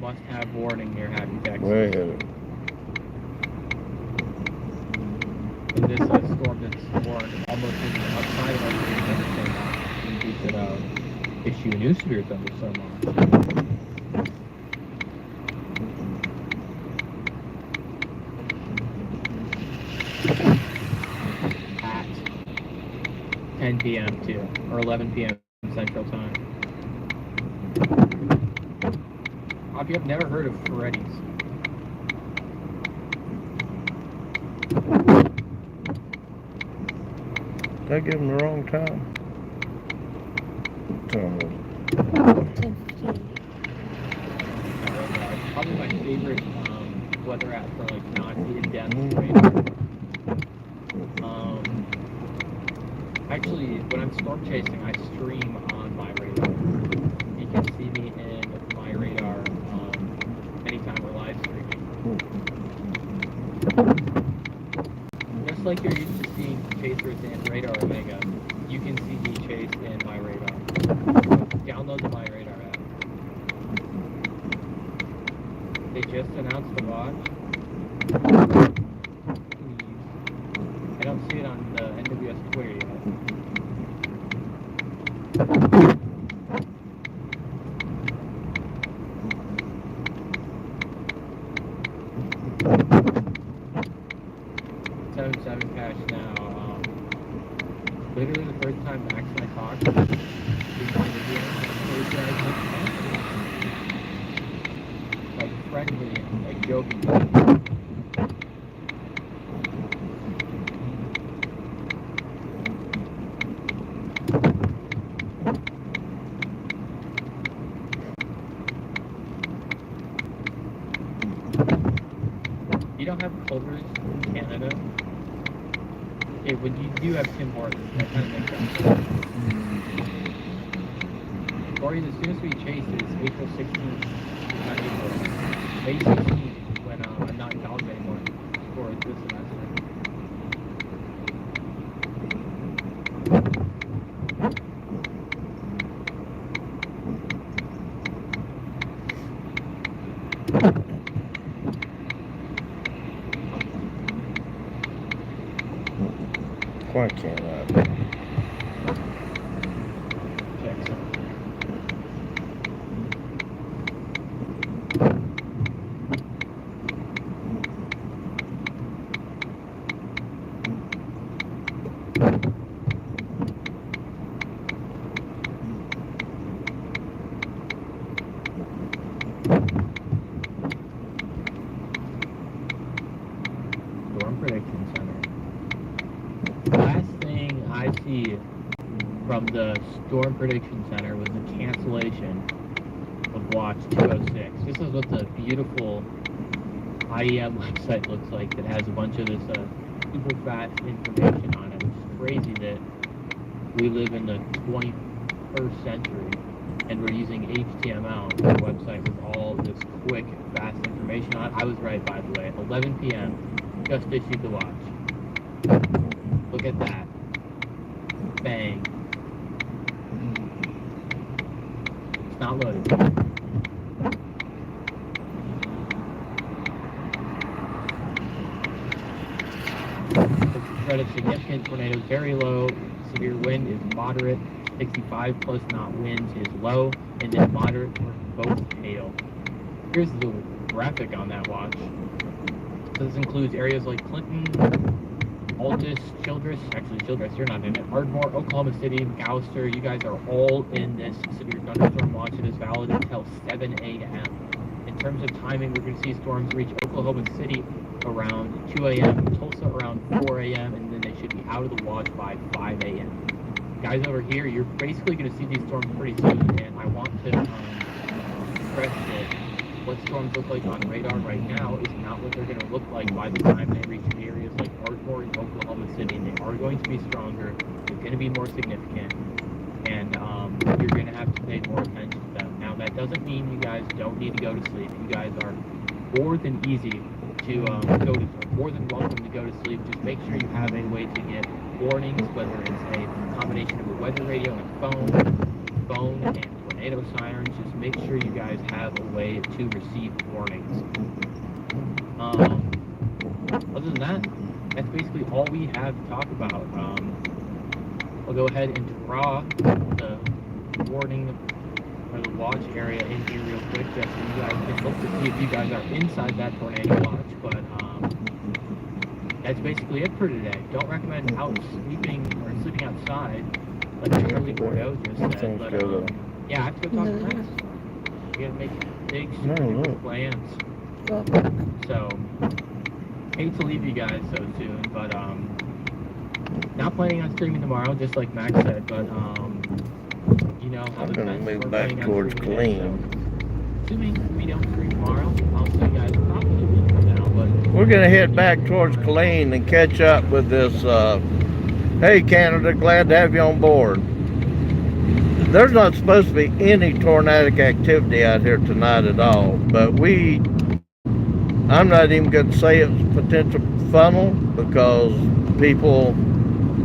Must have warning near Happy, Texas. Way ahead. And this storm that's more almost outside of our interstate. We could issue a new severe thunderstorm watch. 10 p.m. too, or 11 p.m. Central Time. If you have never heard of Freddy's, Did I give them the wrong time? Time was 10:15. probably my favorite weather app for like not in-depth radar. Actually, when I'm storm chasing, I stream on my radar. You can see me in my radar anytime we're live streaming. Just like you're used to seeing chasers in Radar Omega, you can see me chased in my radar. Download the My Radar app. They just announced the watch. I don't see it on the NWS Twitter yet. Seven cash now. Literally the first time Max and I talked, like friendly, like joking. You don't have Culver's in Canada? Okay, when you do have Tim Hortons, that kind of makes sense. Corey, as soon as we chase is April 16th, not April, May 16th, when I'm not in college anymore for this semester. Why can't I? Check some. Storm Prediction Center. Last thing I see from the Storm Prediction Center was the cancellation of Watch 206. This is what the beautiful IEM website looks like that has a bunch of this super fast information on it, which is crazy that we live in the 21st century and we're using HTML for a website with all this quick, fast information on it. I was right, by the way. 11 p.m. Just issued the watch. Look at that. Bang. It's not loaded. Threat of significant tornadoes very low. Severe wind is moderate. 65 plus knot winds is low. And then moderate for both hail. Here's the graphic on that watch. So this includes areas like Clinton, Altus, Childress, you're not in it. Ardmore, Oklahoma City, McAllister, you guys are all in this severe thunderstorm watch. It is valid until 7 a.m. In terms of timing, we're going to see storms reach Oklahoma City around 2 a.m., Tulsa around 4 a.m., and then they should be out of the watch by 5 a.m. Guys over here, you're basically going to see these storms pretty soon, and I want to stress that what storms look like on radar right now is not what they're going to look like by the time they reach areas like Ardmore and Oklahoma City. They are going to be stronger, they're going to be more significant, and you're going to have to pay more attention to them. Now, that doesn't mean you guys don't need to go to sleep. You guys are more than more than welcome to go to sleep. Just make sure you have a way to get warnings, whether it's a combination of a weather radio and phone and tornado sirens. Just make sure you guys have a way to receive warnings. Other than that, that's basically all we have to talk about. I'll go ahead and draw the warning or the watch area in here real quick, just so you guys can look to see if you guys are inside that tornado watch. But that's basically it for today. Don't recommend sleeping outside, like Charlie Bordeaux just said. Things But go to- yeah, I have to go talk to No, Max. We gotta make big, No, super look. plans. Well, So, hate to leave you guys so soon, but not planning on streaming tomorrow, just like Max said, but you know, I'm other gonna events move we're back planning on towards streaming today, Killeen. so assuming we don't stream tomorrow, I'll see you guys probably a week from now, but We're gonna head back towards Killeen and catch up with this. Hey Canada, glad to have you on board. There's not supposed to be any tornadic activity out here tonight at all, but I'm not even going to say it's a potential funnel because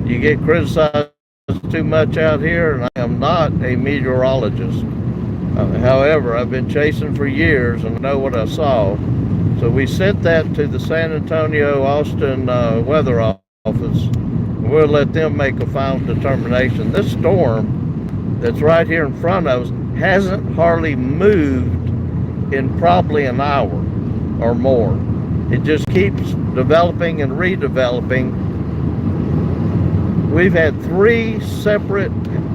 you get criticized too much out here, and I am not a meteorologist. However, I've been chasing for years and know what I saw. So we sent that to the San Antonio, Austin weather office. We'll let them make a final determination. This storm that's right here in front of us hasn't hardly moved in probably an hour or more. It just keeps developing and redeveloping. We've had 3 separate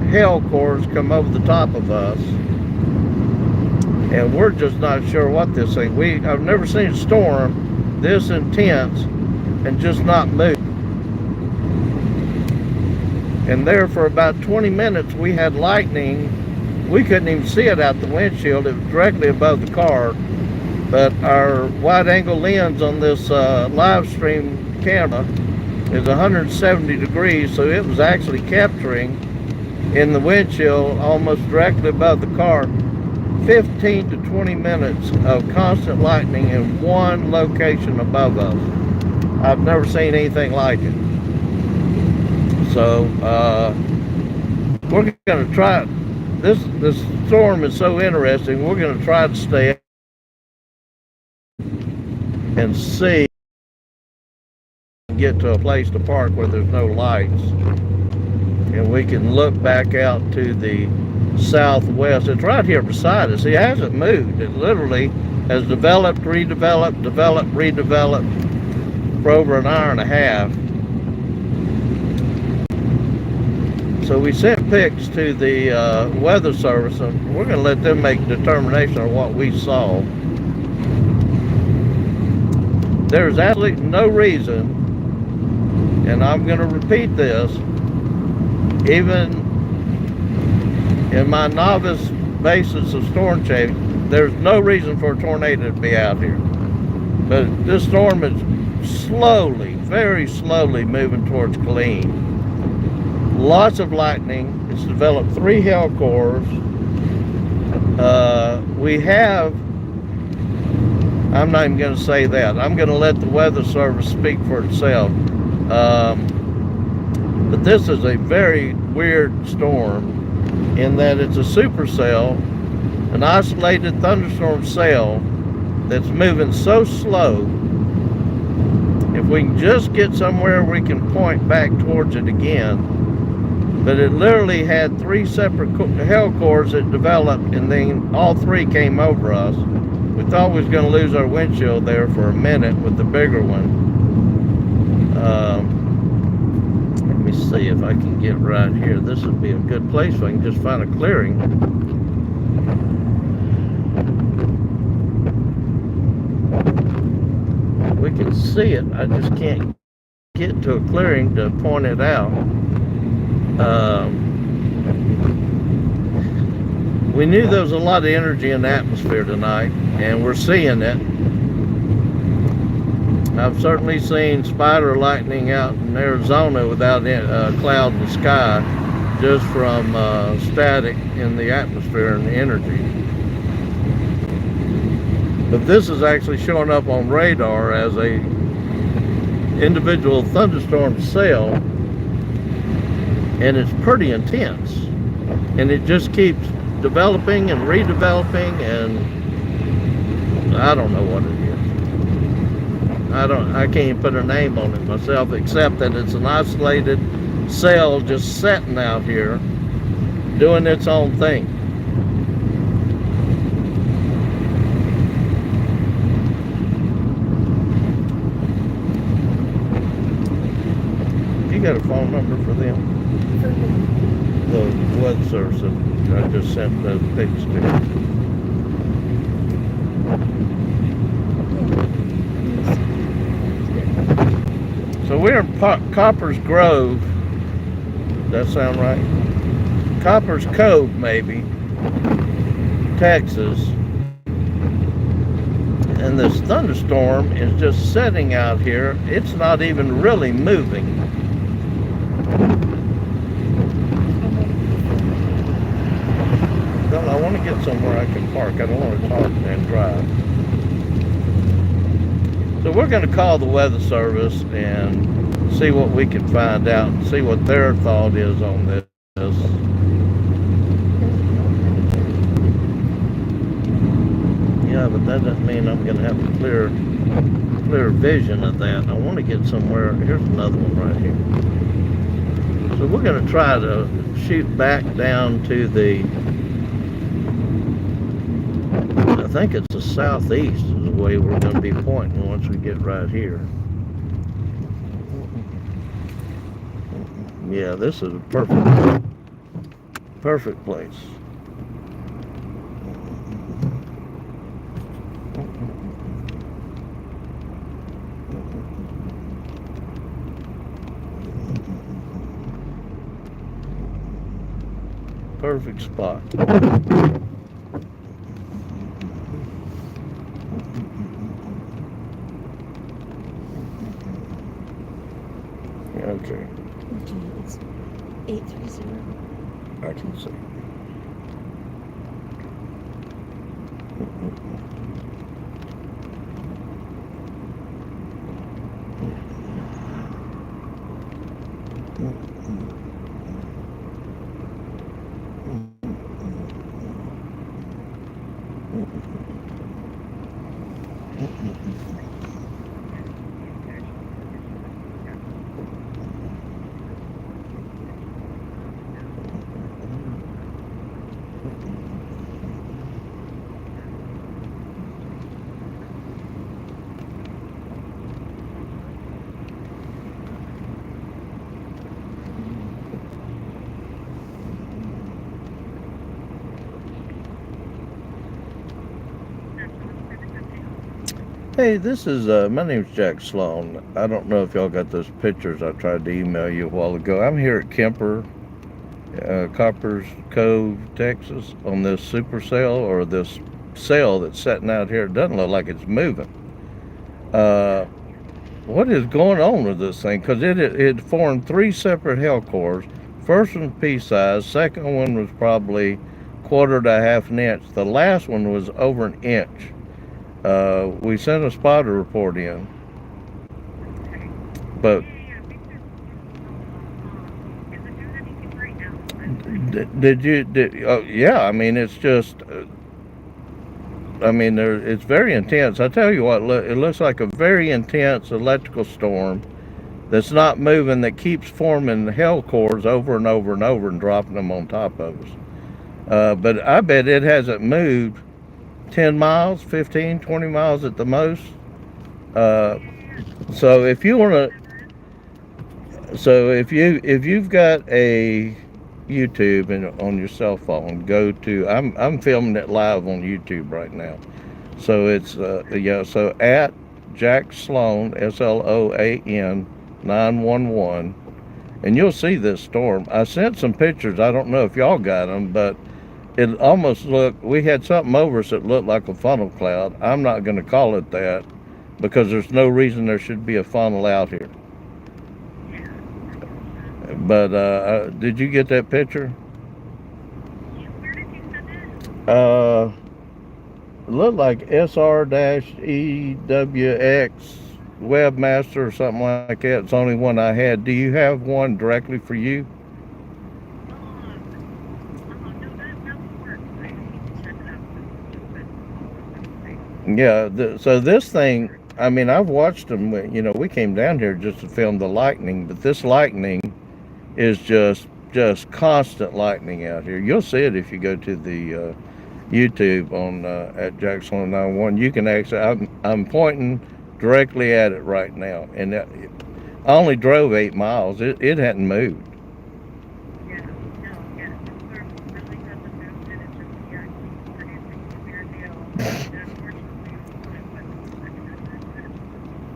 hail cores come over the top of us, and we're just not sure what this thing. I've never seen a storm this intense and just not move. And there for about 20 minutes we had lightning. We couldn't even see it out the windshield. It was directly above the car. But our wide angle lens on this live stream camera is 170 degrees, so it was actually capturing in the windshield almost directly above the car 15 to 20 minutes of constant lightning in one location above us. I've never seen anything like it. So we're going to try. This storm is so interesting. We're going to try to stay and see, get to a place to park where there's no lights, and we can look back out to the southwest. It's right here beside us. It hasn't moved. It literally has developed, redeveloped, developed, redeveloped for over an hour and a half. So we sent pics to the weather service, and we're going to let them make a determination of what we saw. There's absolutely no reason, and I'm going to repeat this, even in my novice basis of storm chasing, there's no reason for a tornado to be out here. But this storm is slowly, very slowly moving towards Killeen. Lots of lightning. It's developed 3 hail cores. I'm not even going to say that. I'm going to let the weather service speak for itself. But this is a very weird storm in that it's a supercell, an isolated thunderstorm cell that's moving so slow. If we can just get somewhere we can point back towards it again. But it literally had 3 separate hail cores that developed, and then all 3 came over us. We thought we was going to lose our windshield there for a minute with the bigger one. Let me see if I can get right here. This would be a good place if I can just find a clearing. We can see it. I just can't get to a clearing to point it out. We knew there was a lot of energy in the atmosphere tonight, and we're seeing it. I've certainly seen spider lightning out in Arizona without a cloud in the sky, just from static in the atmosphere and the energy. But this is actually showing up on radar as a individual thunderstorm cell, and it's pretty intense, and it just keeps developing and redeveloping, and I don't know what it is. I can't even put a name on it myself, except that it's an isolated cell just sitting out here doing its own thing. If you got a phone number for them? For who? The weather service that I just sent the pics to. Yeah. So we're in Copperas Grove. Does that sound right? Copperas Cove, maybe. Texas. And this thunderstorm is just sitting out here. It's not even really moving. Well, I want to get somewhere I can park. I don't want to talk and drive. So we're going to call the weather service and see what we can find out and see what their thought is on this. Yeah, but that doesn't mean I'm going to have a clear vision of that. I want to get somewhere. Here's another one right here. So we're going to try to shoot back down to the, I think it's the southeast is the way we're going to be pointing once we get right here. Yeah, this is a perfect place. Perfect spot. Okay, Okay, it's 830. I can see. Hey, this is, my name's Jack Sloan. I don't know if y'all got those pictures I tried to email you a while ago. I'm here at Kempner, Copperas Cove, Texas, on this supercell, or this cell that's sitting out here. It doesn't look like it's moving. What is going on with this thing? Because it formed 3 separate hell cores. First one pea-sized, second one was probably 1/4 to 1/2 an inch. The last one was over an inch. We sent a spotter report in, but yeah, I mean, it's just, I mean, it's very intense. I tell you what, it looks like a very intense electrical storm that's not moving, that keeps forming hell cores over and over and over and dropping them on top of us. But I bet it hasn't moved 10 miles, 15, 20 miles at the most. So if you want to, so if you've got a YouTube and on your cell phone, go to, I'm filming it live on YouTube right now. So it's yeah, so at Jack Sloan, SLOAN 911, and you'll see this storm. I sent some pictures. I don't know if y'all got them, but it almost looked, we had something over us that looked like a funnel cloud. I'm not going to call it that because there's no reason there should be a funnel out here. But did you get that picture? Where did you send it? It looked like SR-EWX Webmaster or something like that. It's the only one I had. Do you have one directly for you? No, that would work. I need to check it out. Yeah, so this thing, I mean, I've watched them, you know, we came down here just to film the lightning, but this lightning is just constant lightning out here. You'll see it if you go to the YouTube on at Jack Sloan 911. You can actually, I'm pointing directly at it right now, and I only drove 8 miles. It hadn't moved. Yeah, no, yeah, the storm really hasn't moved, and it's just, yeah, keeps producing severe hail. And unfortunately, it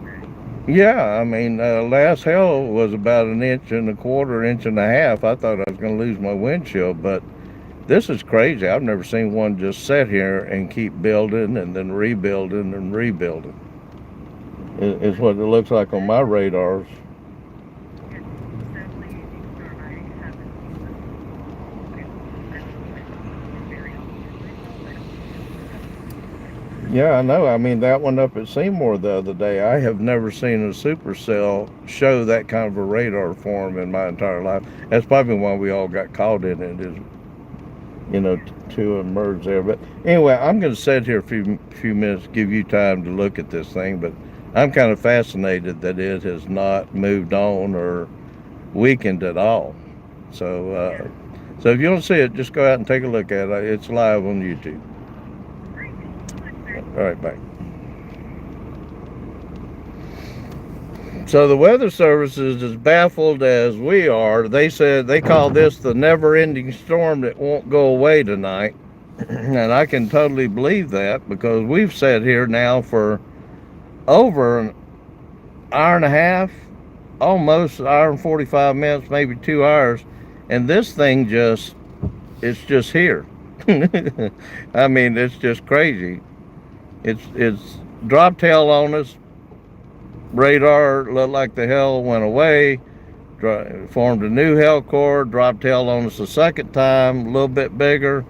wasn't. Yeah, I mean, last hail was about 1.25 inches, 1.5 inches. I thought I was going to lose my windshield, but this is crazy. I've never seen one just sit here and keep building and then rebuilding and rebuilding. It's what it looks like on my radars. It's definitely a unique storm. I haven't seen this. I don't very often myself. I don't. Yeah, I know. I mean, that one up at Seymour the other day, I have never seen a supercell show that kind of a radar form in my entire life. That's probably why we all got caught in it, is, to emerge there. But anyway, I'm going to sit here a few minutes, give you time to look at this thing, but I'm kind of fascinated that it has not moved on or weakened at all. So, so if you want to see it, just go out and take a look at it. It's live on YouTube. Great. Thank you so much, sir. All right, bye. So the Weather Service is as baffled as we are. They said they call this the never-ending storm that won't go away tonight. And I can totally believe that, because we've sat here now for over an hour and a half, almost an hour and 45 minutes, maybe 2 hours, and this thing it's just here. I mean, it's just crazy. It's dropped tail on us. Radar looked like the hell went away, formed a new hell core, dropped tail on us a second time, a little bit bigger.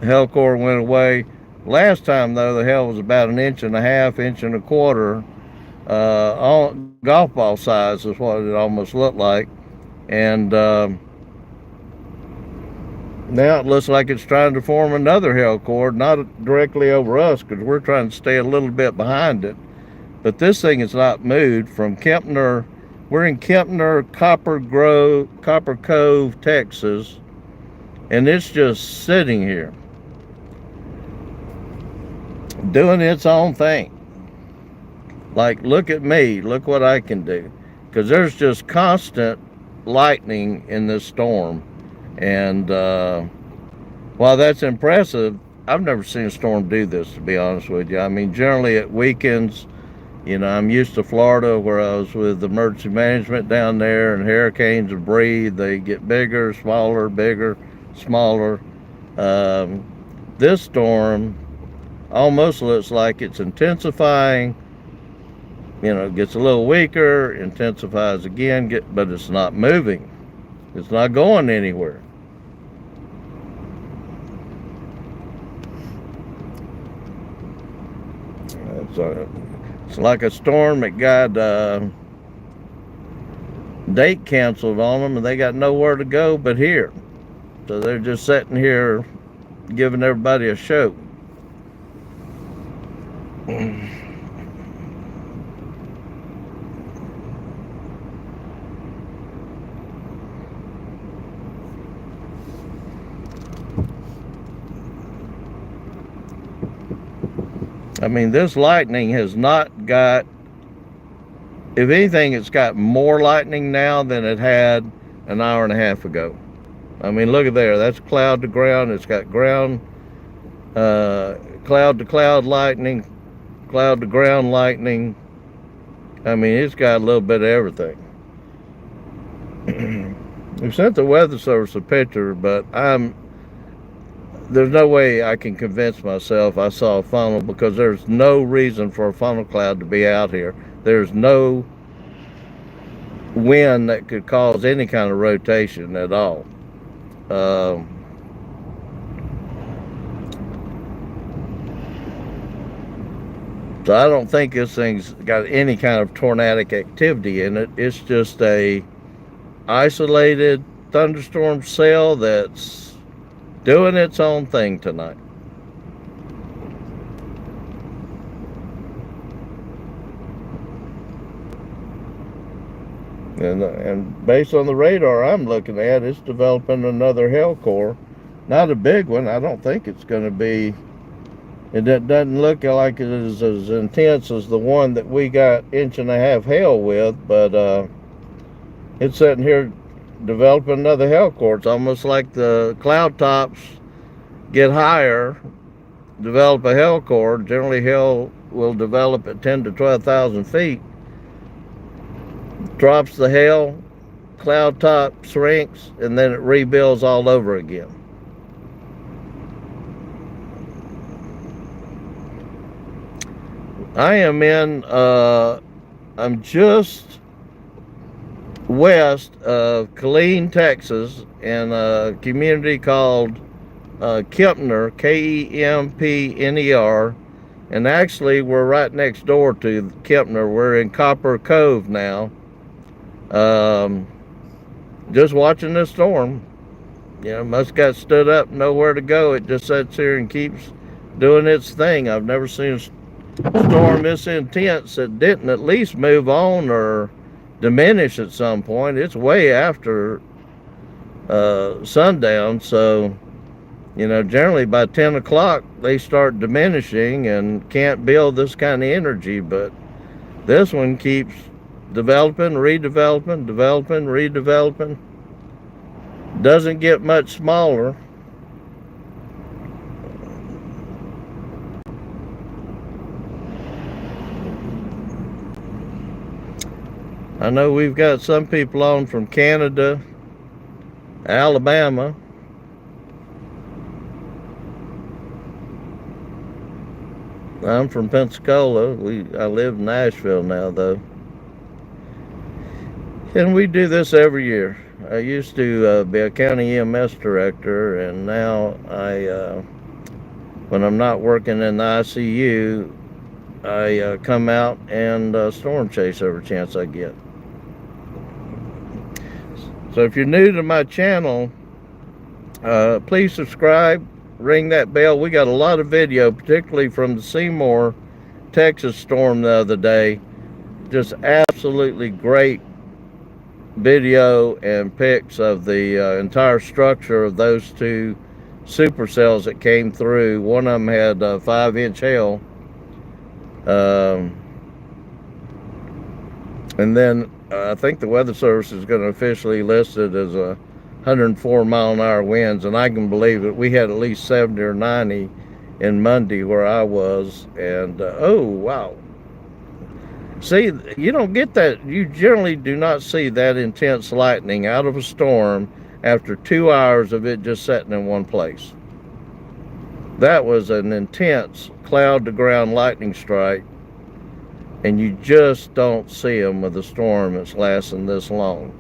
Hell core went away. Last time, though, the hell was about 1.5 inches, on golf ball size is what it almost looked like. And now it looks like it's trying to form another hell core, not directly over us, because we're trying to stay a little bit behind it. But this thing is not moved from Kempner. We're in Kempner, Copper Cove, Texas, and it's just sitting here, doing its own thing. Like, look at me, look what I can do. Because there's just constant lightning in this storm. And while that's impressive, I've never seen a storm do this, to be honest with you. I mean, generally it weakens. I'm used to Florida, where I was with emergency management down there, and hurricanes will breathe. They get bigger, smaller, bigger, smaller. This storm almost looks like it's intensifying. It gets a little weaker, intensifies again, but it's not moving. It's not going anywhere. It's like a storm that got date canceled on them, and they got nowhere to go but here. So they're just sitting here giving everybody a show. I mean, this lightning has not got, if anything, it's got more lightning now than it had an hour and a half ago. I mean, look at there. That's cloud to ground. It's got ground, cloud to cloud lightning, cloud to ground lightning. I mean, it's got a little bit of everything. We sent the Weather Service a picture, but there's no way I can convince myself I saw a funnel, because there's no reason for a funnel cloud to be out here. There's no wind that could cause any kind of rotation at all. So I don't think this thing's got any kind of tornadic activity in it. It's just a isolated thunderstorm cell that's doing its own thing tonight. And based on the radar I'm looking at, it's developing another hell core. Not a big one. I don't think it's going to be It doesn't look like it is as intense as the one that we got 1.5-inch hail with, but it's sitting here developing another hail core. It's almost like the cloud tops get higher, develop a hail core. Generally, hail will develop at 10 to 12,000 feet. Drops the hail, cloud top shrinks, and then it rebuilds all over again. I am in, I'm just west of Killeen, Texas, in a community called Kempner, Kempner, and actually we're right next door to Kempner. We're in Cove now. Just watching this storm. Must got stood up, nowhere to go. It just sits here and keeps doing its thing. I've never seen a storm this intense that didn't at least move on or diminish at some point. It's way after sundown, so generally by 10 o'clock they start diminishing and can't build this kind of energy, but this one keeps developing, redeveloping, developing, redeveloping. Doesn't get much smaller. I know we've got some people on from Canada, Alabama. I'm from Pensacola. I live in Nashville now, though. And we do this every year. I used to be a county EMS director, and now when I'm not working in the ICU, I come out and storm chase every chance I get. So if you're new to my channel, please subscribe, ring that bell. We got a lot of video, particularly from the Seymour, Texas storm the other day. Just absolutely great video and pics of the entire structure of those two supercells that came through. One of them had 5-inch hail. And then I think the Weather Service is going to officially list it as 104 mile an hour winds, and I can believe it. We had at least 70 or 90 in Monday where I was, and oh wow. See, you don't get that. You generally do not see that intense lightning out of a storm after 2 hours of it just sitting in one place. That was an intense cloud to ground lightning strike, and you just don't see them with a storm that's lasting this long.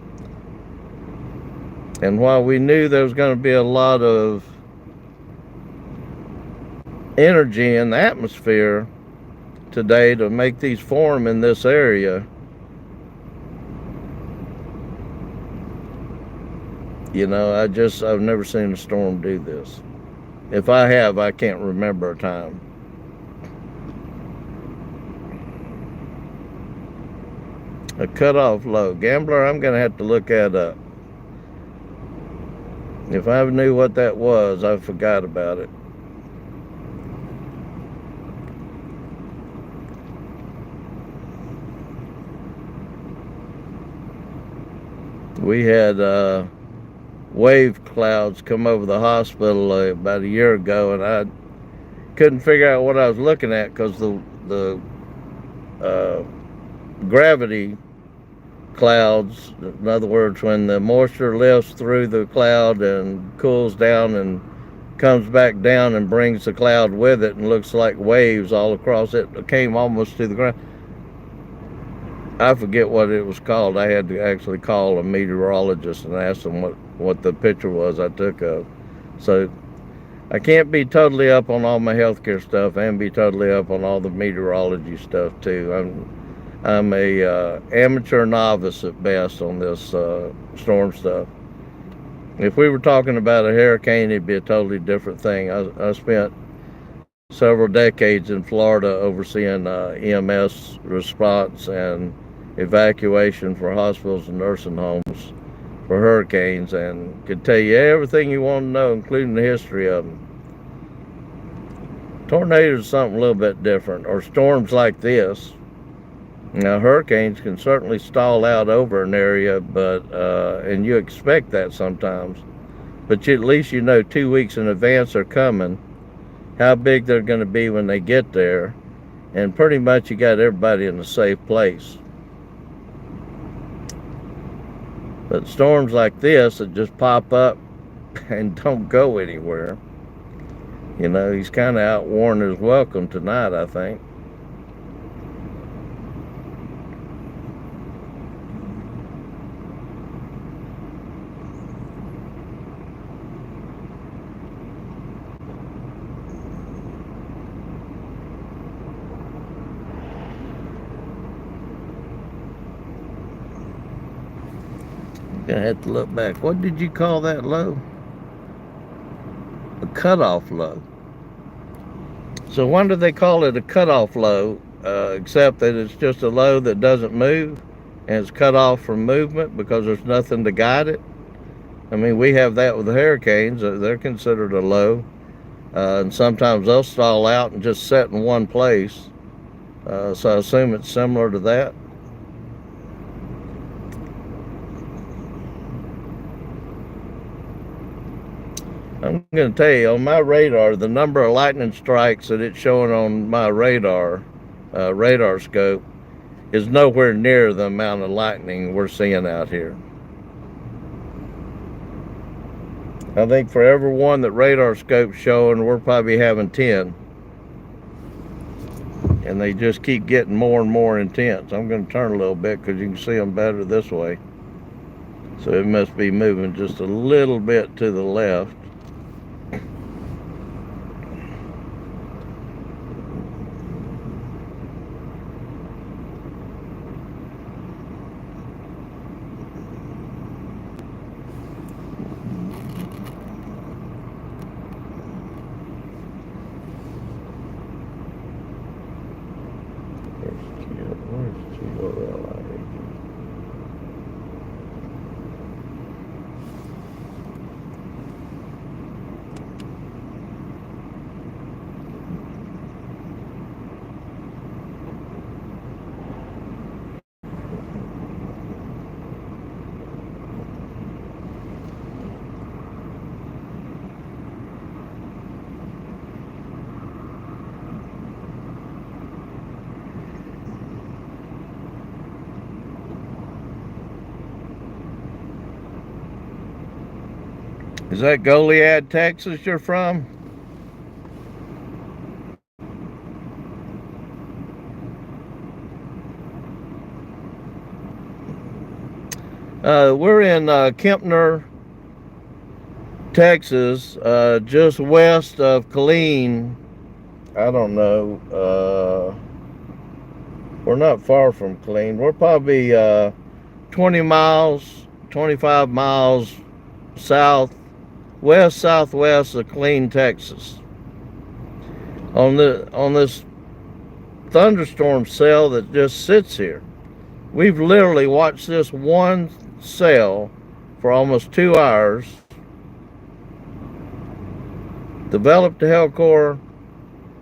And while we knew there was going to be a lot of energy in the atmosphere today to make these form in this area, I've never seen a storm do this. If I have, I can't remember a time. A cutoff low. Gambler, I'm going to have to look that up. If I knew what that was, I forgot about it. We had wave clouds come over the hospital about a year ago, and I couldn't figure out what I was looking at because the gravity clouds, in other words, when the moisture lifts through the cloud and cools down and comes back down and brings the cloud with it and looks like waves all across it, came almost to the ground. I forget what it was called. I had to actually call a meteorologist and ask them what the picture was I took of. So I can't be totally up on all my healthcare stuff and be totally up on all the meteorology stuff too. I'm a amateur novice at best on this storm stuff. If we were talking about a hurricane, it'd be a totally different thing. I spent several decades in Florida overseeing EMS response and evacuation for hospitals and nursing homes for hurricanes, and could tell you everything you want to know, including the history of them. Tornadoes are something a little bit different, or storms like this. Now, hurricanes can certainly stall out over an area, but and you expect that sometimes. But at least you know 2 weeks in advance they're coming, how big they're going to be when they get there, and pretty much you got everybody in a safe place. But storms like this that just pop up and don't go anywhere, you know, he's kind of outworn his welcome tonight, I think. Gonna have to look back. What did you call that low? A cutoff low. So why do they call it a cutoff low, except that it's just a low that doesn't move and it's cut off from movement because there's nothing to guide it? I mean, we have that with the hurricanes. They're considered a low, and sometimes they'll stall out and just set in one place. So I assume it's similar to that. I'm going to tell you, on my radar, the number of lightning strikes that it's showing on my radar scope is nowhere near the amount of lightning we're seeing out here. I think for every one that radar scope's showing, we're probably having 10. And they just keep getting more and more intense. I'm going to turn a little bit because you can see them better this way. So it must be moving just a little bit to the left. Is that Goliad, Texas you're from? We're in Kempner, Texas, just west of Killeen. I don't know. We're not far from Killeen. We're probably 20 miles, 25 miles southwest of Killeen, Texas. On this thunderstorm cell that just sits here. We've literally watched this one cell for almost 2 hours. Developed a hell core,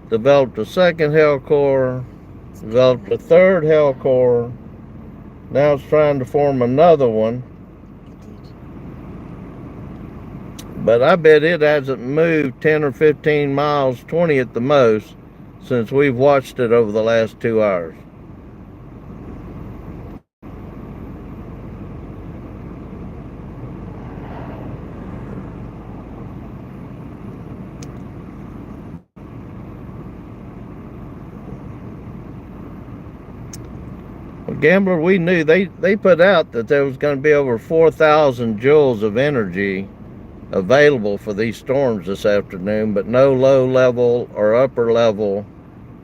developed a second hell core, developed a third hell core. Now it's trying to form another one. But I bet it hasn't moved 10 or 15 miles, 20 at the most, since we've watched it over the last 2 hours. Well, Gambler, we knew they put out that there was going to be over 4,000 joules of energy available for these storms this afternoon, but no low level or upper level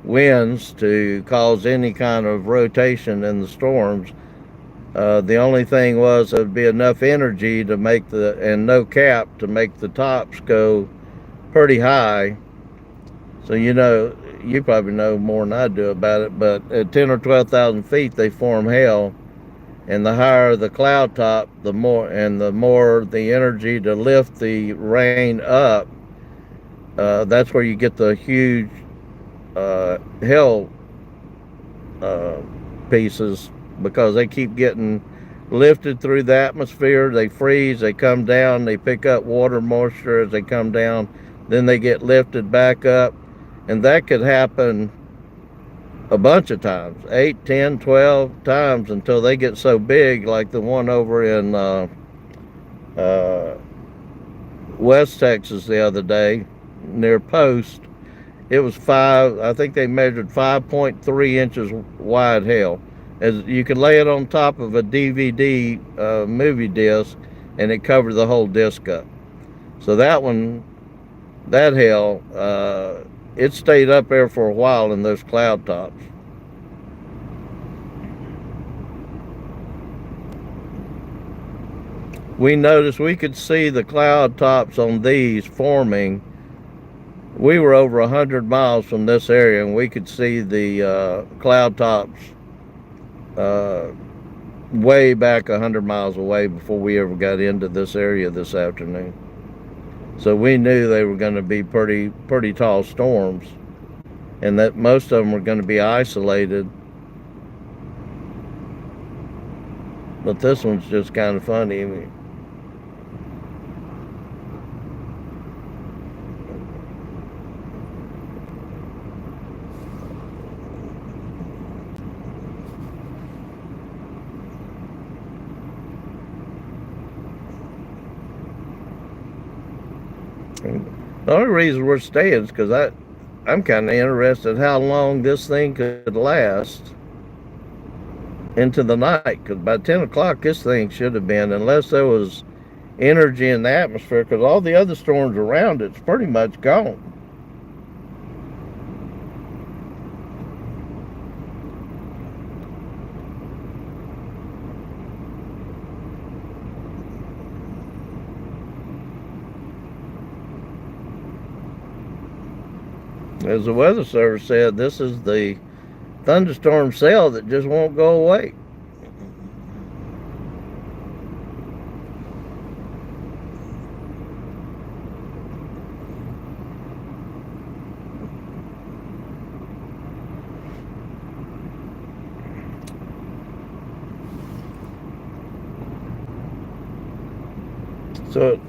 winds to cause any kind of rotation in the storms. The only thing was there'd be enough energy to make and no cap to make the tops go pretty high. So you probably know more than I do about it, but at 10 or 12,000 feet they form hail. And the higher the cloud top, the more the energy to lift the rain up. That's where you get the huge hell pieces, because they keep getting lifted through the atmosphere. They freeze, they come down, they pick up water moisture as they come down, then they get lifted back up, and that could happen a bunch of times, 8, 10, 12 times, until they get so big, like the one over in West Texas the other day near Post. It was I think they measured 5.3 inches wide hail. As you could lay it on top of a DVD movie disc, and it covered the whole disc up. So that hail, it stayed up there for a while in those cloud tops. We noticed we could see the cloud tops on these forming. We were over 100 miles from this area, and we could see the cloud tops way back 100 miles away before we ever got into this area this afternoon. So we knew they were going to be pretty tall storms, and that most of them were going to be isolated. But this one's just kind of funny. The only reason we're staying is because I'm kind of interested how long this thing could last into the night. Because by 10 o'clock, this thing should have been, unless there was energy in the atmosphere, because all the other storms around it's pretty much gone. As the Weather Service said, this is the thunderstorm cell that just won't go away. So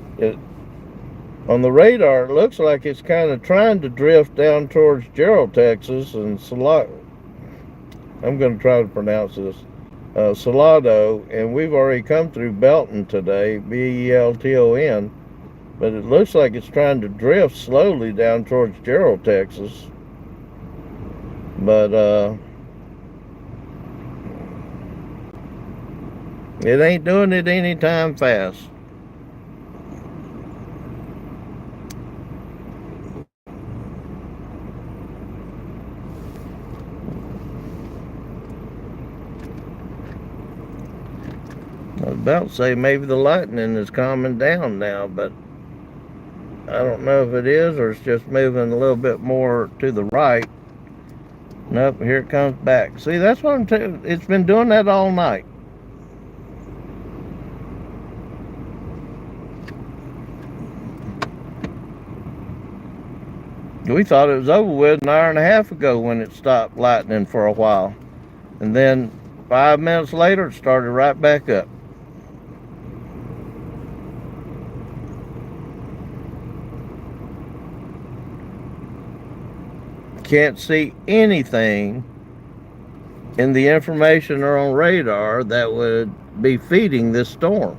on the radar, it looks like it's kind of trying to drift down towards Gerald, Texas, and I'm going to try to pronounce this, Salado, and we've already come through Belton today, Belton, but it looks like it's trying to drift slowly down towards Gerald, Texas. But it ain't doing it anytime fast. I was about to say maybe the lightning is calming down now, but I don't know if it is or it's just moving a little bit more to the right. Nope, here it comes back. See, that's what I'm telling you. It's been doing that all night. We thought it was over with an hour and a half ago when it stopped lightning for a while. And then 5 minutes later, it started right back up. Can't see anything in the information or on radar that would be feeding this storm.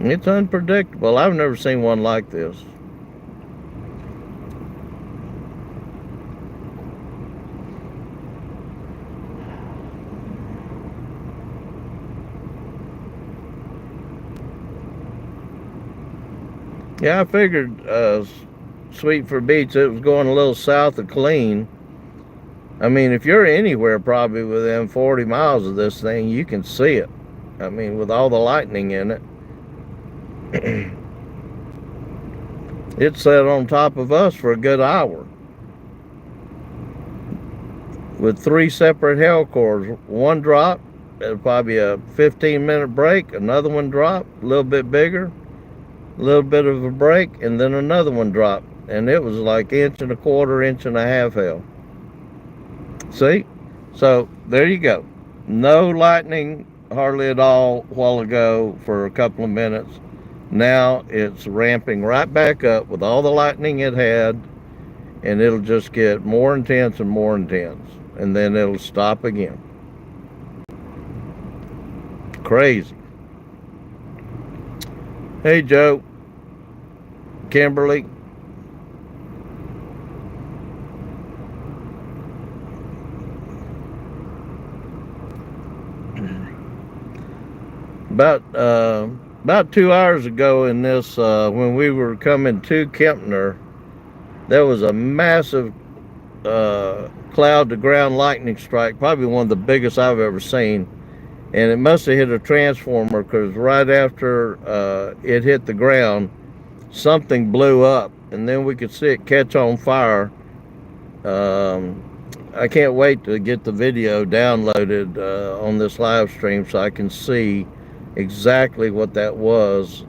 It's unpredictable. I've never seen one like this. Yeah, I figured Sweet for Beach, it was going a little south of Killeen. I mean, if you're anywhere probably within 40 miles of this thing, you can see it. I mean, with all the lightning in it. It sat on top of us for a good hour with 3 separate hail cores. One dropped, probably a 15-minute break, another one dropped, a little bit bigger, a little bit of a break, and then another one dropped. And it was like inch and a quarter, inch and a half hail. See? So there you go. No lightning hardly at all a while ago for a couple of minutes. Now it's ramping right back up with all the lightning it had, and it'll just get more intense and more intense, and then it'll stop again. Crazy. Hey, Joe. Kimberly. About 2 hours ago in this, when we were coming to Kempner, there was a massive cloud to ground lightning strike, probably one of the biggest I've ever seen. And it must have hit a transformer, because right after it hit the ground, something blew up, and then we could see it catch on fire. I can't wait to get the video downloaded on this live stream so I can see exactly what that was.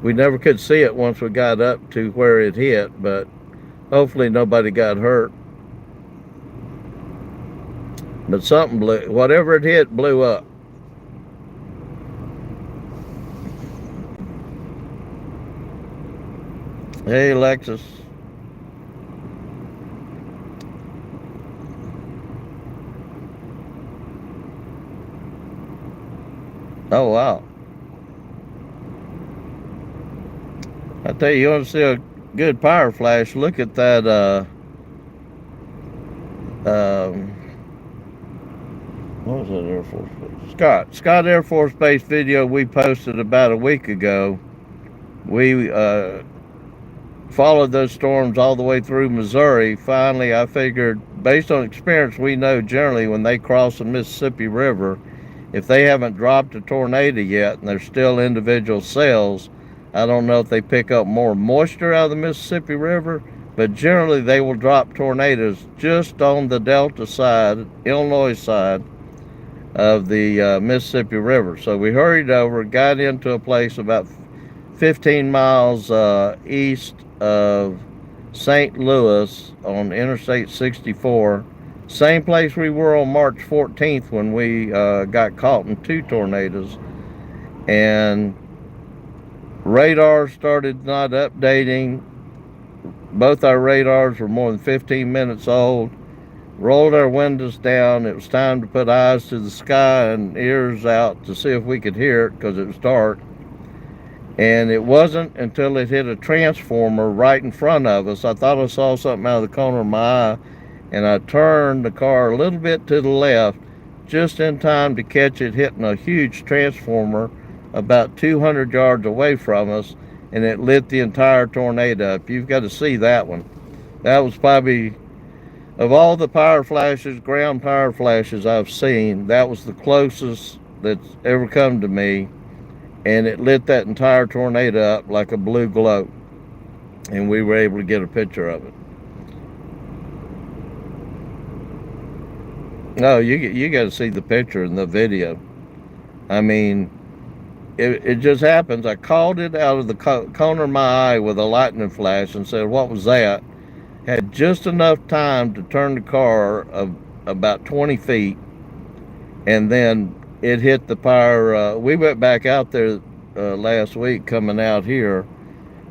We never could see it once we got up to where it hit, but hopefully nobody got hurt. But something blew, whatever it hit blew up. Hey, Alexis. Oh, wow. I tell you, you want to see a good power flash, look at that what was that Air Force Base? Scott Air Force Base video we posted about a week ago. We followed those storms all the way through Missouri. Finally, I figured, based on experience, we know generally when they cross the Mississippi River, if they haven't dropped a tornado yet and there's still individual cells, I don't know if they pick up more moisture out of the Mississippi River, but generally they will drop tornadoes just on the Delta side, Illinois side of the Mississippi River. So we hurried over, got into a place about 15 miles east of St. Louis on Interstate 64. Same place we were on March 14th when we got caught in 2 tornadoes. And radar started not updating. Both our radars were more than 15 minutes old. Rolled our windows down. It was time to put eyes to the sky and ears out to see if we could hear it, because it was dark. And it wasn't until it hit a transformer right in front of us. I thought I saw something out of the corner of my eye, and I turned the car a little bit to the left just in time to catch it hitting a huge transformer about 200 yards away from us, and it lit the entire tornado up. You've got to see that one. That was probably, of all the power flashes, ground power flashes I've seen, that was the closest that's ever come to me, and it lit that entire tornado up like a blue glow, and we were able to get a picture of it. No, you got to see the picture and the video. I mean, it just happens. I called it out of the corner of my eye with a lightning flash and said, "What was that?" Had just enough time to turn the car about 20 feet, and then it hit the power. We went back out there last week coming out here,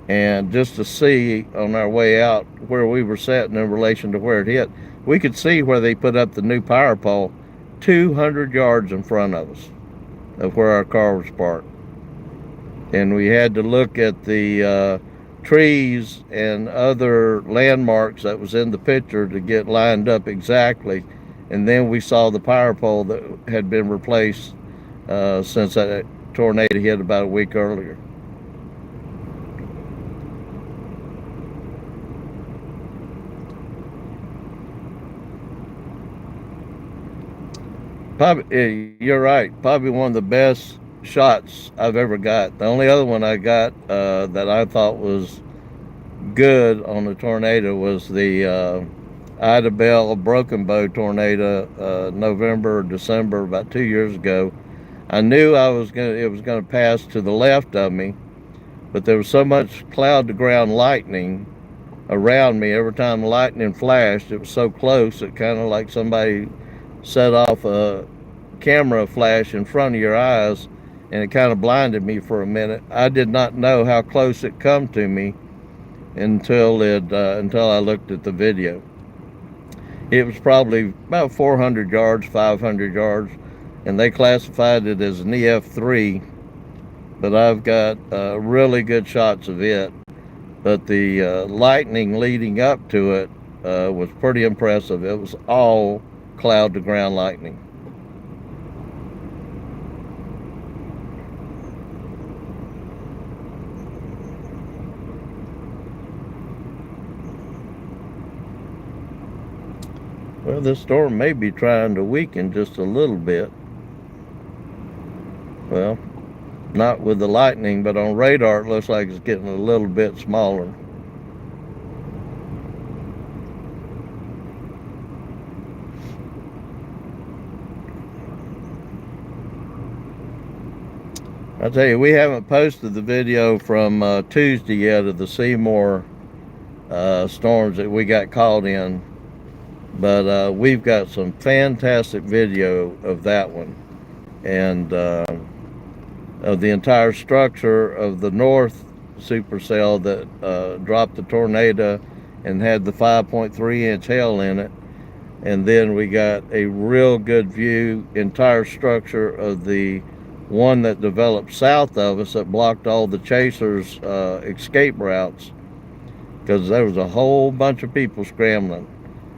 and just to see on our way out where we were sitting in relation to where it hit, we could see where they put up the new power pole 200 yards in front of us of where our car was parked. And we had to look at the trees and other landmarks that was in the picture to get lined up exactly. And then we saw the power pole that had been replaced since that tornado hit about a week earlier. Probably, you're right. Probably one of the best shots I've ever got. The only other one I got that I thought was good on the tornado was the Idabel broken bow tornado, November or December, about 2 years ago. I knew it was gonna pass to the left of me, but there was so much cloud to ground lightning around me. Every time the lightning flashed, it was so close, it kind of like somebody set off a camera flash in front of your eyes, and it kind of blinded me for a minute. I did not know how close it come to me until I looked at the video. It was probably about 400 yards, 500 yards, and they classified it as an EF3, but I've got really good shots of it. But the lightning leading up to it was pretty impressive. It was all cloud to ground lightning. Well, this storm may be trying to weaken just a little bit. Well, not with the lightning, but on radar it looks like it's getting a little bit smaller. I tell you, we haven't posted the video from Tuesday yet of the Seymour storms that we got caught in, but we've got some fantastic video of that one, and of the entire structure of the north supercell that dropped the tornado and had the 5.3-inch hail in it. And then we got a real good view, entire structure of the one that developed south of us that blocked all the chasers' escape routes, because there was a whole bunch of people scrambling.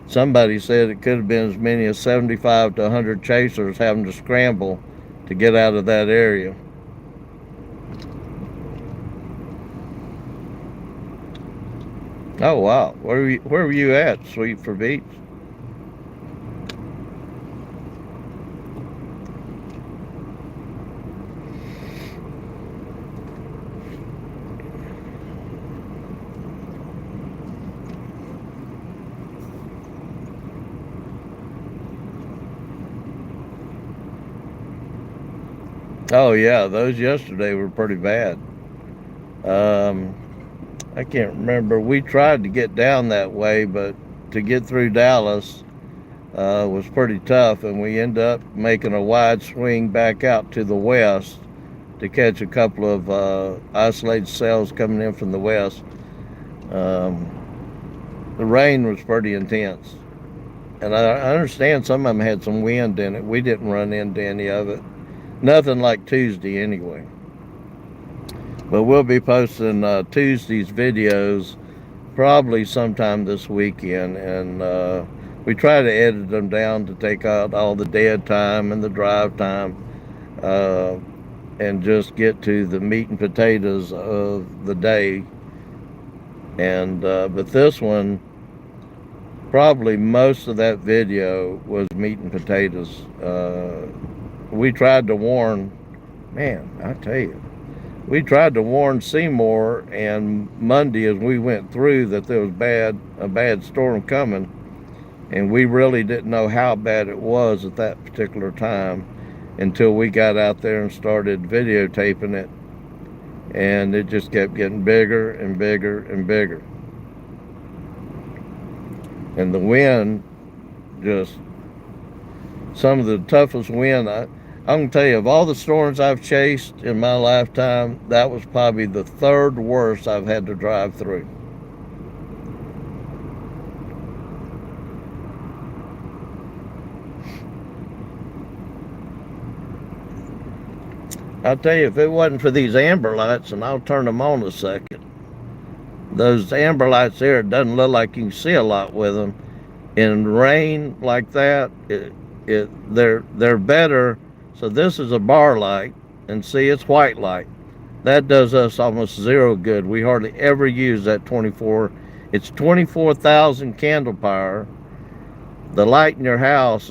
Somebody said it could have been as many as 75 to 100 chasers having to scramble to get out of that area. Oh wow, where were you at, Sweet for Beach? Oh yeah, those yesterday were pretty bad. I can't remember. We tried to get down that way, but to get through Dallas was pretty tough, and we ended up making a wide swing back out to the west to catch a couple of isolated cells coming in from the west. The rain was pretty intense, and I understand some of them had some wind in it. We didn't run into any of it. Nothing like Tuesday anyway. But we'll be posting Tuesday's videos probably sometime this weekend, and we try to edit them down to take out all the dead time and the drive time, and just get to the meat and potatoes of the day. And but this one, probably most of that video was meat and potatoes. We tried to warn, man, I tell you, we tried to warn Seymour and Monday as we went through that there was a bad storm coming, and we really didn't know how bad it was at that particular time until we got out there and started videotaping it, and it just kept getting bigger and bigger and bigger. And the wind, just some of the toughest wind. I'm going to tell you, of all the storms I've chased in my lifetime, that was probably the third worst I've had to drive through. I'll tell you, if it wasn't for these amber lights, and I'll turn them on a second, those amber lights there, it doesn't look like you can see a lot with them. In rain like that, they're better. So this is a bar light, and see, it's white light. That does us almost zero good. We hardly ever use that 24. It's 24,000 candle power. The light in your house,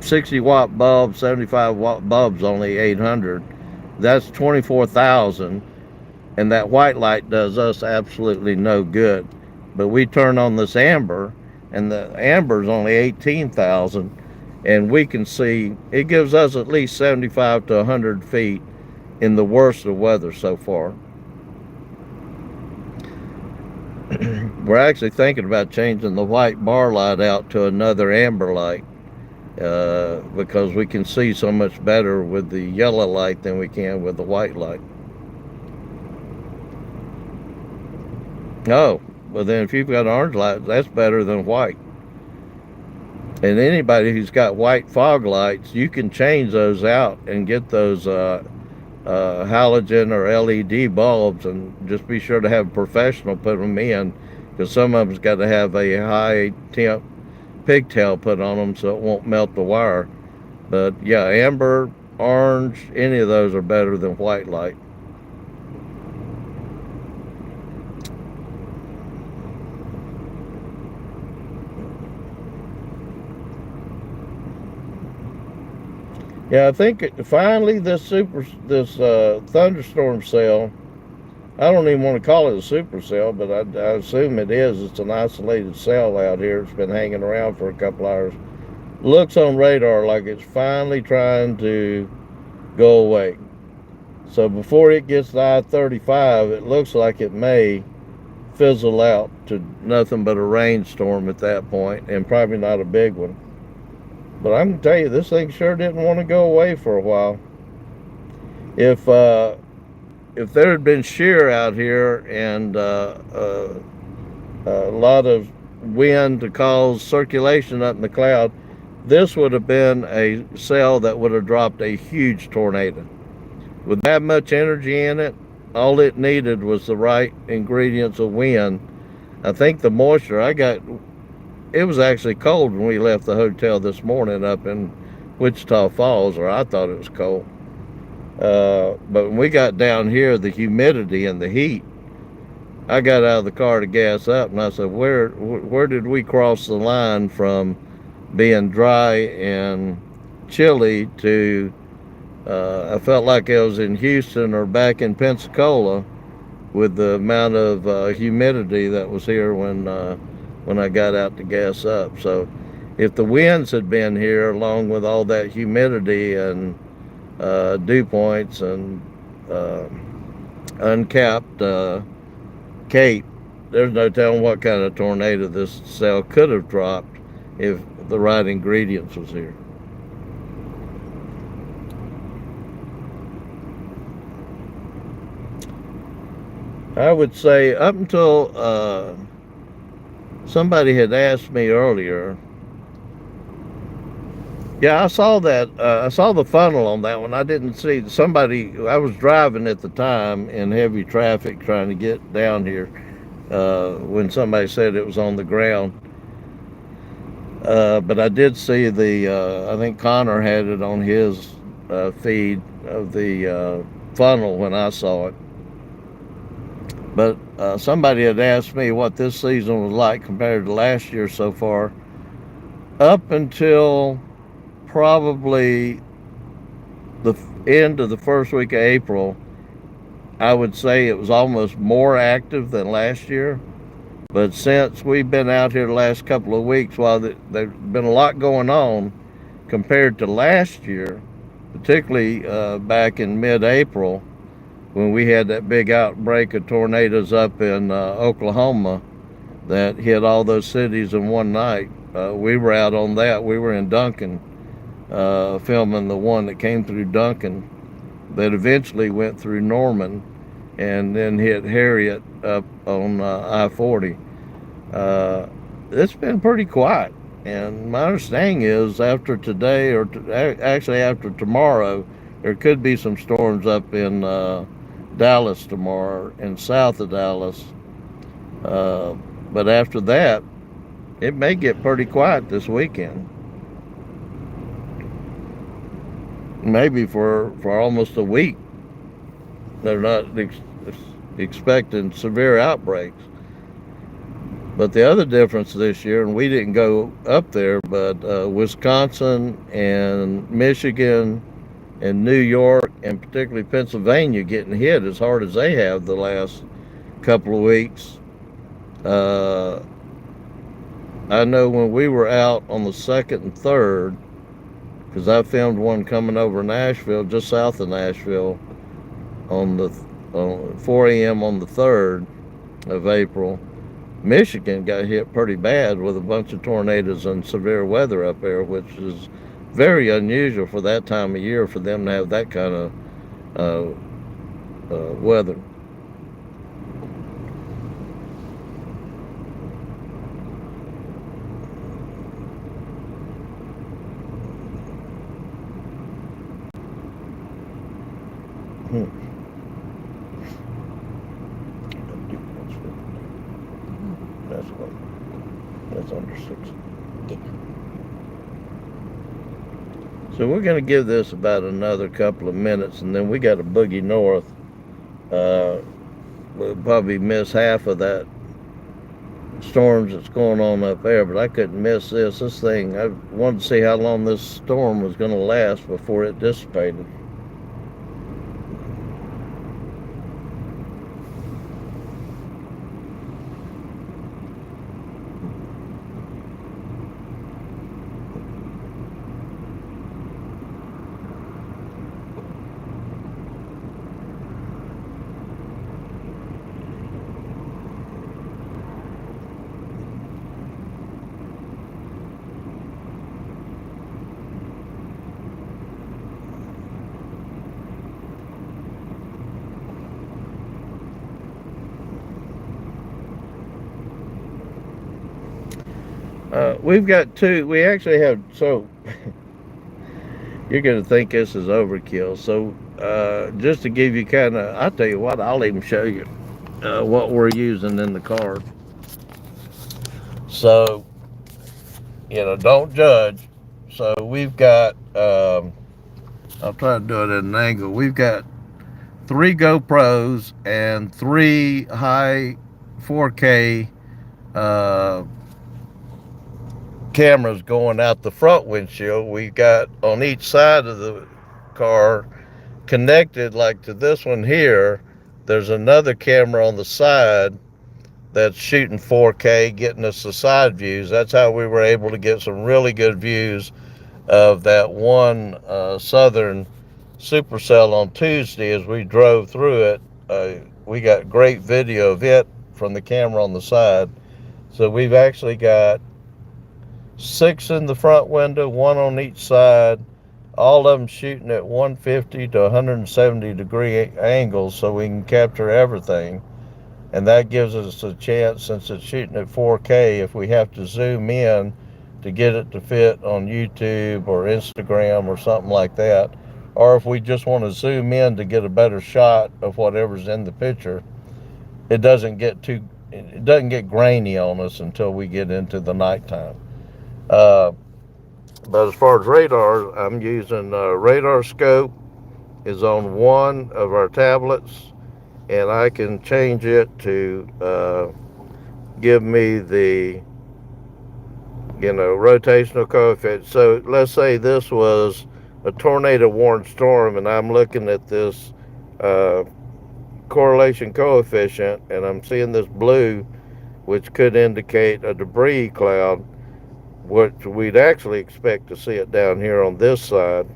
60 watt bulb, 75 watt bulb's only 800. That's 24,000, and that white light does us absolutely no good. But we turn on this amber, and the amber is only 18,000, and we can see it gives us at least 75 to 100 feet in the worst of weather so far. We're actually thinking about changing the white bar light out to another amber light because we can see so much better with the yellow light than we can with the white light. Oh, well then if you've got orange light, that's better than white. And anybody who's got white fog lights, you can change those out and get those halogen or LED bulbs, and just be sure to have a professional put them in, because some of them's got to have a high temp pigtail put on them so it won't melt the wire. But yeah, amber, orange, any of those are better than white light. Yeah, I think finally this thunderstorm cell, I don't even want to call it a supercell, but I assume it is. It's an isolated cell out here. It's been hanging around for a couple hours. Looks on radar like it's finally trying to go away. So before it gets to I-35, it looks like it may fizzle out to nothing but a rainstorm at that point, and probably not a big one. But I'm going to tell you, this thing sure didn't want to go away for a while. If there had been shear out here and a lot of wind to cause circulation up in the cloud, this would have been a cell that would have dropped a huge tornado. With that much energy in it, all it needed was the right ingredients of wind. I think the moisture it was actually cold when we left the hotel this morning up in Wichita Falls, or I thought it was cold. But when we got down here, the humidity and the heat, I got out of the car to gas up, and I said, where did we cross the line from being dry and chilly to, I felt like I was in Houston or back in Pensacola with the amount of humidity that was here when I got out to gas up. So if the winds had been here along with all that humidity and dew points and uncapped cape, there's no telling what kind of tornado this cell could have dropped if the right ingredients was here. I would say up until somebody had asked me earlier. Yeah, I saw that. I saw the funnel on that one. I didn't see somebody. I was driving at the time in heavy traffic trying to get down here when somebody said it was on the ground. But I did see I think Connor had it on his feed of the funnel when I saw it. But somebody had asked me what this season was like compared to last year so far. Up until probably the end of the first week of April, I would say it was almost more active than last year. But since we've been out here the last couple of weeks, while there's been a lot going on compared to last year, particularly back in mid-April, when we had that big outbreak of tornadoes up in Oklahoma that hit all those cities in one night. We were out on that. We were in Duncan filming the one that came through Duncan that eventually went through Norman and then hit Harriet up on I-40. It's been pretty quiet. And my understanding is after today, or actually after tomorrow, there could be some storms up in Dallas tomorrow and south of Dallas. But after that, it may get pretty quiet this weekend. Maybe for almost a week. They're not expecting severe outbreaks. But the other difference this year, and we didn't go up there, but Wisconsin and Michigan and New York and particularly Pennsylvania getting hit as hard as they have the last couple of weeks. I know when we were out on the 2nd and 3rd, because I filmed one coming over Nashville, just south of Nashville, on 4 a.m. on the 3rd of April. Michigan got hit pretty bad with a bunch of tornadoes and severe weather up there, which is very unusual for that time of year for them to have that kind of weather. That's under 6. So we're going to give this about another couple of minutes, and then we got to boogie north. We'll probably miss half of that storms that's going on up there, but I couldn't miss this. This thing, I wanted to see how long this storm was going to last before it dissipated. We've got two. We actually have, so you're going to think this is overkill. So just to give you kind of, I'll tell you what, I'll even show you what we're using in the car. So, don't judge. So we've got, I'll try to do it at an angle. We've got 3 GoPros and 3 high 4K cameras going out the front windshield. We got on each side of the car connected, like to this one here, there's another camera on the side that's shooting 4K, getting us the side views. That's how we were able to get some really good views of that one southern supercell on Tuesday as we drove through it. We got great video of it from the camera on the side. So we've actually got 6 in the front window, 1 on each side, all of them shooting at 150 to 170 degree angles so we can capture everything. And that gives us a chance, since it's shooting at 4K, if we have to zoom in to get it to fit on YouTube or Instagram or something like that, or if we just want to zoom in to get a better shot of whatever's in the picture, it doesn't get grainy on us until we get into the nighttime. But as far as radar, I'm using radar scope is on one of our tablets, and I can change it to give me the rotational coefficient. So let's say this was a tornado warned storm, and I'm looking at this correlation coefficient, and I'm seeing this blue, which could indicate a debris cloud, which we'd actually expect to see it down here on this side.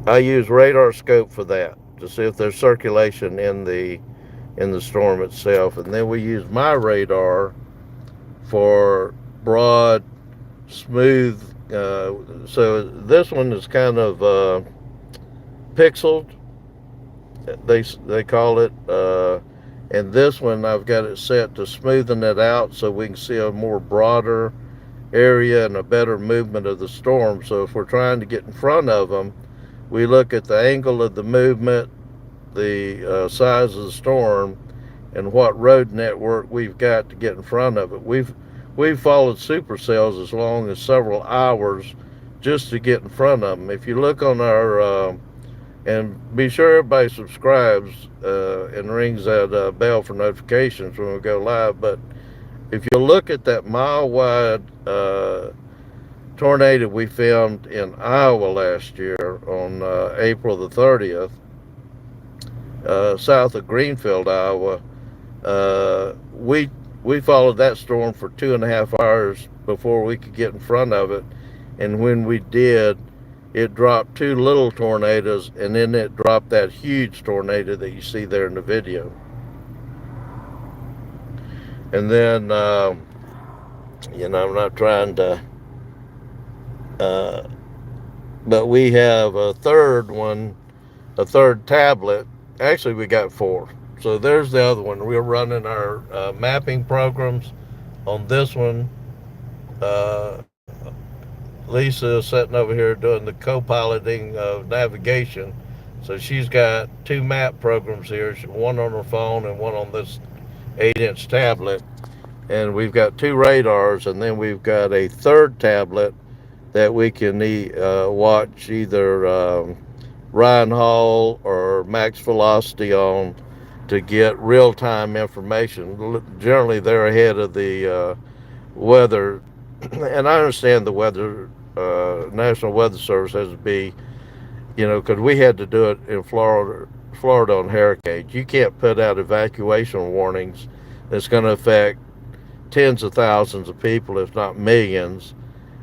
I use radar scope for that, to see if there's circulation in the storm itself. And then we use my radar for broad, smooth. So this one is kind of pixeled, they call it. And this one, I've got it set to smoothen it out so we can see a more broader area and a better movement of the storm. So if we're trying to get in front of them, we look at the angle of the movement, the size of the storm, and what road network we've got to get in front of it. We've followed supercells as long as several hours just to get in front of them. If you look on our and be sure everybody subscribes and rings that bell for notifications when we go live. But if you look at that mile-wide tornado we filmed in Iowa last year on April the 30th, south of Greenfield, Iowa, we we followed that storm for 2.5 hours before we could get in front of it. And when we did, it dropped two little tornadoes, and then it dropped that huge tornado that you see there in the video. And then, I'm not trying to, uh, but we have a third one, a third tablet. Actually, we got four. So there's the other one. We're running our mapping programs on this one. Uh, Lisa is sitting over here doing the co-piloting of navigation. So she's got two map programs here, one on her phone and one on this 8-inch tablet. And we've got two radars, and then we've got a third tablet that we can watch either Ryan Hall or max velocity on to get real-time information. Generally, they're ahead of the weather, and I understand the weather. National Weather Service has to be, because we had to do it in Florida on hurricanes. You can't put out evacuation warnings that's going to affect tens of thousands of people, if not millions,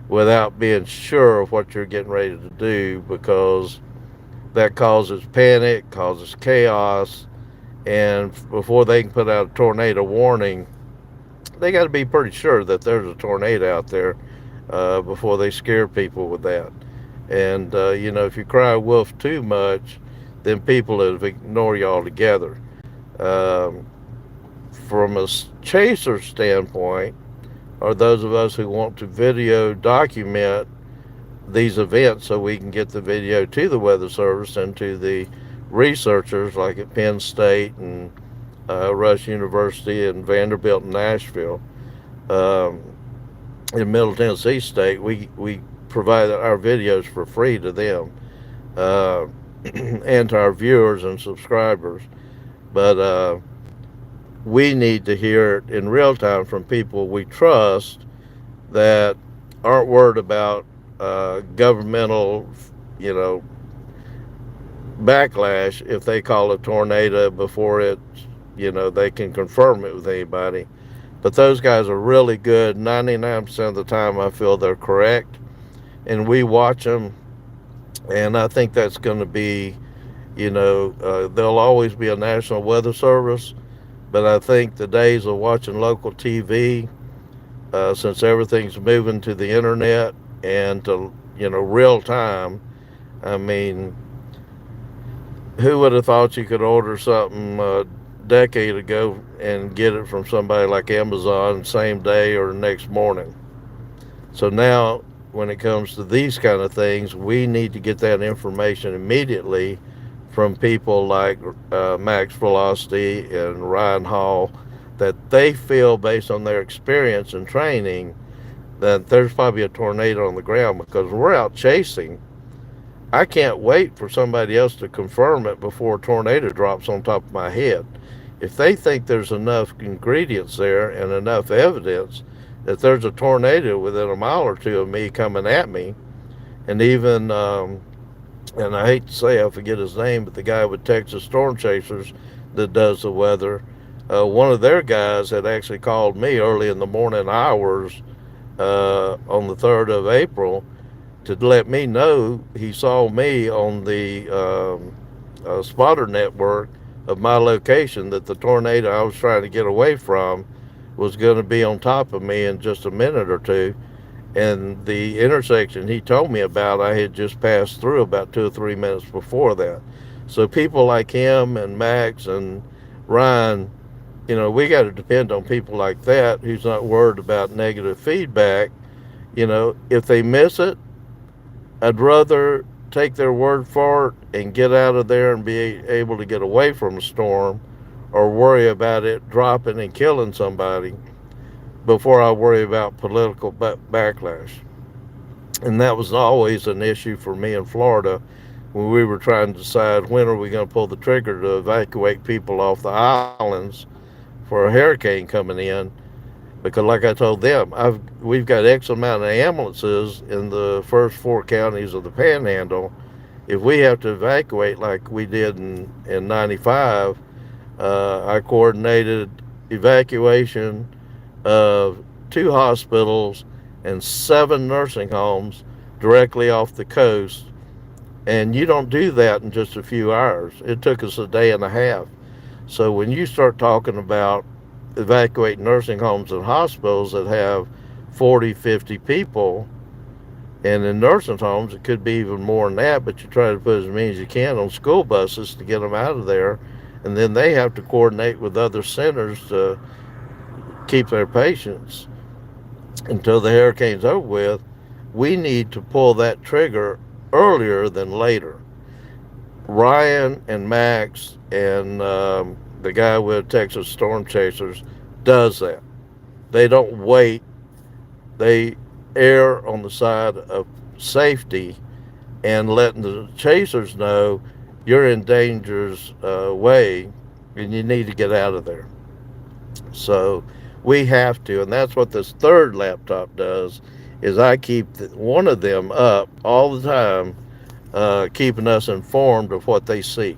without being sure of what you're getting ready to do, because that causes panic, causes chaos, and before they can put out a tornado warning, they got to be pretty sure that there's a tornado out there before they scare people with that. And, if you cry wolf too much, then people will ignore you altogether. Um, from a chaser standpoint, or those of us who want to video document these events so we can get the video to the Weather Service and to the researchers like at Penn State and Rush University and Vanderbilt and Nashville. In Middle Tennessee State, we provide our videos for free to them and to our viewers and subscribers. But we need to hear it in real time from people we trust that aren't worried about governmental, backlash if they call a tornado before they can confirm it with anybody. But those guys are really good. 99% of the time, I feel they're correct. And we watch them. And I think that's going to be, there'll always be a National Weather Service. But I think the days of watching local TV, since everything's moving to the internet and to, real time, I mean, who would have thought you could order something decade ago and get it from somebody like Amazon same day or next morning? So now when it comes to these kind of things, we need to get that information immediately from people like Max Velocity and Ryan Hall, that they feel based on their experience and training that there's probably a tornado on the ground, because we're out chasing. I can't wait for somebody else to confirm it before a tornado drops on top of my head. If they think there's enough ingredients there and enough evidence that there's a tornado within a mile or two of me coming at me, and even, and I hate to say, I forget his name, but the guy with Texas Storm Chasers that does the weather, one of their guys had actually called me early in the morning hours on the 3rd of April to let me know he saw me on the spotter network of my location, that the tornado I was trying to get away from was going to be on top of me in just a minute or two. And the intersection he told me about, I had just passed through about 2 or 3 minutes before that. So people like him and Max and Ryan, we got to depend on people like that who's not worried about negative feedback. If they miss it, I'd rather take their word for it and get out of there and be able to get away from a storm, or worry about it dropping and killing somebody, before I worry about political backlash. And that was always an issue for me in Florida when we were trying to decide when are we going to pull the trigger to evacuate people off the islands for a hurricane coming in. Because like I told them, we've got X amount of ambulances in the first 4 counties of the Panhandle. If we have to evacuate like we did in 95, I coordinated evacuation, of 2 hospitals and 7 nursing homes directly off the coast. And you don't do that in just a few hours. It took us a day and a half. So when you start talking about evacuating nursing homes and hospitals that have 40, 50 people, and in nursing homes it could be even more than that, but you try to put as many as you can on school buses to get them out of there, and then they have to coordinate with other centers to keep their patients until the hurricane's over with. We need to pull that trigger earlier than later. Ryan and Max and the guy with Texas Storm Chasers does that. They don't wait. They err on the side of safety and letting the chasers know you're in danger's way and you need to get out of there. So we have to, and that's what this third laptop does. Is I keep one of them up all the time, keeping us informed of what they see.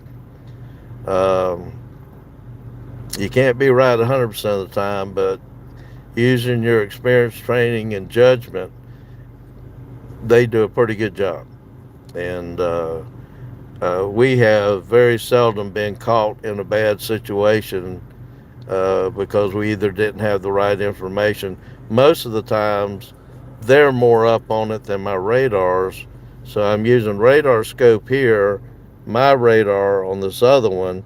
Um, you can't be right 100% of the time, but using your experience, training, and judgment, they do a pretty good job. And we have very seldom been caught in a bad situation because we either didn't have the right information. Most of the times, they're more up on it than my radars. So I'm using radar scope here, my radar on this other one.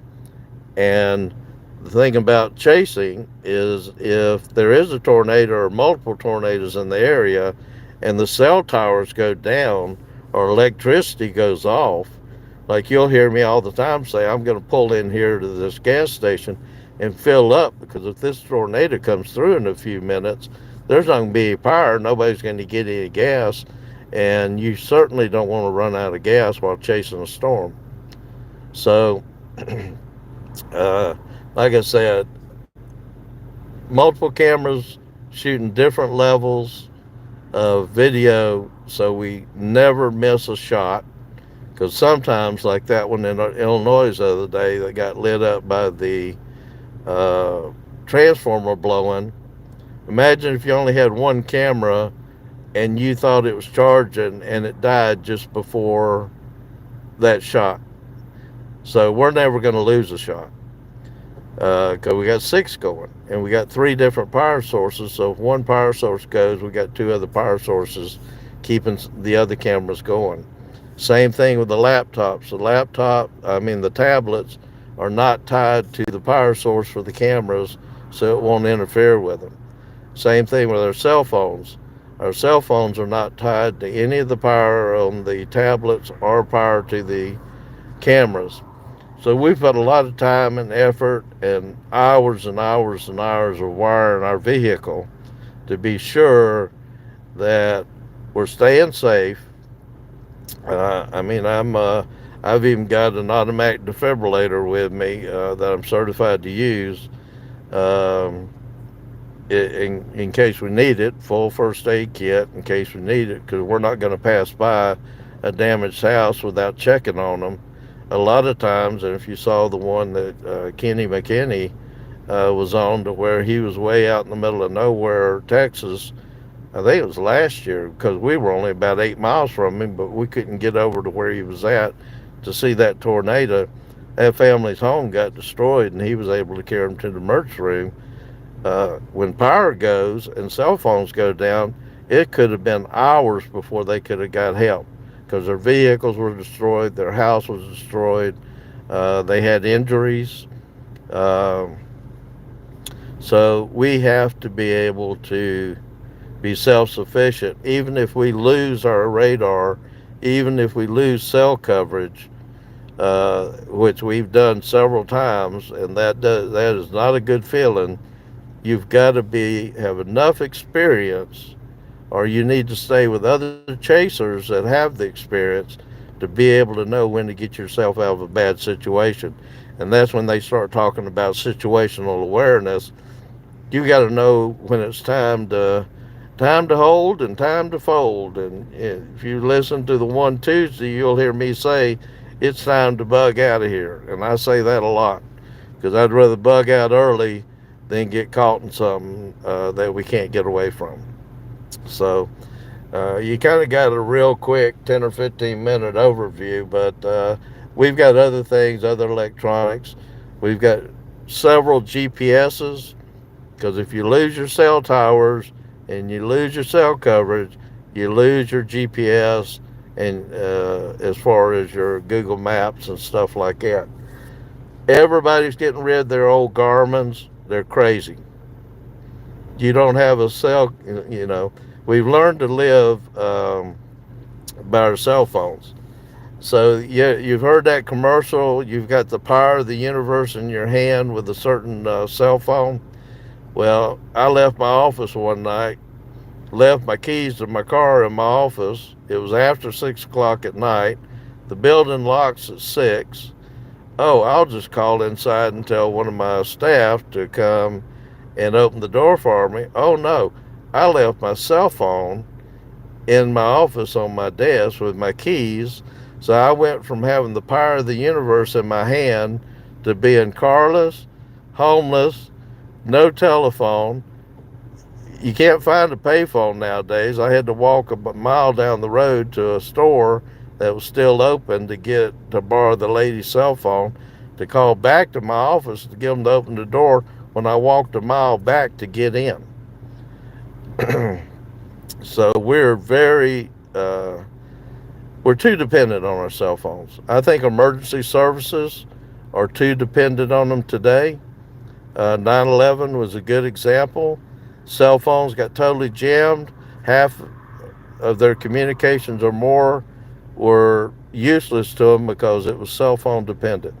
And the thing about chasing is if there is a tornado or multiple tornadoes in the area and the cell towers go down or electricity goes off, like you'll hear me all the time say, I'm going to pull in here to this gas station and fill up, because if this tornado comes through in a few minutes, there's not going to be any power, nobody's going to get any gas, and you certainly don't want to run out of gas while chasing a storm. So, like I said, multiple cameras shooting different levels of video so we never miss a shot. Because sometimes, like that one in Illinois the other day that got lit up by the transformer blowing, imagine if you only had one camera and you thought it was charging and it died just before that shot. So we're never going to lose a shot because we got 6 going and we got 3 different power sources. So if one power source goes, we got 2 other power sources keeping the other cameras going. Same thing with the laptops. The tablets are not tied to the power source for the cameras, so it won't interfere with them. Same thing with our cell phones. Our cell phones are not tied to any of the power on the tablets or power to the cameras. So we put a lot of time and effort and hours and hours and hours of wiring our vehicle to be sure that we're staying safe. I've even got an automatic defibrillator with me that I'm certified to use in case we need it, full first aid kit in case we need it, because we're not going to pass by a damaged house without checking on them. A lot of times, and if you saw the one that Kenny McKinney was on, to where he was way out in the middle of nowhere, Texas, I think it was last year, because we were only about 8 miles from him, but we couldn't get over to where he was at to see that tornado. That family's home got destroyed, and he was able to carry them to the emergency room. When power goes and cell phones go down, it could have been hours before they could have got help, because their vehicles were destroyed, their house was destroyed, they had injuries. So we have to be able to be self-sufficient, even if we lose our radar, even if we lose cell coverage, which we've done several times, and that is not a good feeling. You've got to have enough experience, or you need to stay with other chasers that have the experience to be able to know when to get yourself out of a bad situation. And that's when they start talking about situational awareness. You got to know when it's time to hold and time to fold. And if you listen to the one Tuesday, you'll hear me say it's time to bug out of here. And I say that a lot, because I'd rather bug out early than get caught in something that we can't get away from. So you kind of got a real quick 10 or 15 minute overview, but we've got other things, other electronics. We've got several GPSs, because if you lose your cell towers and you lose your cell coverage, you lose your GPS and as far as your Google Maps and stuff like that. Everybody's getting rid of their old Garmin's. They're crazy. You don't have a cell, you know. We've learned to live by our cell phones. So yeah, you've heard that commercial. You've got the power of the universe in your hand with a certain cell phone. Well, I left my office one night, left my keys to my car in my office. It was after 6 o'clock at night. The building locks at 6. Oh, I'll just call inside and tell one of my staff to come and open the door for me. Oh no, I left my cell phone in my office on my desk with my keys. So I went from having the power of the universe in my hand to being carless, homeless, no telephone. You can't find a payphone nowadays. I had to walk a mile down the road to a store that was still open to borrow the lady's cell phone to call back to my office to get them to open the door when I walked a mile back to get in. So we're too dependent on our cell phones. I think emergency services are too dependent on them today. 9/11 was a good example. Cell phones got totally jammed. Half of their communications or more were useless to them because it was cell phone dependent.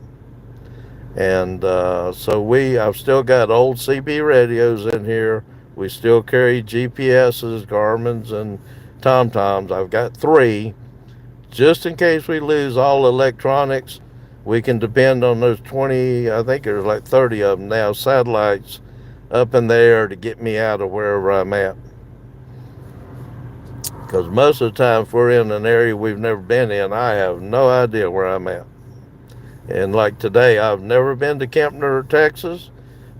And I've still got old CB radios in here. We still carry GPSs, Garmin's, and TomToms. I've got 3. Just in case we lose all electronics, we can depend on those 20, I think there's like 30 of them now, satellites up in the air to get me out of wherever I'm at. Because most of the time, if we're in an area we've never been in, I have no idea where I'm at. And like today, I've never been to Kempner, Texas,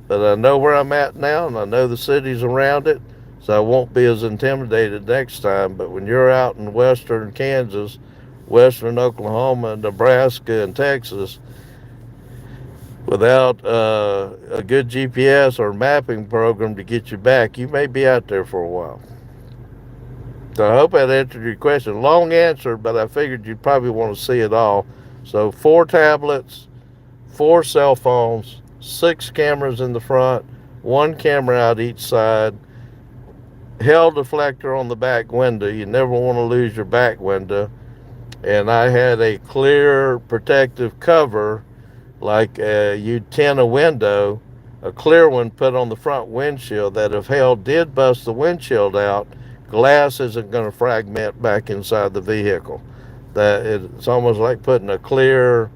but I know where I'm at now, and I know the cities around it, so I won't be as intimidated next time. But when you're out in western Kansas, western Oklahoma, Nebraska, and Texas, without a good GPS or mapping program to get you back, you may be out there for a while. So I hope that answered your question. Long answer, but I figured you'd probably want to see it all. So 4 tablets, 4 cell phones, 6 cameras in the front, 1 camera out each side, hell deflector on the back window. You never want to lose your back window. And I had a clear protective cover, like you'd tint a window, a clear one put on the front windshield, that if hell did bust the windshield out, glass isn't going to fragment back inside the vehicle. That it's almost like putting a clear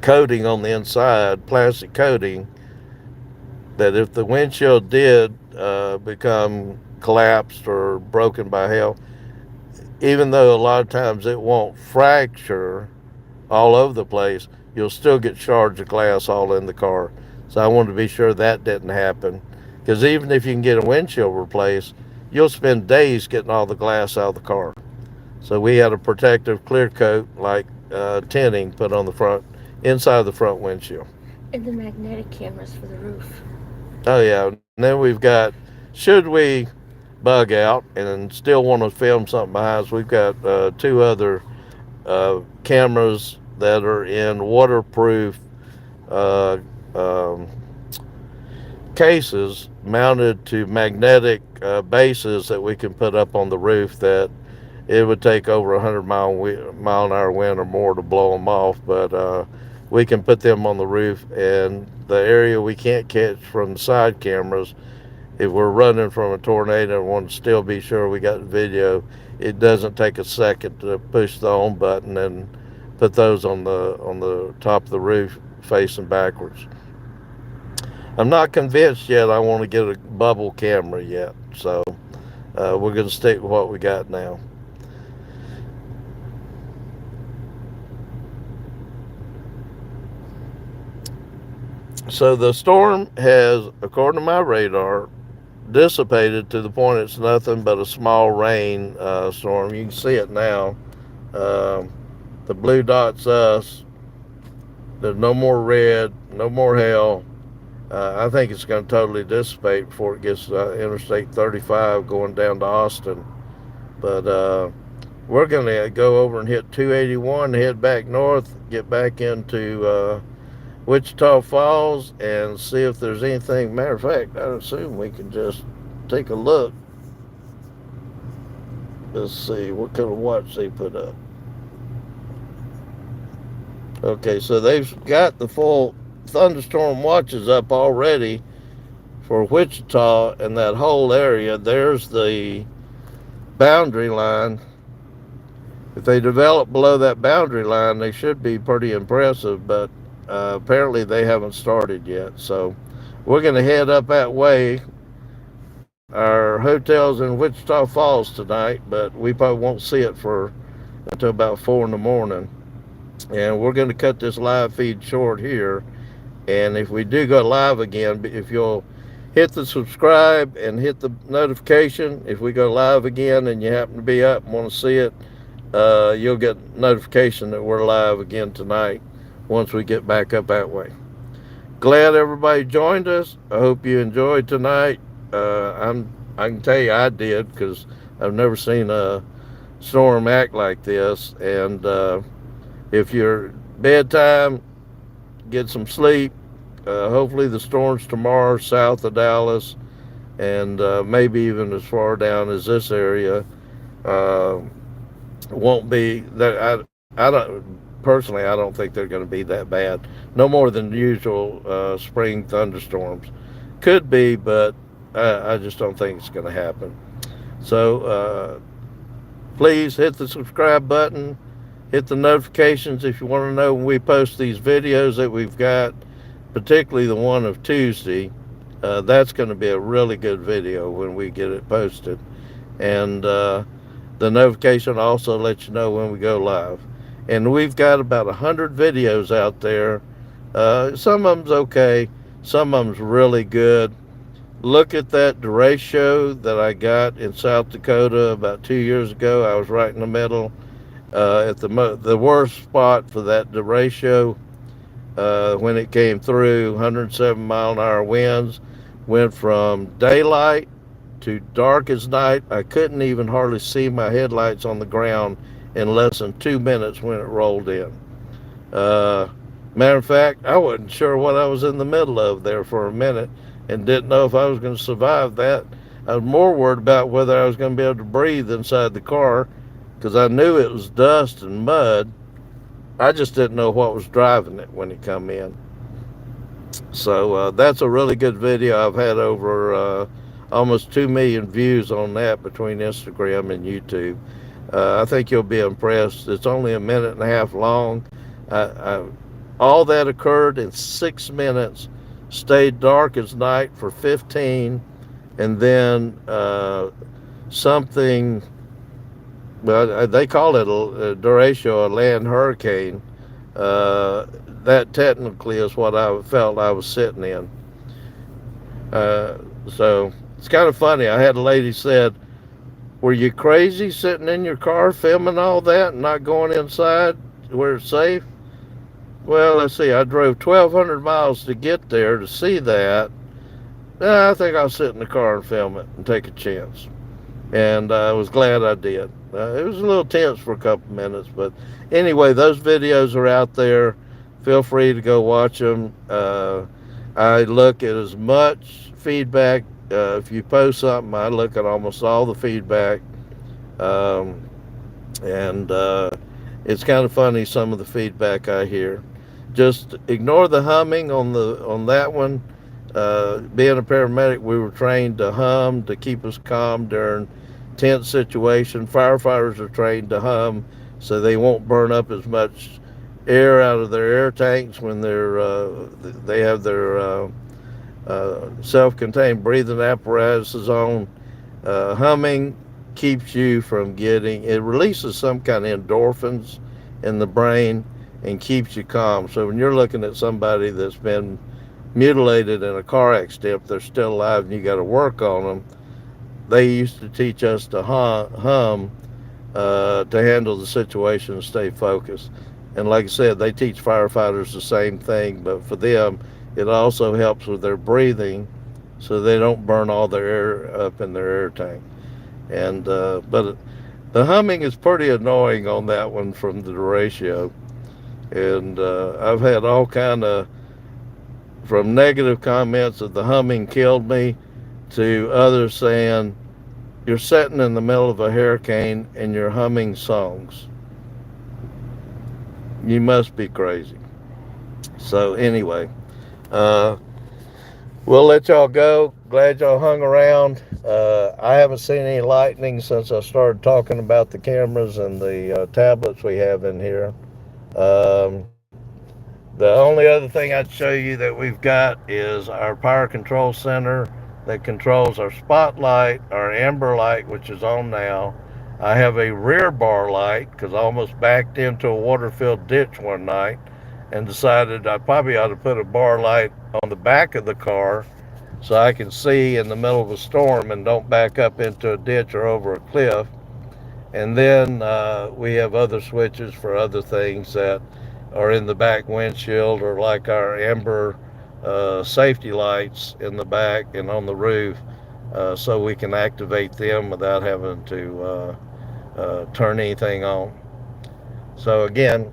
coating on the inside, plastic coating, that if the windshield did become collapsed or broken by hail, even though a lot of times it won't fracture all over the place, you'll still get shards of glass all in the car. So I wanted to be sure that didn't happen. Because even if you can get a windshield replaced, you'll spend days getting all the glass out of the car. So we had a protective clear coat, like tinting, put on the front, inside the front windshield. And the magnetic cameras for the roof. Oh yeah, and then we've got, should we bug out and still want to film something behind us, we've got 2 other cameras that are in waterproof cases mounted to magnetic bases that we can put up on the roof, that it would take over 100 mile an hour wind or more to blow them off, but we can put them on the roof, and the area we can't catch from the side cameras, if we're running from a tornado and want to still be sure we got the video, it doesn't take a second to push the on button and put those on the top of the roof facing backwards. I'm not convinced yet I want to get a bubble camera yet, so we're going to stick with what we got now. So the storm has, according to my radar, dissipated to the point it's nothing but a small rain storm. You can see it now. Um, the blue dot's us. There's no more red, no more hail. I think it's going to totally dissipate before it gets Interstate 35 going down to Austin. But we're going to go over and hit 281, head back north, get back into Wichita Falls, and see if there's anything. Matter of fact, I assume we can just take a look. Let's see what kind of watch they put up. Okay, so they've got the full thunderstorm watches up already for Wichita and that whole area. There's the boundary line. If they develop below that boundary line, they should be pretty impressive, but apparently they haven't started yet. So we're going to head up that way. Our hotel's in Wichita Falls tonight, but we probably won't see it until about 4 in the morning. And we're going to cut this live feed short here. And if we do go live again, if you'll hit the subscribe and hit the notification, if we go live again and you happen to be up and want to see it, you'll get notification that we're live again tonight once we get back up that way. Glad everybody joined us. I hope you enjoyed tonight. I can tell you I did, because I've never seen a storm act like this. And if you're bedtime, get some sleep. Hopefully the storms tomorrow south of Dallas, and maybe even as far down as this area, won't be that. I don't think they're going to be that bad. No more than usual spring thunderstorms. Could be, but I just don't think it's going to happen. So please hit the subscribe button. Hit the notifications if you want to know when we post these videos that we've got, particularly the one of Tuesday. That's going to be a really good video when we get it posted. And the notification also lets you know when we go live. And we've got about 100 videos out there. Some of them's okay. Some of them's really good. Look at that derecho that I got in South Dakota about 2 years ago. I was right in the middle. At the worst spot for that derecho, when it came through, 107 mile an hour winds, went from daylight to dark as night. I couldn't even hardly see my headlights on the ground in less than 2 minutes when it rolled in. Matter of fact, I wasn't sure what I was in the middle of there for a minute and didn't know if I was going to survive that. I was more worried about whether I was going to be able to breathe inside the car, because I knew it was dust and mud. I just didn't know what was driving it when it come in. So that's a really good video. I've had over almost 2 million views on that between Instagram and YouTube. I think you'll be impressed. It's only a minute and a half long. All that occurred in 6 minutes, stayed dark as night for 15, and then something, well, they call it a derecho, a land hurricane. That technically is what I felt I was sitting in. So it's kind of funny. I had a lady said, "Were you crazy sitting in your car filming all that and not going inside where it's safe?" Well, let's see. I drove 1,200 miles to get there to see that. I think I'll sit in the car and film it and take a chance. And I was glad I did. It was a little tense for a couple minutes, but anyway, those videos are out there. Feel free to go watch them. I look at as much feedback. If you post something, I look at almost all the feedback. And it's kind of funny, some of the feedback I hear. Just ignore the humming on that one. Being a paramedic, we were trained to hum to keep us calm during tense situation. Firefighters are trained to hum so they won't burn up as much air out of their air tanks when they have their self-contained breathing apparatuses on. Humming keeps you from it releases some kind of endorphins in the brain and keeps you calm. So when you're looking at somebody that's been mutilated in a car accident, if they're still alive and you got to work on them, they used to teach us to hum to handle the situation and stay focused. And like I said, they teach firefighters the same thing, but for them, it also helps with their breathing so they don't burn all their air up in their air tank. And but the humming is pretty annoying on that one from the ratio. And I've had all kind of, from negative comments that the humming killed me to others saying, you're sitting in the middle of a hurricane and you're humming songs. You must be crazy. So anyway, we'll let y'all go. Glad y'all hung around. I haven't seen any lightning since I started talking about the cameras and the tablets we have in here. The only other thing I'd show you that we've got is our power control center that controls our spotlight, our amber light, which is on now. I have a rear bar light because I almost backed into a water-filled ditch one night and decided I probably ought to put a bar light on the back of the car so I can see in the middle of a storm and don't back up into a ditch or over a cliff. And then we have other switches for other things that are in the back windshield, or like our amber safety lights in the back and on the roof, so we can activate them without having to turn anything on. So again,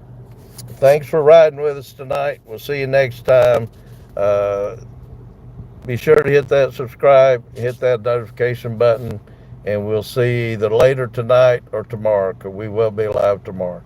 thanks for riding with us tonight. We'll see you next time. Be sure to hit that subscribe, hit that notification button, and we'll see you either later tonight or tomorrow, because we will be live tomorrow.